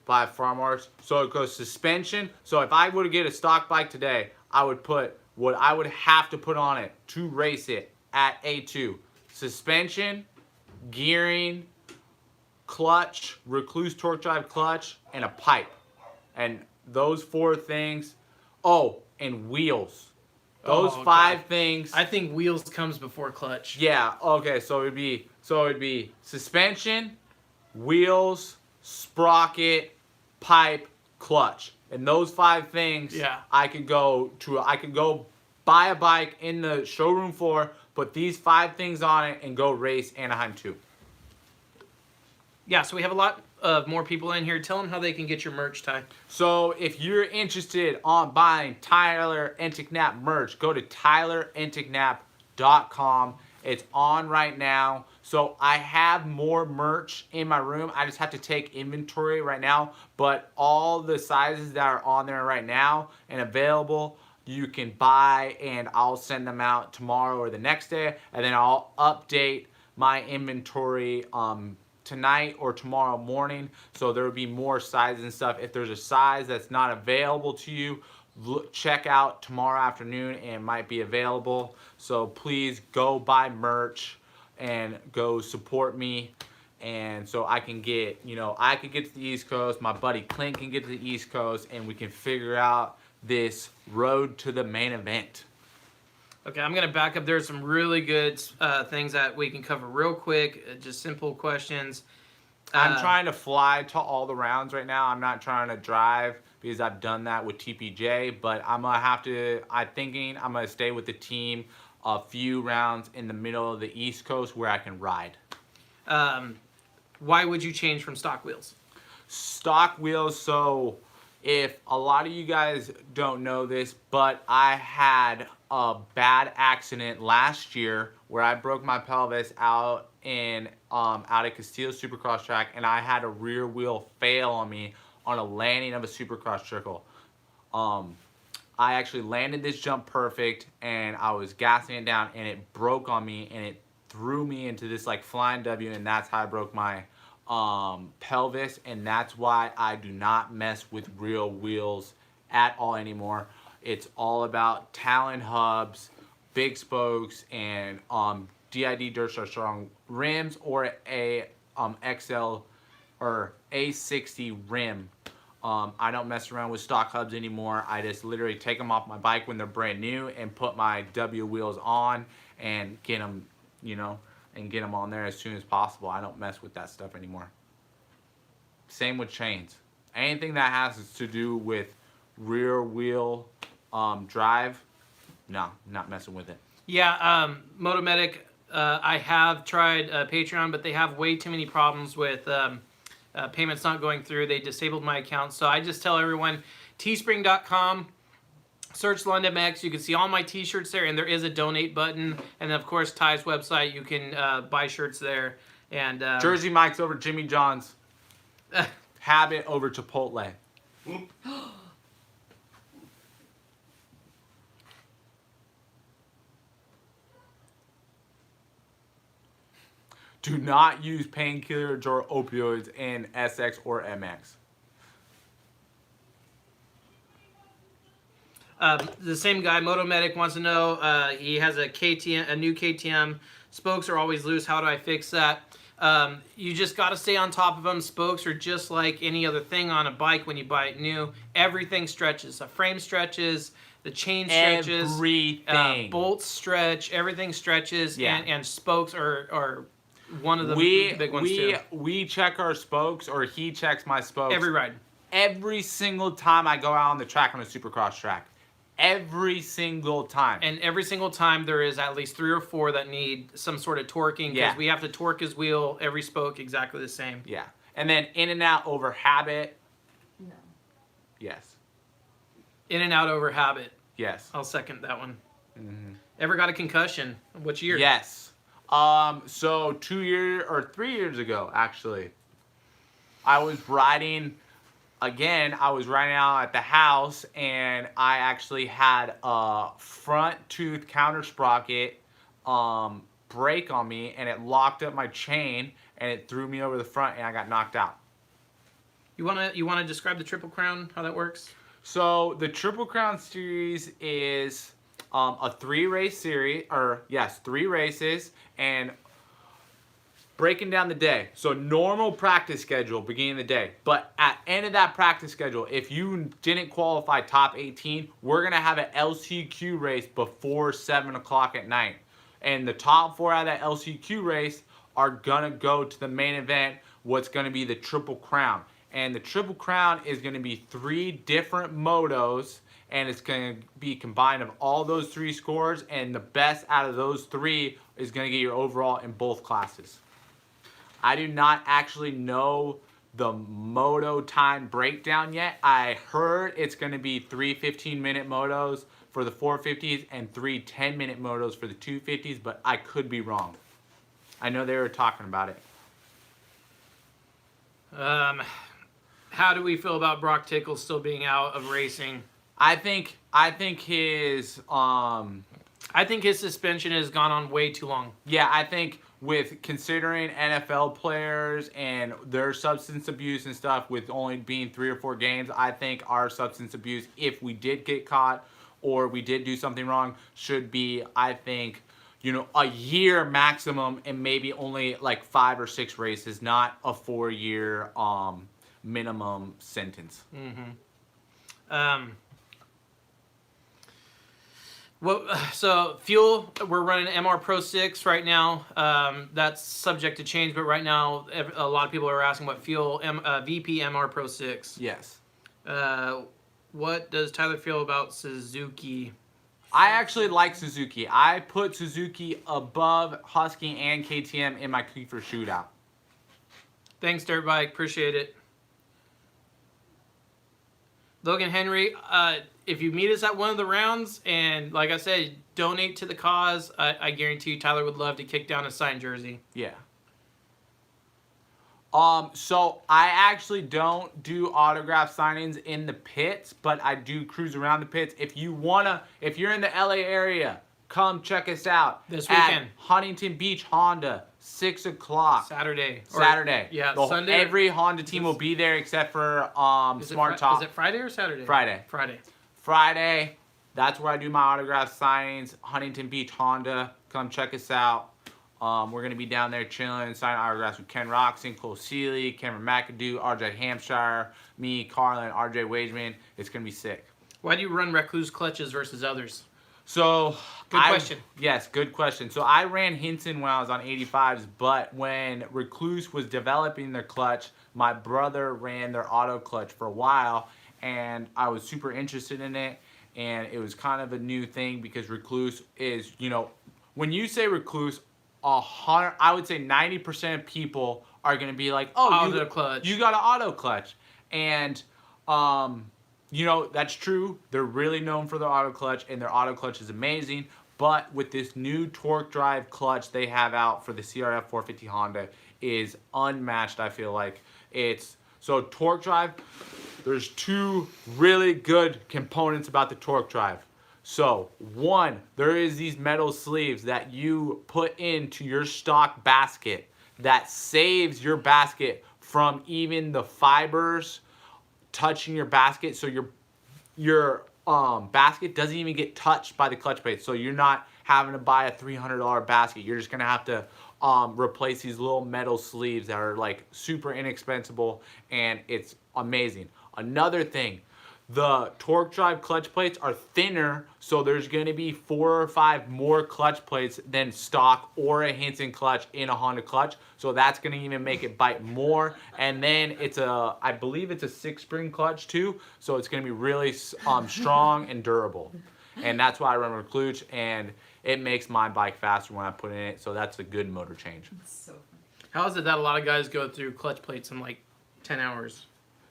Speaker 1: by far marks. So it goes suspension. So if I were to get a stock bike today, I would put what I would have to put on it to race it at A2. Suspension, gearing, clutch, Recluse torque drive clutch, and a pipe. And those four things. Oh, and wheels. Those
Speaker 2: Oh, okay.
Speaker 1: 5 things.
Speaker 2: I think wheels comes before clutch.
Speaker 1: Yeah, okay, so it'd be suspension, wheels, sprocket, pipe, clutch. And those 5 things,
Speaker 2: Yeah.
Speaker 1: I could go buy a bike in the showroom floor, put these 5 things on it, and go race Anaheim 2.
Speaker 2: Yeah, so we have a lot of more people in here. Tell them how they can get your merch, Ty.
Speaker 1: So if you're interested on buying Tyler Enticknap merch, go to tylerenticknap.com. It's on right now. So I have more merch in my room. I just have to take inventory right now. But all the sizes that are on there right now and available, you can buy, and I'll send them out tomorrow or the next day. And then I'll update my inventory tonight or tomorrow morning, so there will be more sizes and stuff. If there's a size that's not available to you, check out tomorrow afternoon and it might be available. So please go buy merch and go support me, and so I can get, I can get to the East Coast, my buddy Clint can get to the East Coast, and we can figure out this road to the main event.
Speaker 2: Okay, I'm going to back up. There's some really good things that we can cover real quick, just simple questions.
Speaker 1: I'm trying to fly to all the rounds right now. I'm not trying to drive because I've done that with TPJ, but I'm going to I'm going to stay with the team a few rounds in the middle of the East Coast where I can ride.
Speaker 2: Why would you change from stock wheels?
Speaker 1: Stock wheels, so if a lot of you guys don't know this, but I had a bad accident last year where I broke my pelvis out at Castillo Supercross track, and I had a rear wheel fail on me on a landing of a Supercross trickle. I actually landed this jump perfect, and I was gassing it down, and it broke on me, and it threw me into this like flying W, and that's how I broke my pelvis, and that's why I do not mess with real wheels at all anymore. It's all about Talon hubs, big spokes, and DID Dirt Star Strong rims, or a XL or A60 rim. I don't mess around with stock hubs anymore. I just literally take them off my bike when they're brand new and put my W wheels on and get them, and get them on there as soon as possible. I don't mess with that stuff anymore. Same with chains. Anything that has to do with rear wheel drive, no, not messing with it.
Speaker 2: Yeah, Motomedic, I have tried Patreon, but they have way too many problems with payments not going through. They disabled my account. So I just tell everyone, teespring.com, search London X. You can see all my t-shirts there, and there is a donate button. And of course, Ty's website, you can buy shirts there. And
Speaker 1: Jersey Mike's over Jimmy John's. Habit over Chipotle. Do not use painkillers or opioids in SX or MX.
Speaker 2: The same guy, Motomedic, wants to know, he has a KTM, a new KTM. Spokes are always loose. How do I fix that? You just got to stay on top of them. Spokes are just like any other thing on a bike when you buy it new. Everything stretches. The frame stretches. The chain stretches.
Speaker 1: Everything.
Speaker 2: Bolts stretch. Everything stretches.
Speaker 1: Yeah.
Speaker 2: And spokes are one of the big ones too.
Speaker 1: We check our spokes, or he checks my spokes.
Speaker 2: Every ride.
Speaker 1: Every single time I go out on the track on a Supercross track. Every single time.
Speaker 2: And every single time there is at least 3 or 4 that need some sort of torquing, because we have to torque his wheel, every spoke exactly the same.
Speaker 1: Yeah. And then in and out over habit.
Speaker 3: No.
Speaker 1: Yes.
Speaker 2: In and out over habit.
Speaker 1: Yes.
Speaker 2: I'll second that one.
Speaker 1: Mm-hmm.
Speaker 2: Ever got a concussion? Which year?
Speaker 1: Yes. So 3 years ago, actually, I was riding out at the house, and I actually had a front tooth counter sprocket break on me, and it locked up my chain, and it threw me over the front, and I got knocked out.
Speaker 2: You wanna describe the Triple Crown, how that works?
Speaker 1: So the Triple Crown series is a 3-race series, 3 races, and breaking down the day. So normal practice schedule, beginning of the day. But at end of that practice schedule, if you didn't qualify top 18, we're going to have an LCQ race before 7 o'clock at night. And the top 4 out of that LCQ race are going to go to the main event, what's going to be the Triple Crown. And the Triple Crown is going to be 3 different motos, and it's going to be combined of all those 3 scores, and the best out of those 3 is going to get your overall in both classes. I do not actually know the moto time breakdown yet. I heard it's going to be 3 15-minute motos for the 450s and 3 10-minute motos for the 250s, but I could be wrong. I know they were talking about it.
Speaker 2: How do we feel about Brock Tickle still being out of racing?
Speaker 1: I think his
Speaker 2: suspension has gone on way too long.
Speaker 1: Yeah, I think with considering NFL players and their substance abuse and stuff, with only being 3 or 4 games, I think our substance abuse, if we did get caught or we did do something wrong, should be, I think, a year maximum, and maybe only like 5 or 6 races, not a 4-year minimum sentence.
Speaker 2: Mm-hmm. So fuel, we're running MR Pro 6 right now. That's subject to change, but right now a lot of people are asking what fuel, VP MR Pro 6.
Speaker 1: Yes.
Speaker 2: What does Tyler feel about Suzuki?
Speaker 1: I actually like Suzuki. I put Suzuki above Husky and KTM in my Kiefer shootout.
Speaker 2: Thanks, Dirt Bike. Appreciate it. Logan Henry, if you meet us at one of the rounds, and like I said, donate to the cause, I guarantee you Tyler would love to kick down a signed jersey.
Speaker 1: Yeah. So I actually don't do autograph signings in the pits, but I do cruise around the pits. If you're in the LA area, come check us out
Speaker 2: this weekend.
Speaker 1: At Huntington Beach Honda, 6 o'clock.
Speaker 2: Saturday.
Speaker 1: Saturday.
Speaker 2: Yeah,
Speaker 1: The-
Speaker 2: Sunday.
Speaker 1: Every Honda team will be there except for Smart
Speaker 2: Is
Speaker 1: Top.
Speaker 2: it Friday or Saturday?
Speaker 1: Friday. Friday. That's where I do my autograph signings. Huntington Beach Honda. Come check us out. We're going to be down there chilling, signing autographs with Ken Roxon, Cole Seeley, Cameron McAdoo, RJ Hampshire, me, Carlin, RJ Wageman. It's going to be sick.
Speaker 2: Why do you run Recluse clutches versus others?
Speaker 1: So,
Speaker 2: Good question.
Speaker 1: Yes, good question. So I ran Hinton when I was on 85s, but when Recluse was developing their clutch, my brother ran their auto clutch for a while, and I was super interested in it, and it was kind of a new thing because Recluse is, you know, when you say Recluse, I would say 90% of people are going to be like, oh,
Speaker 2: Auto clutch.
Speaker 1: You got an auto clutch. And, you know, that's true. They're really known for their auto clutch, and their auto clutch is amazing. But with this new torque drive clutch they have out for the CRF 450 Honda is unmatched, I feel like. So torque drive, there's two really good components about the torque drive. So, one, there is these metal sleeves that you put into your stock basket that saves your basket from even the fibers touching your basket. So your basket doesn't even get touched by the clutch plate. So you're not having to buy a $300 basket. You're just gonna have to replace these little metal sleeves that are like super inexpensive, and it's amazing. Another thing, the torque drive clutch plates are thinner, so there's going to be 4 or 5 more clutch plates than stock or a Hinton clutch in a Honda clutch. So that's going to even make it bite more. And then I believe it's a 6-spring clutch too, so it's going to be really strong and durable. And that's why I run Recluse, and it makes my bike faster when I put it in it. So that's a good motor change.
Speaker 3: So funny.
Speaker 2: How is it that a lot of guys go through clutch plates in like 10 hours?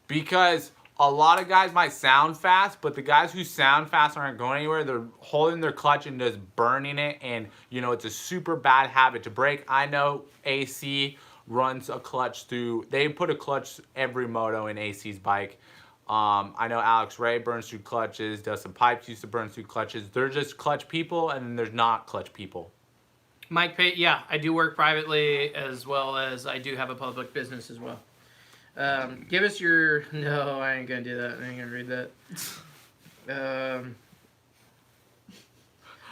Speaker 1: Because a lot of guys might sound fast, but the guys who sound fast aren't going anywhere. They're holding their clutch and just burning it, and you know, it's a super bad habit to break. I know AC runs a clutch through. They put a clutch every moto in AC's bike. I know Alex Ray burns through clutches. Dustin Pipes used to burn through clutches. They're just clutch people, and then there's not clutch people.
Speaker 2: Mike Pate, yeah, I do work privately as well as I do have a public business as well. Give us your... No, I ain't gonna do that. I ain't gonna read that.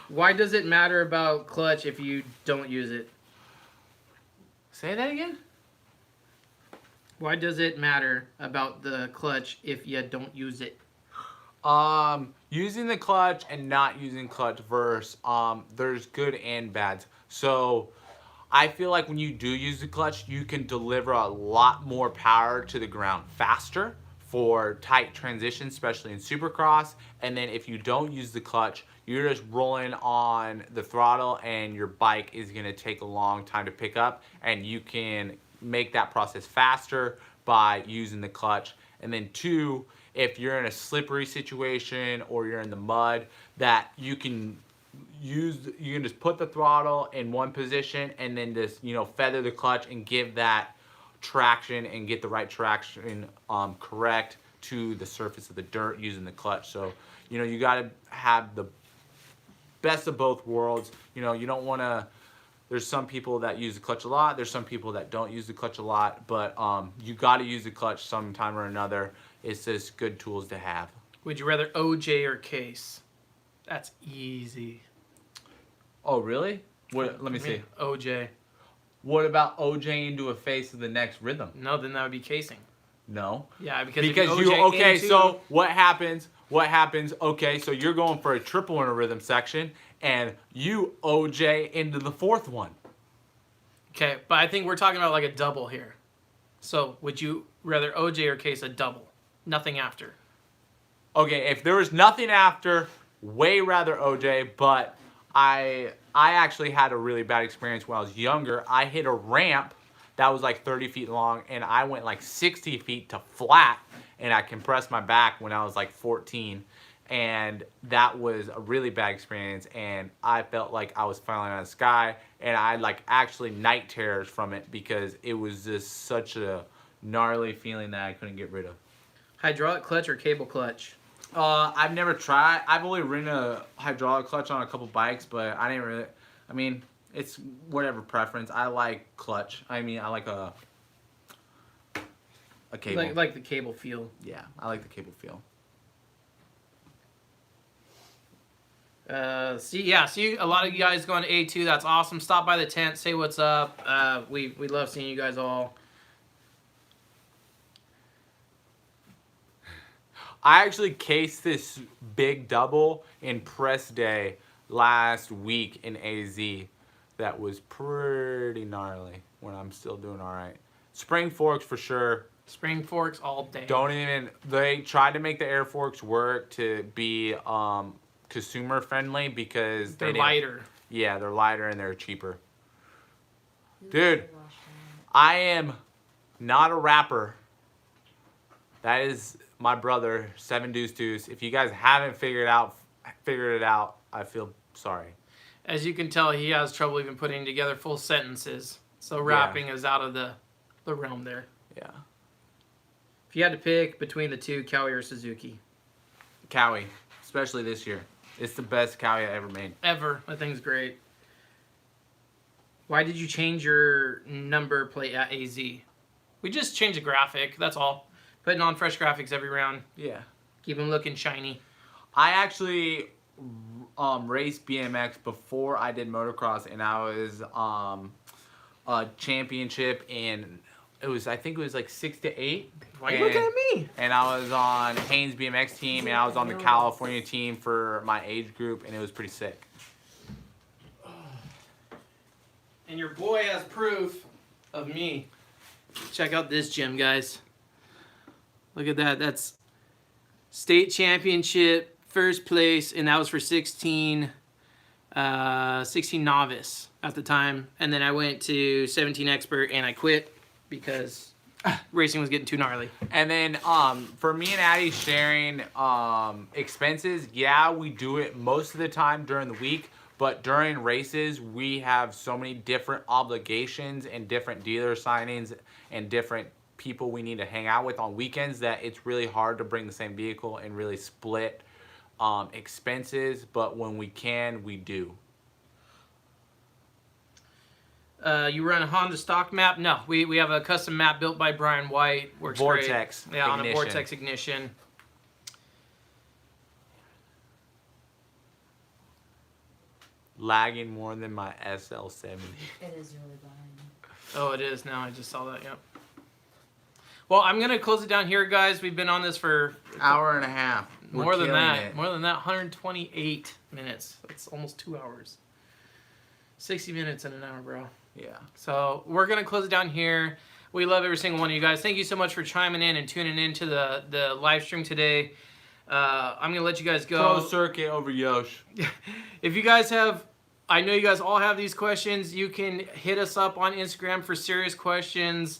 Speaker 2: Why does it matter about clutch if you don't use it?
Speaker 1: Say that again?
Speaker 2: Why does it matter about the clutch if you don't use it?
Speaker 1: Using the clutch and not using clutch versus there's good and bads. So I feel like when you do use the clutch, you can deliver a lot more power to the ground faster for tight transitions, especially in Supercross. And then if you don't use the clutch, you're just rolling on the throttle, and your bike is going to take a long time to pick up, and you can make that process faster by using the clutch. And then 2, if you're in a slippery situation or you're in the mud, that you can just put the throttle in one position and then just, you know, feather the clutch and give that traction and get the right traction correct to the surface of the dirt using the clutch. So, you know, you got to have the best of both worlds. You know, you don't want to... There's some people that use the clutch a lot. There's some people that don't use the clutch a lot. But you got to use the clutch sometime or another. It's just good tools to have.
Speaker 2: Would you rather OJ or Case? That's easy.
Speaker 1: Oh, really? What? Let me see.
Speaker 2: OJ.
Speaker 1: What about OJ into a face of the next rhythm?
Speaker 2: No, then that would be casing.
Speaker 1: No.
Speaker 2: Yeah, because
Speaker 1: Because
Speaker 2: if
Speaker 1: you...
Speaker 2: OJ
Speaker 1: Okay,
Speaker 2: into-
Speaker 1: so what happens? What happens? Okay, so you're going for a triple in a rhythm section, and you OJ into the 4th one.
Speaker 2: Okay, but I think we're talking about like a double here. So would you rather OJ or Case a double? Nothing after.
Speaker 1: Okay, if there was nothing after, way rather OJ, but I actually had a really bad experience when I was younger. I hit a ramp that was like 30 feet long, and I went like 60 feet to flat, and I compressed my back when I was like 14, and that was a really bad experience, and I felt like I was falling out of the sky, and I like actually night terrors from it because it was just such a gnarly feeling that I couldn't get rid of.
Speaker 2: Hydraulic clutch or cable clutch?
Speaker 1: I've never tried. I've only ridden a hydraulic clutch on a couple bikes, but I didn't really... I mean, It's whatever preference. I like clutch. I mean, I like a cable.
Speaker 2: Like the cable feel.
Speaker 1: Yeah, I like the cable feel.
Speaker 2: See a lot of you guys going to A2. That's awesome. Stop by the tent. Say what's up. We love seeing you guys all.
Speaker 1: I actually cased this big double in press day last week in AZ. That was pretty gnarly when I'm still doing all right. Spring forks for sure.
Speaker 2: Spring forks all day.
Speaker 1: They tried to make the air forks work to be consumer friendly because
Speaker 2: They're lighter.
Speaker 1: Yeah, they're lighter and they're cheaper. Dude, I am not a rapper. That is my brother, 7 Deuce Deuce. If you guys haven't figured it out, I feel sorry.
Speaker 2: As you can tell, he has trouble even putting together full sentences. So rapping is out of the realm there.
Speaker 1: Yeah.
Speaker 2: If you had to pick between the two, Cowie or Suzuki?
Speaker 1: Cowie, especially this year. It's the best Cowie I ever made.
Speaker 2: Ever. That thing's great. Why did you change your number plate at AZ? We just changed the graphic, that's all. Putting on fresh graphics every round.
Speaker 1: Yeah.
Speaker 2: Keep them looking shiny.
Speaker 1: I actually raced BMX before I did motocross, and I was a championship in, I think it was like 6 to 8.
Speaker 2: Why are you looking at me?
Speaker 1: And I was on Haynes BMX team, and I was on the California team for my age group, and it was pretty sick.
Speaker 2: And your boy has proof of me. Check out this gym, guys. Look at that. That's state championship, first place, and that was for 16 novice at the time. And then I went to 17 expert, and I quit because racing was getting too gnarly.
Speaker 1: And then for me and Addie sharing expenses, yeah, we do it most of the time during the week. But during races, we have so many different obligations and different dealer signings and different people we need to hang out with on weekends that it's really hard to bring the same vehicle and really split expenses. But when we can, we do.
Speaker 2: You run a Honda stock map? No, we have a custom map built by Brian White. Works
Speaker 1: Vortex
Speaker 2: great. Yeah,
Speaker 1: ignition.
Speaker 2: on a Vortex ignition.
Speaker 1: Lagging more than my SL70.
Speaker 3: It is really behind.
Speaker 2: Oh, it is now. I just saw that, yep. Well, I'm going to close it down here, guys. We've been on this for
Speaker 1: Hour and a half.
Speaker 2: more than that. More than that, 128 minutes. That's almost 2 hours. 60 minutes in an hour, bro.
Speaker 1: Yeah.
Speaker 2: So we're going to close it down here. We love every single one of you guys. Thank you so much for chiming in and tuning in to the live stream today. I'm going to let you guys go.
Speaker 1: Pro circuit over Yosh.
Speaker 2: If you guys have, I know you guys all have these questions, you can hit us up on Instagram for serious questions,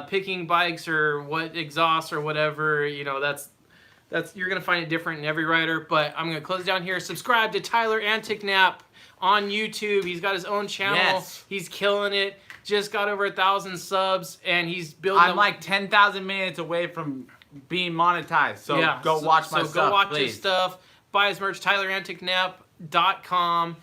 Speaker 2: picking bikes or what exhaust or whatever. You know, that's you're going to find it different in every rider. But I'm going to close down here. Subscribe to Tyler Enticknap on YouTube. He's got his own channel.
Speaker 1: Yes.
Speaker 2: He's killing it. Just got over 1,000 subs, and he's building.
Speaker 1: I'm like 10,000 minutes away from being monetized. So yeah, go watch my stuff,
Speaker 2: go watch
Speaker 1: please.
Speaker 2: his stuff. Buy his merch, tylerenticknap.com.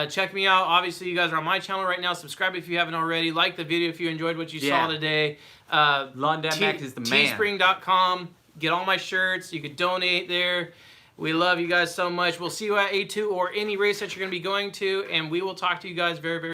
Speaker 2: Check me out. Obviously, you guys are on my channel right now. Subscribe if you haven't already. Like the video if you enjoyed what you saw today.
Speaker 1: London MX is the man.
Speaker 2: Teespring.com. Get all my shirts. You could donate there. We love you guys so much. We'll see you at A2 or any race that you're going to be going to, and we will talk to you guys very, very